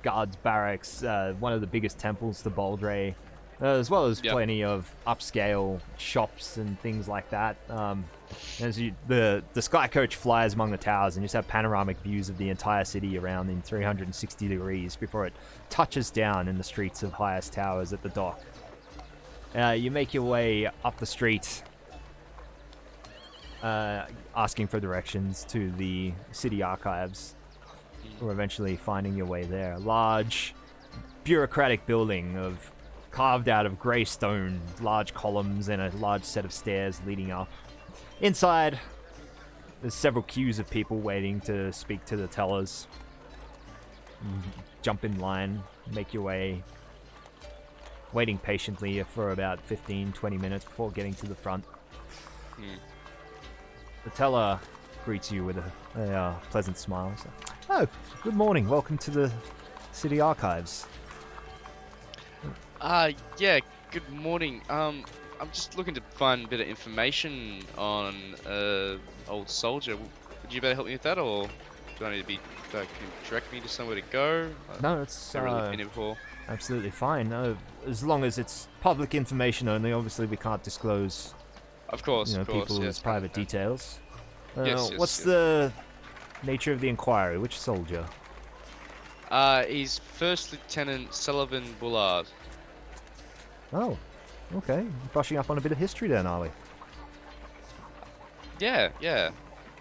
guards barracks, one of the biggest temples to Baldray, as well as plenty of upscale shops and things like that. As the sky coach flies among the towers, and you just have panoramic views of the entire city around in 360 degrees before it touches down in the streets of highest towers at the dock. You make your way up the street, asking for directions to the city archives, or eventually finding your way there. Large, bureaucratic building carved out of grey stone, large columns and a large set of stairs leading up. Inside, there's several queues of people waiting to speak to the tellers. Jump in line, make your way, waiting patiently for about 15-20 minutes before getting to the front. The teller greets you with a pleasant smile. So, oh, good morning. Welcome to the city archives. Yeah, good morning. I'm just looking to find a bit of information on old soldier. Would you better help me with that, or do I need to be? Can you direct me to somewhere to go? No, it's I've never really been here before. Absolutely fine. As long as it's public information only. Obviously, we can't disclose. Of course, people's private details. Yes, what's the nature of the inquiry? Which soldier? He's First Lieutenant Sullivan Bullard. Oh, okay. Brushing up on a bit of history then, are we? Yeah.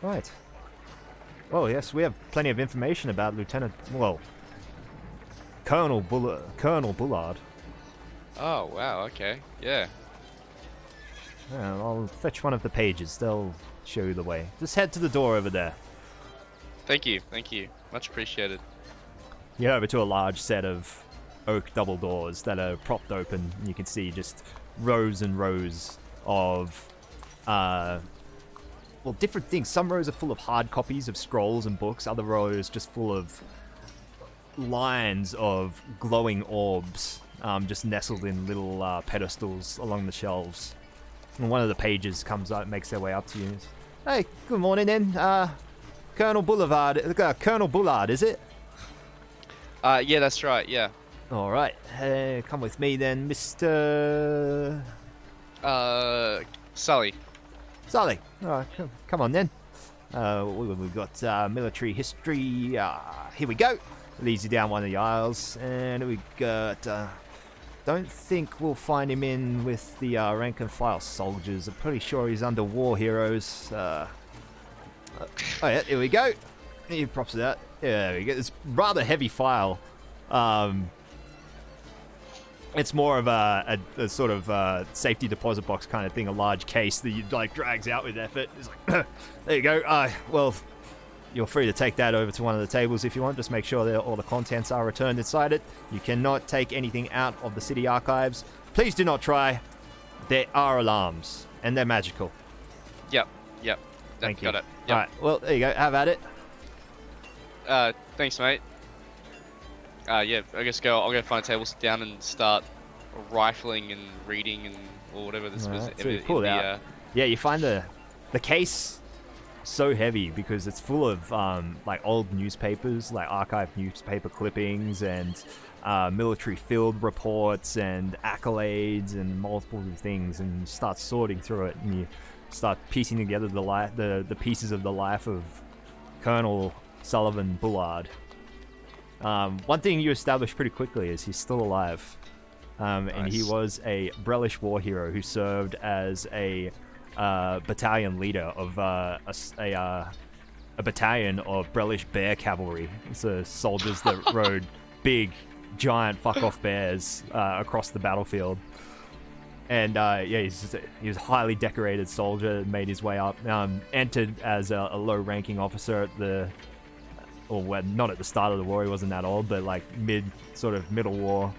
Right. Oh, yes, we have plenty of information about Colonel Bullard. Oh, wow, okay. Yeah. I'll fetch one of the pages. They'll show you the way. Just head to the door over there. Thank you. Much appreciated. You head over to a large set of oak double doors that are propped open. And you can see just rows and rows of, different things. Some rows are full of hard copies of scrolls and books. Other rows just full of lines of glowing orbs, just nestled in little pedestals along the shelves. And one of the pages comes up, makes their way up to you. Hey, good morning then. Colonel Bullard, is it? Yeah, that's right, yeah. Alright, come with me then, Mr... Sully. Sully. Alright, come on then. We've got military history. Here we go. Leads you down one of the aisles. And we got... don't think we'll find him in with the rank and file soldiers. I'm pretty sure he's under war heroes. Oh yeah, here we go. He props it out. Yeah, there we go. It's rather heavy file. It's more of a sort of safety deposit box kind of thing, a large case that you drags out with effort. It's like, there you go. you're free to take that over to one of the tables if you want. Just make sure that all the contents are returned inside it. You cannot take anything out of the city archives. Please do not try. There are alarms, and they're magical. Yep. Thank you. Got it. Yep. All right. Well, there you go. Have at it. Thanks, mate. Yeah, I guess I'll go find a table, sit down, and start rifling and reading and or whatever this was. Right, so you pull it out. Yeah, you find the case so heavy because it's full of like old newspapers, like archived newspaper clippings and military field reports and accolades and multiple things, and you start sorting through it and you start piecing together the pieces of the life of Colonel Sullivan Bullard. One thing you establish pretty quickly is he's still alive. And he was a Brellish war hero who served as a battalion leader of a battalion of Brellish bear cavalry. So soldiers that rode big, giant fuck-off bears across the battlefield. And he was a highly decorated soldier, made his way up, entered as a low-ranking officer at not at the start of the war, he wasn't that old, but like middle war.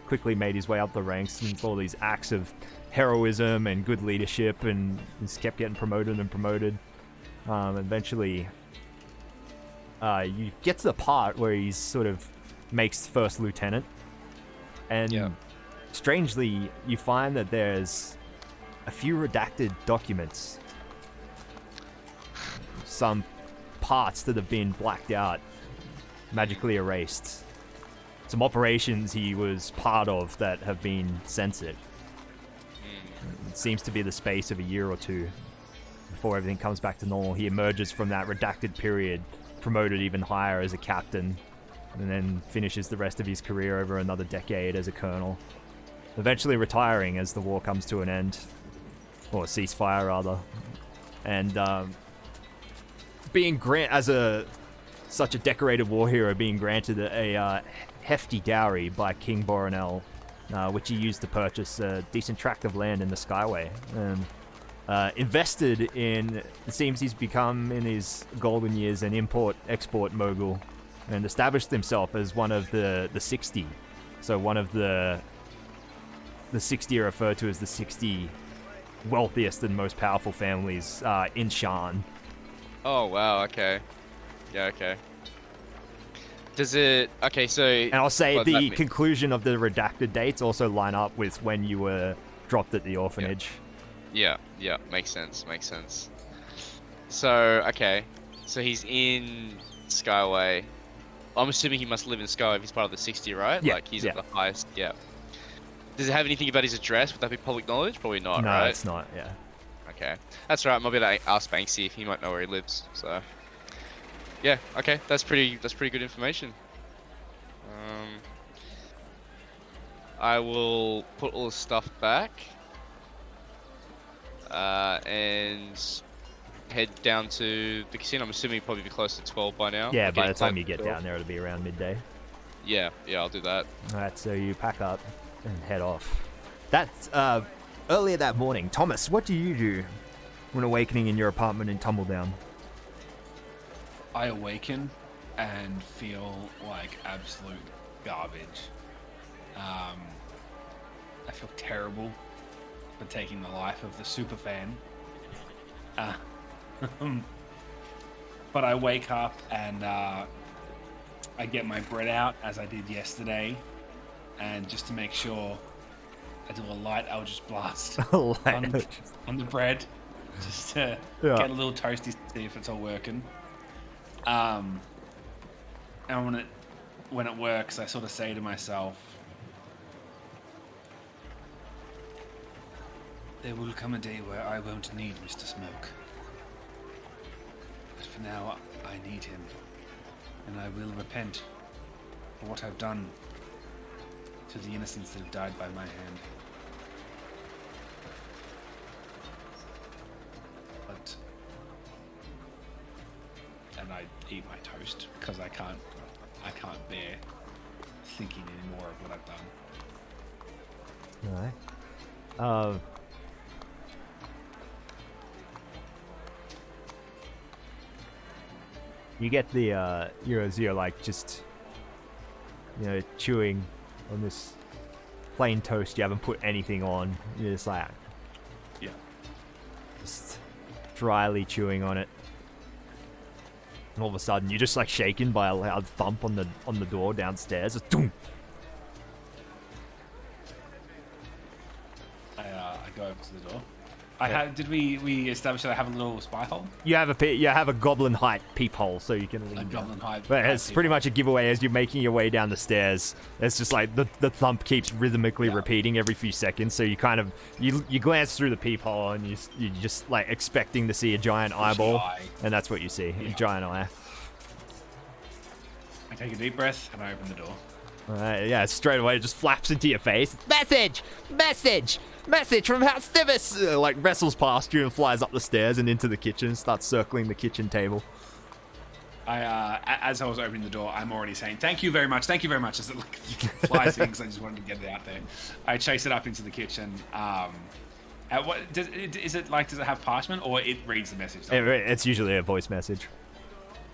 Quickly made his way up the ranks and all these acts of heroism and good leadership, and just kept getting promoted and promoted. Eventually, you get to the part where he's sort of makes first lieutenant, and strangely, you find that there's a few redacted documents, some parts that have been blacked out, magically erased. Some operations he was part of that have been censored. It seems to be the space of a year or two before everything comes back to normal. He emerges from that redacted period, promoted even higher as a captain, and then finishes the rest of his career over another decade as a colonel, eventually retiring as the war comes to an end, or ceasefire rather, and being such a decorated war hero, being granted a hefty dowry by King Boronel, which he used to purchase a decent tract of land in the Skyway, and invested in. It seems he's become in his golden years an import-export mogul, and established himself as one of the 60. So one of the 60 are referred to as the 60 wealthiest and most powerful families in Sharn. Oh wow. Okay. Yeah. Okay. Does it? Okay. So. And I'll say the conclusion of the redacted dates also line up with when you were dropped at the orphanage. Yeah. Makes sense. So okay. So he's in Skyway. I'm assuming he must live in Skyway if he's part of the 60, right? Yeah. Like he's at the highest. Yeah. Does it have anything about his address? Would that be public knowledge? Probably not, no, right? No, it's not, yeah. Okay. That's right, I might be able to ask Banksy if he might know where he lives, so... Yeah, okay, that's pretty good information. I will put all the stuff back. And head down to the casino. I'm assuming you'll probably be close to 12 by now. Yeah, by the time you get down there, it'll be around midday. Yeah, I'll do that. Alright, so you pack up and head off. That's, earlier that morning. Thomas, what do you do when awakening in your apartment in Tumbledown? I awaken and feel like absolute garbage. I feel terrible for taking the life of the super fan. But I wake up and I get my bread out as I did yesterday, and just to make sure, I do a light Eldritch Blast on the bread, just to get a little toasty to see if it's all working. And when it works, I sort of say to myself, there will come a day where I won't need Mr. Smoke. But for now, I need him. And I will repent for what I've done to the innocents that have died by my hand. And I eat my toast because I can't bear thinking anymore of what I've done. Alright. You get the you're like just chewing on this plain toast. You haven't put anything on. You're just like just dryly chewing on it. And all of a sudden, you're just like shaken by a loud thump on the door downstairs. Just, doom. I go over to the door. Did we establish that I have a little spy hole? You have a goblin height peephole, so you can lean down. Goblin height. But it's pretty much a giveaway as you're making your way down the stairs. It's just like the thump keeps rhythmically repeating every few seconds. So you kind of you glance through the peephole and you're just like expecting to see a giant eyeball, and that's what you see, a giant eye. I take a deep breath and I open the door. Yeah, straight away it just flaps into your face. Message from House Stivis. Like wrestles past you and flies up the stairs and into the kitchen. Starts circling the kitchen table. As I was opening the door, I'm already saying thank you very much, as it like flies in because I just wanted to get it out there. I chase it up into the kitchen. Does it have parchment or it reads the message? It's usually a voice message.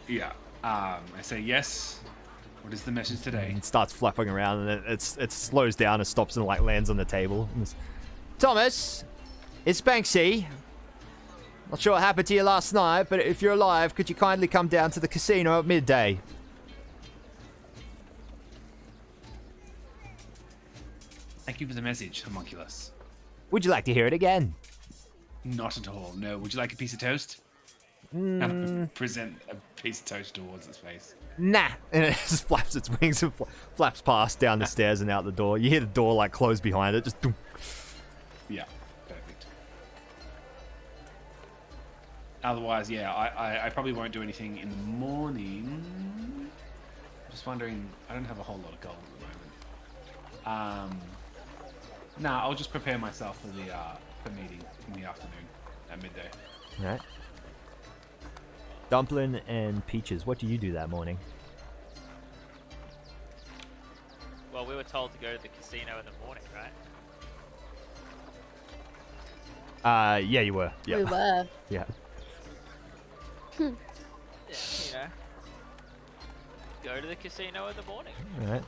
Yeah. I say yes. What is the message today? It starts flapping around and it slows down and stops and like lands on the table. Thomas, it's Banksy. Not sure what happened to you last night, but if you're alive, could you kindly come down to the casino at midday? Thank you for the message, homunculus. Would you like to hear it again? Not at all. No. Would you like a piece of toast? Present a piece of toast towards its face. Nah. And it just flaps its wings and flaps past down the stairs and out the door. You hear the door like close behind it. Just. Yeah. Perfect. Otherwise, yeah, I probably won't do anything in the morning. I'm just wondering. I don't have a whole lot of gold at the moment. Nah, I'll just prepare myself for the meeting in the afternoon at midday. All right. Dumpling and Peaches, what do you do that morning? Well, we were told to go to the casino in the morning, right? Yeah, you were. Yeah. We were. Yeah. Yeah, go to the casino in the morning. All right.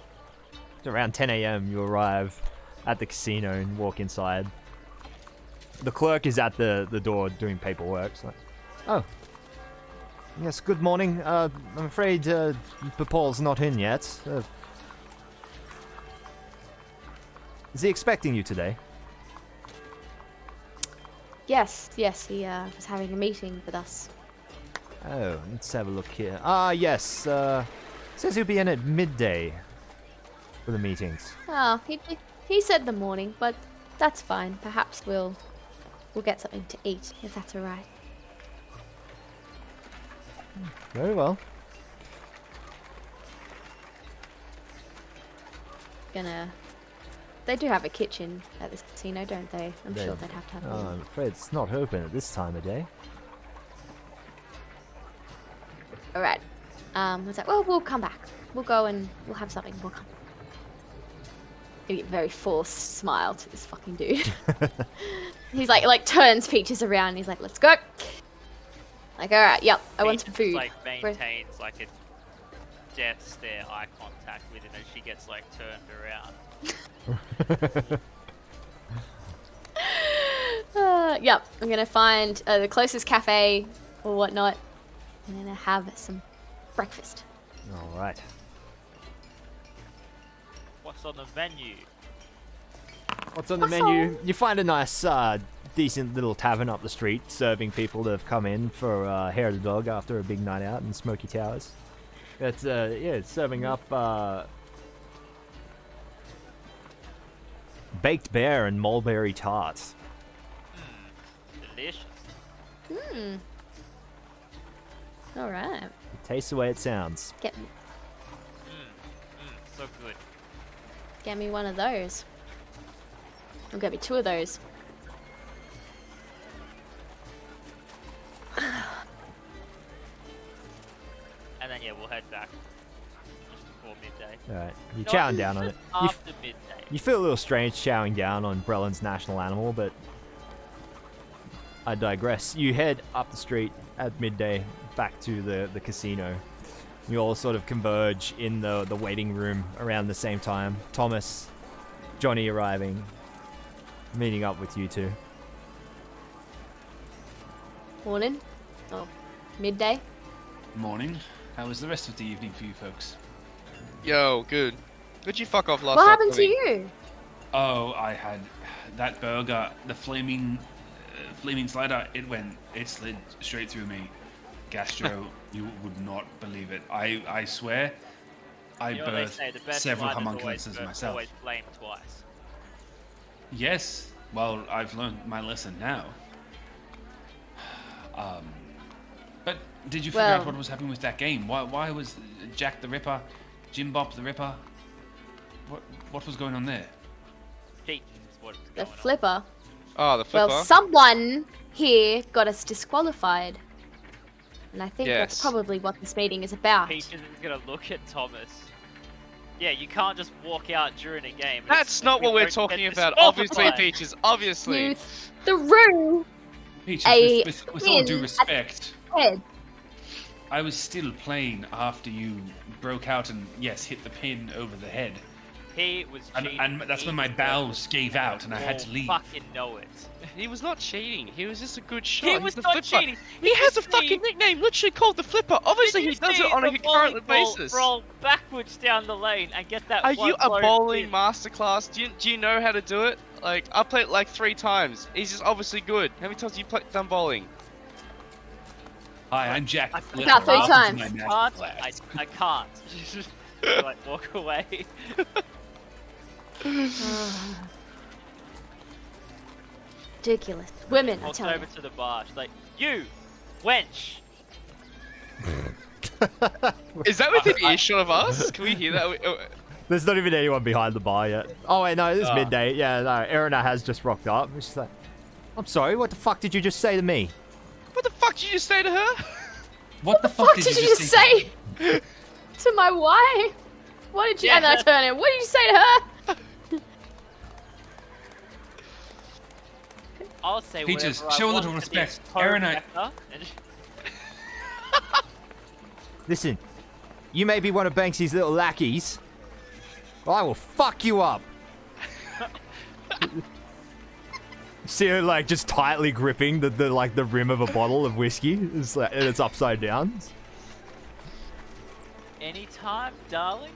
It's around 10 a.m. you arrive at the casino and walk inside. The clerk is at the door doing paperwork. So, oh. Yes, good morning. I'm afraid Paul's not in yet. Is he expecting you today? Yes, he was having a meeting with us. Oh, let's have a look here. Yes. Says he'll be in at midday for the meetings. Oh, he said the morning, but that's fine. Perhaps we'll get something to eat, if that's alright. Very well. They do have a kitchen at this casino, don't they? I'm sure they'd have to have one. I'm afraid it's not open at this time of day. Alright. It's like, well, we'll come back. We'll go and we'll have something. We'll come. Gonna get a very forced smile to this fucking dude. He's like turns Peaches around and he's like, let's go. Like, alright, yep, I want some food. Like maintains like a death stare eye contact with him as she gets like turned around. Yep, I'm gonna find the closest cafe or whatnot. I'm gonna have some breakfast. Alright. What's on the menu? What's on the menu? You find a nice, decent little tavern up the street serving people that have come in for hair of the dog after a big night out in Smoky Towers. It's it's serving up baked bear and mulberry tarts. Delicious. Alright. It tastes the way it sounds. Get me So good. Get me one of those. Or get me two of those. And then yeah, we'll head back just before midday. Alright, you're No, chowing down on it. After midday. You feel a little strange chowing down on Brellin's national animal, but I digress. You head up the street at midday back to the casino. You all sort of converge in the waiting room around the same time. Thomas, Johnny arriving, meeting up with you two. Morning. Oh, midday. Morning. How was the rest of the evening for you folks? Yo, good. Where'd you fuck off last What night, happened to Tommy? you? Oh, I had that burger, the flaming slider. It slid straight through me. Gastro, you would not believe it. I swear, I You know what they birthed say, the best several sliders homunculus myself. always flame twice. Yes. Well, I've learned my lesson now. But did you figure out Well- what was happening with that game? Why was Jack the Ripper, Jim Bop the Ripper? What was going on there? Peach is what was The going on. flipper. Oh, the flipper. Well, someone here got us disqualified. And I think that's Yes. probably what this meeting is about. Peaches is gonna look at Thomas. Yeah, you can't just walk out during a game. That's not what we're talking about. Obviously, Peaches. Obviously. You threw Peaches, A with all due pin respect, head. I was still playing after you broke out and, yes, hit the pin over the head. He was And, cheating. and that's He when my was bowels gave out and I had to all leave. Fucking know it. He was not cheating. He was just a good shot. He He's was the not flipper. cheating. He has a just fucking need- nickname, literally called the Flipper. Obviously, he Did you does see it on a the concurrent volleyball basis. Roll backwards down the lane and get that. Are one you a low bowling pin. masterclass? Do you know how to do it? Like, I played it like 3 times. He's just obviously good. How many times have you done bowling? Hi, I'm Jack. I Flipper. About 3 Welcome to times. my I master can't. class. I can't. Like walk away. Ridiculous. Women, I Walks tell over you. to the bar. She's like, "You, wench." Is that within earshot of us? Can we hear that? There's not even anyone behind the bar yet. Oh wait, no, it is Ah. midday. Yeah, no, Erina has just rocked up. She's like, I'm sorry, what the fuck did you just say to me? What the fuck did you just say to her? What the What did you just say to my wife? What did you? And then I turn in. What did you say to her? I'll say Peaches, whatever I show a want little to respect. be a Erin, co-wrecker, and Listen, you may be one of Banksy's little lackeys, but I will fuck you up. See her like just tightly gripping the rim of a bottle of whiskey. It's like, and it's upside down. anytime, darling.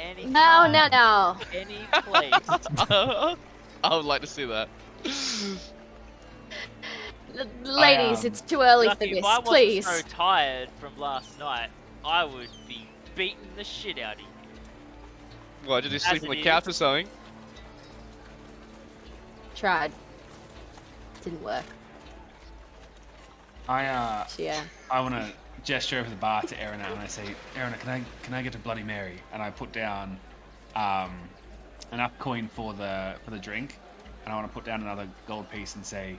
Anytime. No. Any place. I would like to see that. Ladies, it's too early for Lucky, this. if I wasn't Please. so tired from last night, I would be beating the shit out of you. What, did you As sleep on it the is. couch or something? Tried. Didn't work. I Yeah. want to gesture over the bar to Erina and I say, Erina, can I get a Bloody Mary? And I put down enough coin for the drink, and I want to put down another gold piece and say,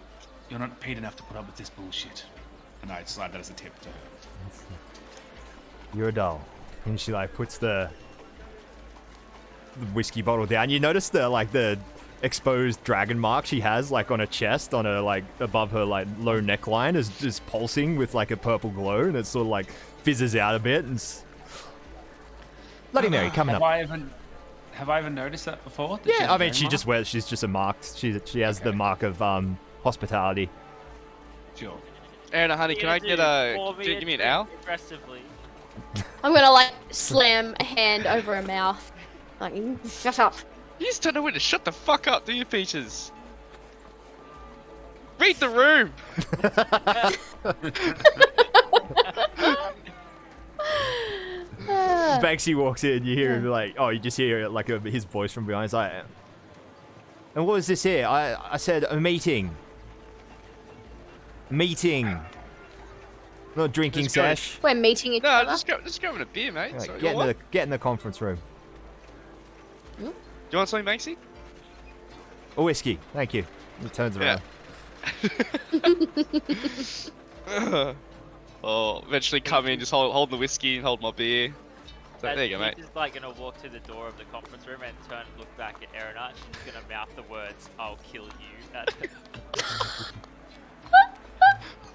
you're not paid enough to put up with this bullshit. And I slide that as a tip to her. You're a doll. And she like puts the whiskey bottle down. You notice the exposed dragon mark she has like on her chest, on her like above her like low neckline is just pulsing with like a purple glow, and it sort of like fizzes out a bit. And Bloody Mary coming Have up. I ever noticed that before? That she Yeah, has I a mean dragon she mark? just wears. She's just a marked. She has the Okay. mark of hospitality. Sure. Anna, honey, can I get give me an owl? Aggressively. I'm gonna like slam a hand over her mouth. Like, shut up. You just don't know when to shut the fuck up, do you, Peaches? Read the room! Banksy walks in, you hear him like, oh, you just hear like his voice from behind. It's like, and what was this here? I said a meeting. Meeting. Not drinking Let's go. sesh. We're meeting each No, other. just go in a beer, mate. Right, Sorry, get in the conference room. Do you want something, Banksy? A whiskey, thank you. He turns Yeah. around. Oh, eventually come in, just hold the whiskey and hold my beer. So, there you go, mate. She's like gonna walk to the door of the conference room and turn and look back at Erina. She's gonna mouth the words, "I'll kill you."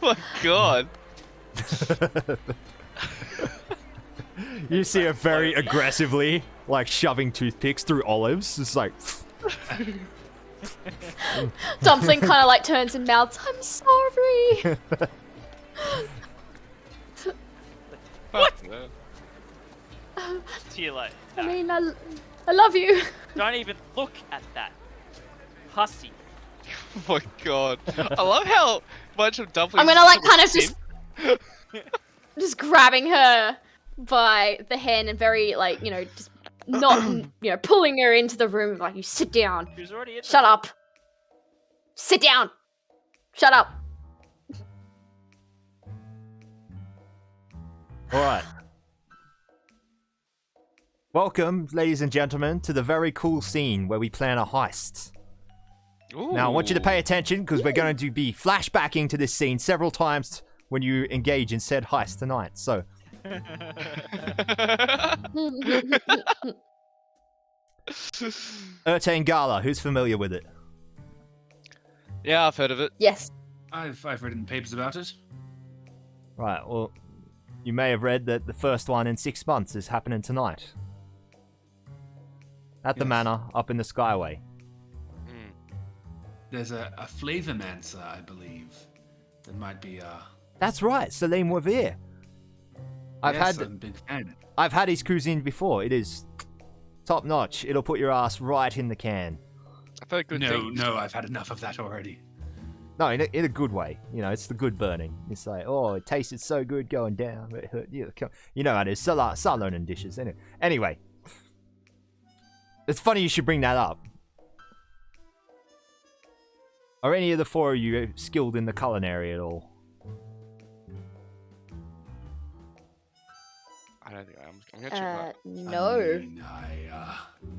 my god. You see her very aggressively, like shoving toothpicks through olives. It's like. Dumpling kind of like turns and mouths, I'm sorry. What? To you like, I mean, I love you. don't even look at that. Hussy. Oh my god. I love how much of Dumpling. I'm gonna like kind of just grabbing her by the hand and very like, you know, just not, you know, pulling her into the room like, you sit down. She was already in Shut up. Sit down. Shut up. All right. Welcome, ladies and gentlemen, to the very cool scene where we plan a heist. Ooh. Now, I want you to pay attention because we're going to be flashbacking to this scene several times when you engage in said heist tonight. So, Urtain Gala, who's familiar with it? Yeah, I've heard of it. Yes. I've written papers about it. Right, well, you may have read that the first one in 6 months is happening tonight. At the Yes. manor, up in the Skyway. There's a flavormancer, I believe. That might be That's right, Salim Wavir. I'm a big fan. I've had his cuisine before. It is top notch. It'll put your ass right in the can. I've heard good things. No, I've had enough of that already. No, in a good way. You know, it's the good burning. It's like, oh, it tasted so good going down. But it hurt. You know how it is. Salonen dishes, isn't it? Anyway. It's funny you should bring that up. Are any of the four of you skilled in the culinary at all? I don't think I am. I'm gonna check that. No. I mean,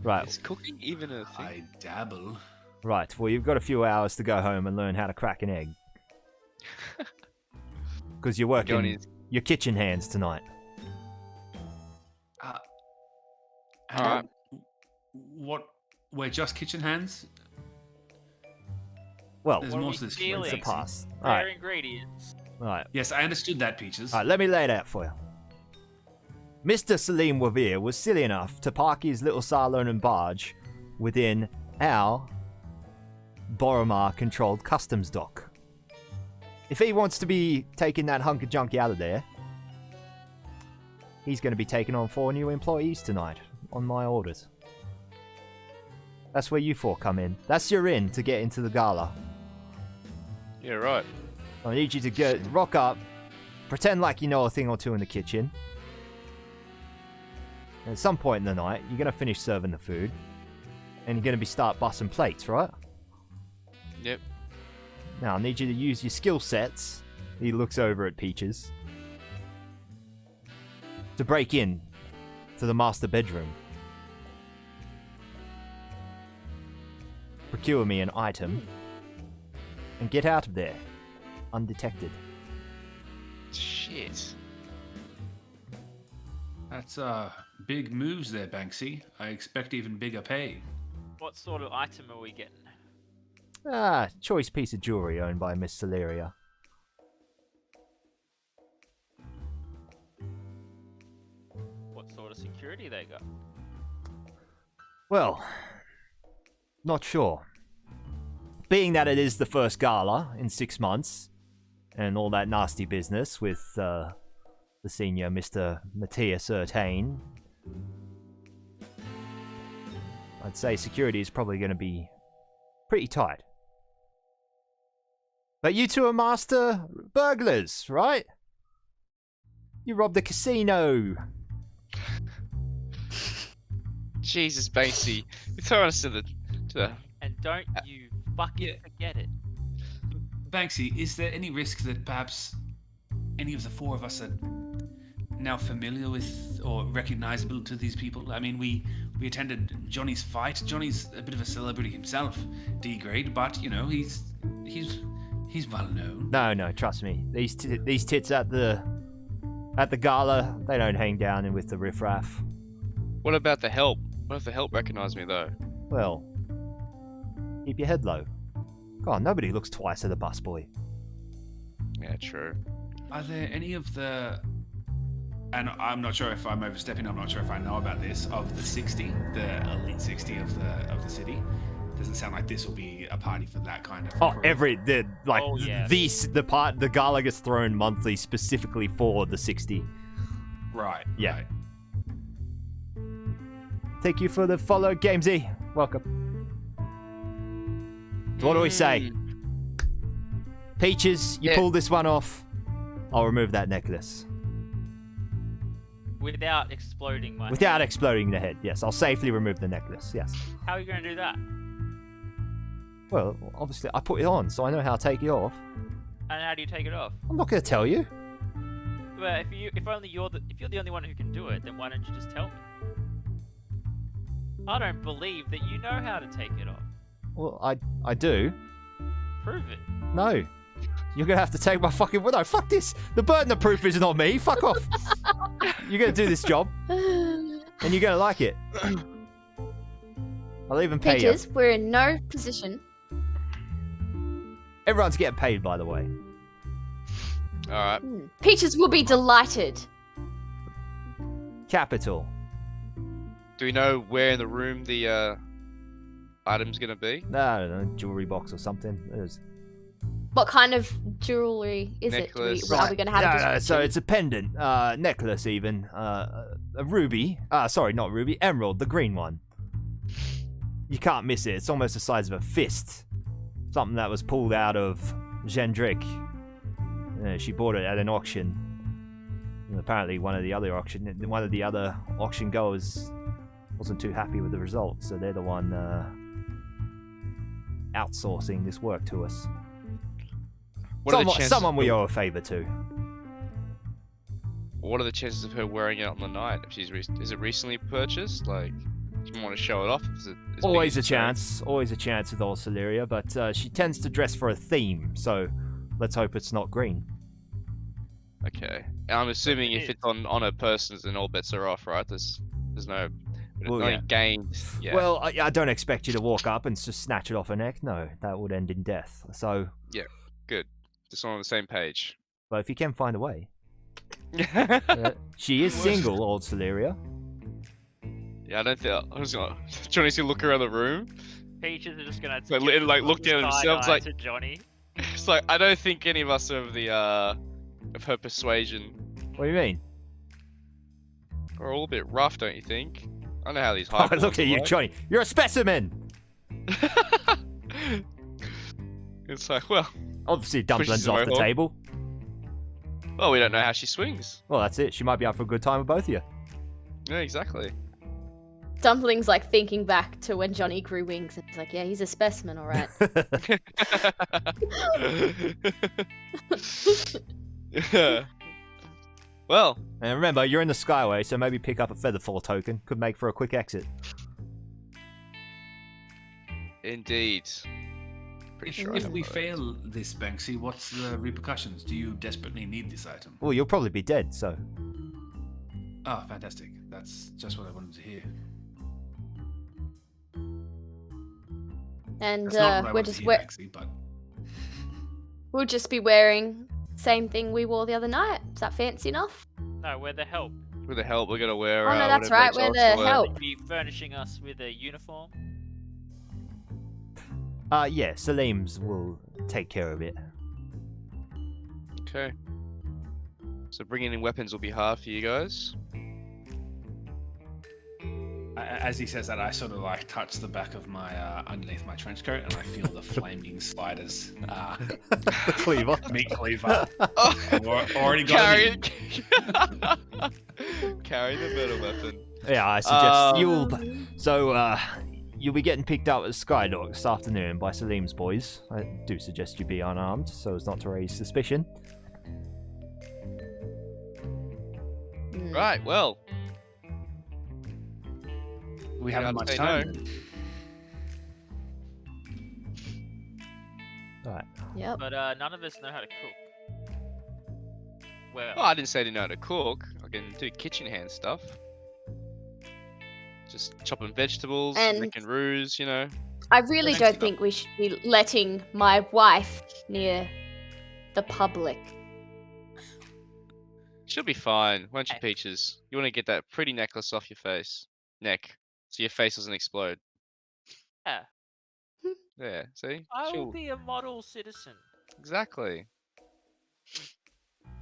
Right, Is cooking even a thing? I dabble. right. Well, you've got a few hours to go home and learn how to crack an egg. Because you're working Johnny's- your kitchen hands tonight. Alright. What? We're just kitchen hands? Well, There's What are more we to this feeling? it's a place. pass. Rare Alright, ingredients. alright. Yes, I understood that, Peaches. Alright, let me lay it out for you. Mr. Salim Wavir was silly enough to park his little Salonen barge within our Boromar-controlled customs dock. If he wants to be taking that hunk of junk out of there, he's going to be taking on 4 new employees tonight, on my orders. That's where you 4 come in. That's your in to get into the gala. Yeah, right. I need you to rock up, pretend like you know a thing or two in the kitchen. And at some point in the night, you're going to finish serving the food, and you're going to start busting plates, right? Yep. Now, I need you to use your skill sets. He looks over at Peaches. To break in to the master bedroom. Procure me an item. And get out of there. Undetected. Shit. That's big moves there, Banksy. I expect even bigger pay. What sort of item are we getting? Ah, choice piece of jewelry owned by Miss Celeria. What sort of security they got? Well, not sure. Being that it is the first gala in 6 months, and all that nasty business with the senior Mr. Matthias Urtain, I'd say security is probably going to be pretty tight. But you two are master burglars, right? You robbed the casino. Jesus, Banksy. You're throwing us to the And don't you fucking forget it. Banksy, is there any risk that perhaps any of the 4 of us are now familiar with or recognizable to these people? I mean, we attended Johnny's fight. Johnny's a bit of a celebrity himself, D-grade, but you know he's well known. No, trust me. These tits at the gala, they don't hang down in with the riffraff. What about the help? What if the help recognize me though? Well, keep your head low. God, nobody looks twice at a busboy. Yeah, true. Are there any of the, and I'm not sure if I'm overstepping, I'm not sure if I know about this, of the 60, the elite 60 of the city? Doesn't sound like this will be a party for that kind of Oh, crew. Oh, yeah. the gala gets thrown monthly specifically for the 60. Right. Yeah. Right. Thank you for the follow, Gamesy. Welcome. So what do we say? Peaches, you Yeah. pull this one off. I'll remove that necklace. Without exploding my Without head. exploding the head, yes. I'll safely remove the necklace, yes. How are you going to do that? Well, obviously, I put it on, so I know how to take it off. And how do you take it off? I'm not going to tell you. Well, if you're the only one who can do it, then why don't you just tell me? I don't believe that you know how to take it off. Well, I do. Prove it. No. You're going to have to take my fucking... No, fuck this. The burden of proof isn't on me. Fuck off. You're going to do this job, and you're going to like it. I'll even pay Peaches, you. we're in no position. Everyone's getting paid, by the way. All right. Peaches will be delighted. Capital. Do we know where in the room the item's gonna be? No, I don't know. Jewelry box or something. What kind of jewelry is Necklace. it? Are we going to have a No, description? so it's a pendant, necklace even, a ruby. Sorry, not ruby, emerald, the green one. You can't miss it. It's almost the size of a fist. Something that was pulled out of Gendrick. She bought it at an auction. And apparently one of the other auction goers wasn't too happy with the result, so they're the one outsourcing this work to us. Someone we owe a favor to. What are the chances of her wearing it on the night? If she's is it recently purchased? Like, do you want to show it off? Is it as Always big a as chance. Always a chance with old Celeria, but she tends to dress for a theme, so let's hope it's not green. Okay. And I'm assuming if it's on her person, then all bets are off, right? There's no Well, nothing yeah. gained. Yeah. Well, I don't expect you to walk up and just snatch it off her neck. No, that would end in death. So, good. Just on the same page. but if you can find a way. Yeah, She is single, old Celeria. I don't think I was gonna. Johnny's gonna look around the room. Peaches are just gonna Like, look down at themselves, like- to Johnny. It's like I don't think any of us are of the of her persuasion. What do you mean? We're all a bit rough, don't you think? I don't know how these Oh, high. look at you, Johnny. You're a specimen. It's like, well, Obviously, dumplings Pushes off her the home. table. we don't know how she swings. Well, that's it. She might be out for a good time with both of you. Yeah, exactly. Dumpling's like thinking back to when Johnny grew wings, and he's like, "Yeah, he's a specimen, all right." Well, And remember, you're in the Skyway, so maybe pick up a Featherfall token. Could make for a quick exit. indeed. Pretty sure. I If have we those. fail this, Banksy, what's the repercussions? Do you desperately need this item? Well, you'll probably be dead, so... Ah, fantastic. That's just what I wanted to hear. And That's not what I we're wanted just to hear, Banksy, but we'll just be wearing same thing we wore the other night. Is that fancy enough? No, we're the help. With the help, we're gonna wear. Oh, no, that's whatever right, it's we're else the to wear. help. Would be furnishing us with a uniform. Yeah, Salim's will take care of it. Okay. So bringing in weapons will be hard for you guys. as he says that, I sort of like touch the back of my underneath my trench coat, and I feel the flaming spiders. The cleaver. Meat cleaver. Oh, Already got carry it. Carry the metal weapon. Yeah, I suggest Um, you'll be getting picked up at Skydock this afternoon by Salim's boys. I do suggest you be unarmed, so as not to raise suspicion. Right. Well, We Yeah, haven't I'd much say time. Alright. Yep. But none of us know how to cook. Well, I didn't say I didn't know how to cook. I can do kitchen hand stuff. Just chopping vegetables, And- making roux, you know. I really Thanks, don't Eva. think we should be letting my wife near the public. She'll be fine, won't you, Peaches? You want to get that pretty necklace off your neck, so your face doesn't explode. Yeah. Yeah, see? I will be a model citizen. Exactly.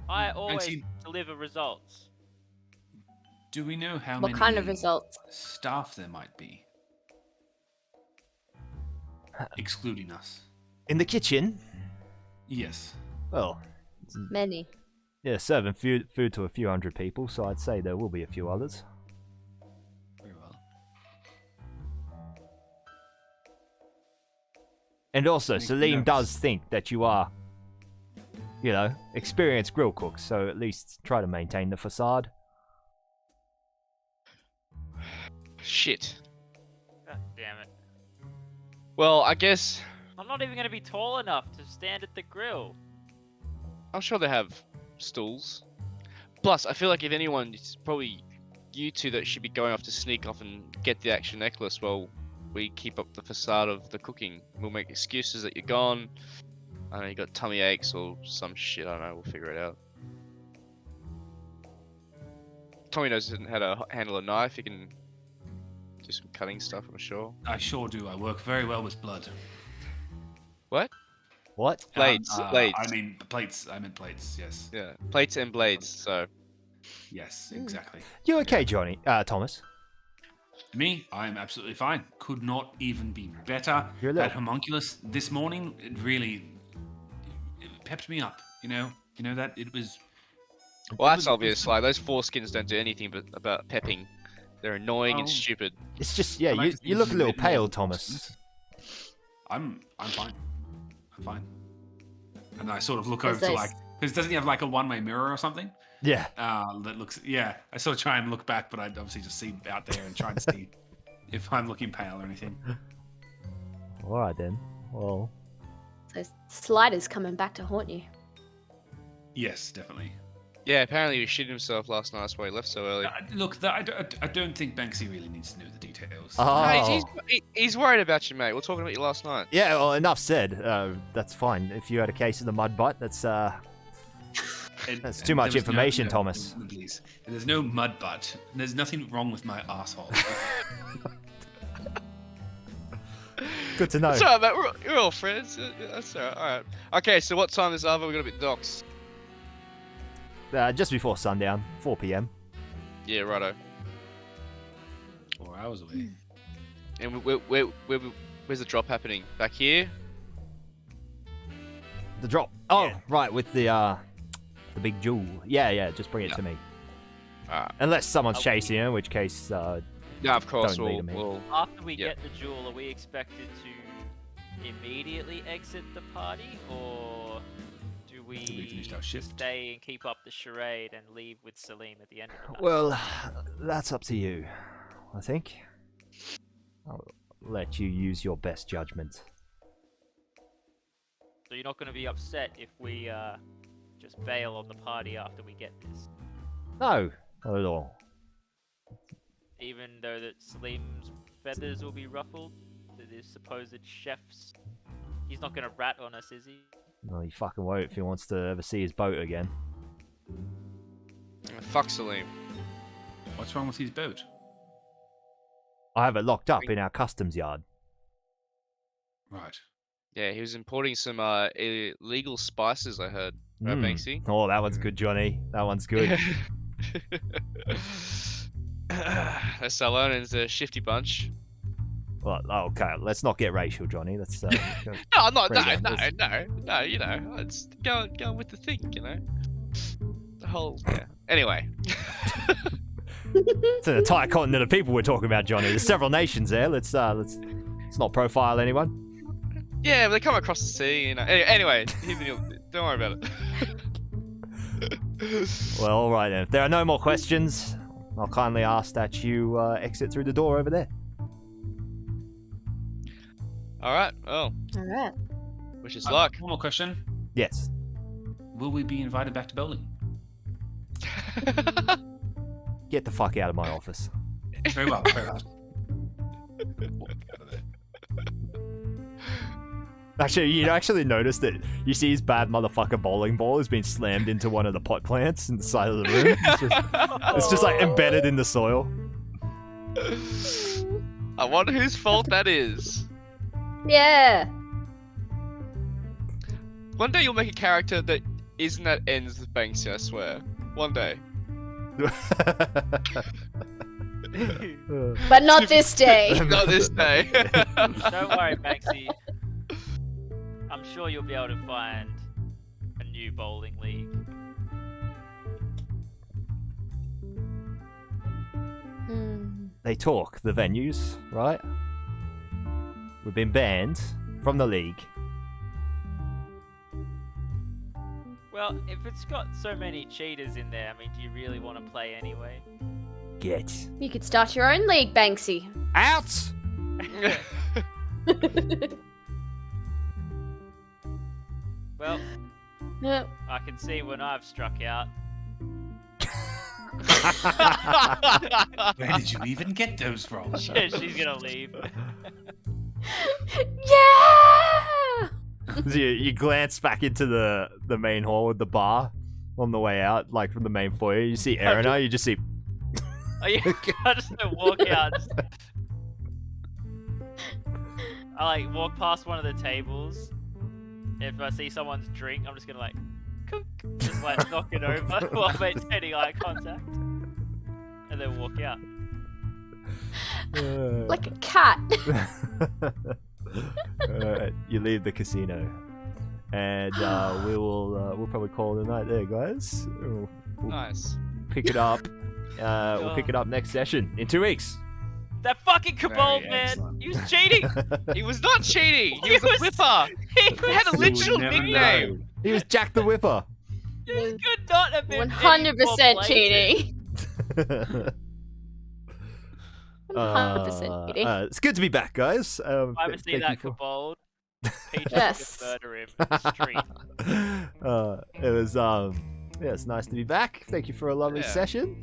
I always Banksy, deliver results. do we know how What many kind of results? staff there might be? Excluding us. In the kitchen? Yes. Well, Many. yeah, serving food to a few hundred people, so I'd say there will be a few others. Very well. And also, Makes Salim sense. does think that you are, you know, experienced grill cooks, so at least try to maintain the facade. Shit. God damn it. Well, I guess I'm not even going to be tall enough to stand at the grill. I'm sure they have stools. Plus, I feel like if anyone, it's probably you two that should be going off to sneak off and get the action necklace while we keep up the facade of the cooking. We'll make excuses that you're gone. I don't know, you got tummy aches or some shit. I don't know. We'll figure it out. Tommy knows how to handle a knife. He can do some cutting stuff, I'm sure. I sure do. I work very well with blood. What? What? Blades. Blades. I mean plates. I meant plates. Yes. Yeah, plates and blades. So Yes. Exactly. You okay, Johnny? Thomas? Me, I'm absolutely fine. Could not even be better. You're a That little- homunculus this morning, it really pepped me up. You know that it was. well, it that's was- obvious. Like those foreskins don't do anything but about pepping. They're annoying and Oh. stupid. It's just, yeah, I like to you think look a it's little bit more pale, than Thomas. foreskins. I'm fine. I'm fine. And I sort of look There's over to those- like, because doesn't he have like a one-way mirror or something? Yeah. That looks. Yeah, I sort of try and look back, but I obviously just see out there and try and see if I'm looking pale or anything. Alright then. Well, So Slider's coming back to haunt you. Yes, definitely. Yeah, apparently he shit himself last night. That's why he left so early. Look, I don't think Banksy really needs to know the details. oh. He's worried about you, mate. We're talking about you last night. Yeah, well, enough said. That's fine. If you had a case of the mud butt, that's too much there was information, Thomas. Please. There's no mud butt. There's nothing wrong with my asshole. Good to know. That's alright, mate. We're all friends. That's alright. Alright. Okay, so what time is Ava? We're gonna be at docks. Just before sundown, 4 p.m. Yeah, righto. 4 hours away. And where's the drop happening? Back here? The drop. Oh, Yeah. right, with the big jewel. Yeah, just bring it Yeah. to me. Alright. Unless someone's chasing you, in which case, Yeah, of course. Don't lead We'll, him in. we'll. After we Yeah. get the jewel, are we expected to immediately exit the party, or do We we finished our shift. stay and keep up the charade and leave with Salim at the end of the night? well, that's up to you, I think. I'll let you use your best judgment. So you're not going to be upset if we just bail on the party after we get this, No, not at all. even though that Salim's feathers will be ruffled? That his supposed chef's, he's not going to rat on us, is he? No, he fucking won't if he wants to ever see his boat again. Fuck Salim. What's wrong with his boat? I have it locked up in our customs yard. Right. Yeah, he was importing some illegal spices, I heard. Right, Mm. Banksy? Oh, that one's good, Johnny. That one's good. The Salonans, a shifty bunch. Well, okay, let's not get racial, Johnny. Let's. No, I'm not. Bring No, it no, on. no. You know, it's going with the thing. You know, the whole. Yeah. Anyway. It's an entire continent of people we're talking about, Johnny. There's several nations there. Let's not profile anyone. Yeah, but they come across the sea. You know. Anyway, don't worry about it. Well, all right then. If there are no more questions, I'll kindly ask that you exit through the door over there. All right. Oh, All right. wish us luck. One more question. Yes. Will we be invited back to bowling? Get the fuck out of my office. Very well. Very well. Walk out of there. Actually, you actually noticed it. You see his bad motherfucker bowling ball has been slammed into one of the pot plants in the side of the room. It's just like embedded in the soil. I wonder whose fault that is. Yeah. One day you'll make a character that isn't that ends with Banksy, I swear. One day. But not this day. Not this day. Don't worry, Banksy. I'm sure you'll be able to find a new bowling league. They talk, the venues, right? We've been banned from the league. Well, if it's got so many cheaters in there, I mean, do you really want to play anyway? Get You could start your own league, Banksy. out! Well, No. I can see when I've struck out. Where did you even get those from? She's gonna leave. Yeah! So you glance back into the main hall with the bar on the way out, like from the main foyer. You see Erina, you just see. Oh, yeah, I just gonna walk out. I like walk past one of the tables. If I see someone's drink, I'm just gonna like, cook, just like knock it over while maintaining eye contact, and then walk out. Like a cat. You leave the casino, and we'll probably call it a night there, guys. We'll Nice. pick it up. We'll pick it up next session in 2 weeks. That fucking kobold, Very man! excellent. He was cheating! He was not cheating. He was a whipper. He He had a You would literal never nickname. He was Jack the Whipper. This could not have been 100% cheating. 100% cheating. It's good to be back, guys. If I ever see thank that you for- kobold, Peach Yes. is gonna murder him in the street. It was it's nice to be back. Thank you for a lovely Yeah. session.